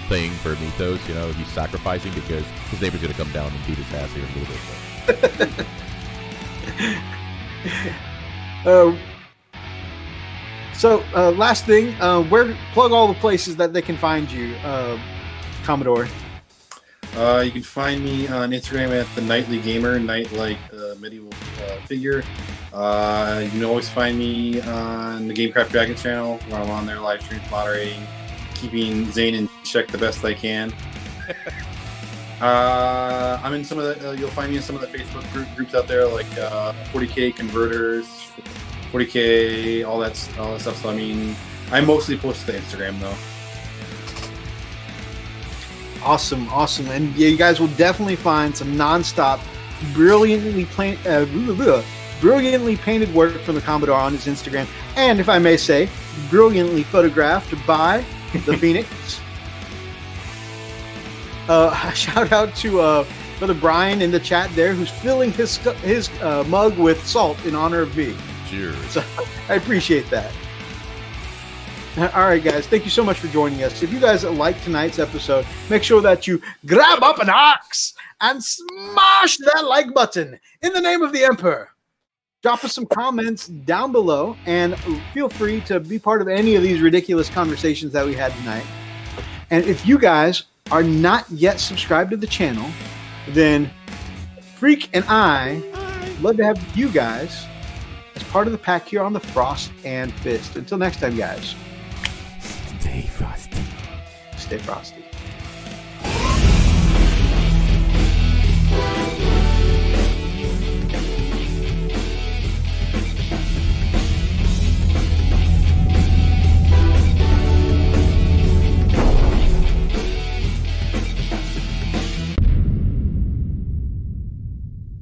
thing for Mythos. You know, he's sacrificing because his neighbor's gonna come down and beat his ass here in a little bit. Last thing, where plug all the places that they can find you, Commodore. You can find me on Instagram at the Nightly Gamer, Night like medieval figure. You can always find me on the Gamecraft Dragon channel, where I'm on there live streams, moderating, keeping Zane in check the best I can. I'm in some of the. You'll find me in some of the Facebook groups out there, like 40K Converters, 40K, all that stuff. So I mean, I mostly post to Instagram though. Awesome. And you guys will definitely find some nonstop, brilliantly painted work from the Commodore on his Instagram. And if I may say, brilliantly photographed by the Phoenix. Shout out to Brother Brian in the chat there, who's filling his mug with salt in honor of me. Cheers. So I appreciate that. All right, guys. Thank you so much for joining us. If you guys like tonight's episode, make sure that you grab up an axe and smash that like button in the name of the Emperor. Drop us some comments down below, and feel free to be part of any of these ridiculous conversations that we had tonight. And if you guys are not yet subscribed to the channel, then Freak and I love to have you guys as part of the pack here on the Frost and Fist. Until next time, guys. Stay frosty. Stay frosty.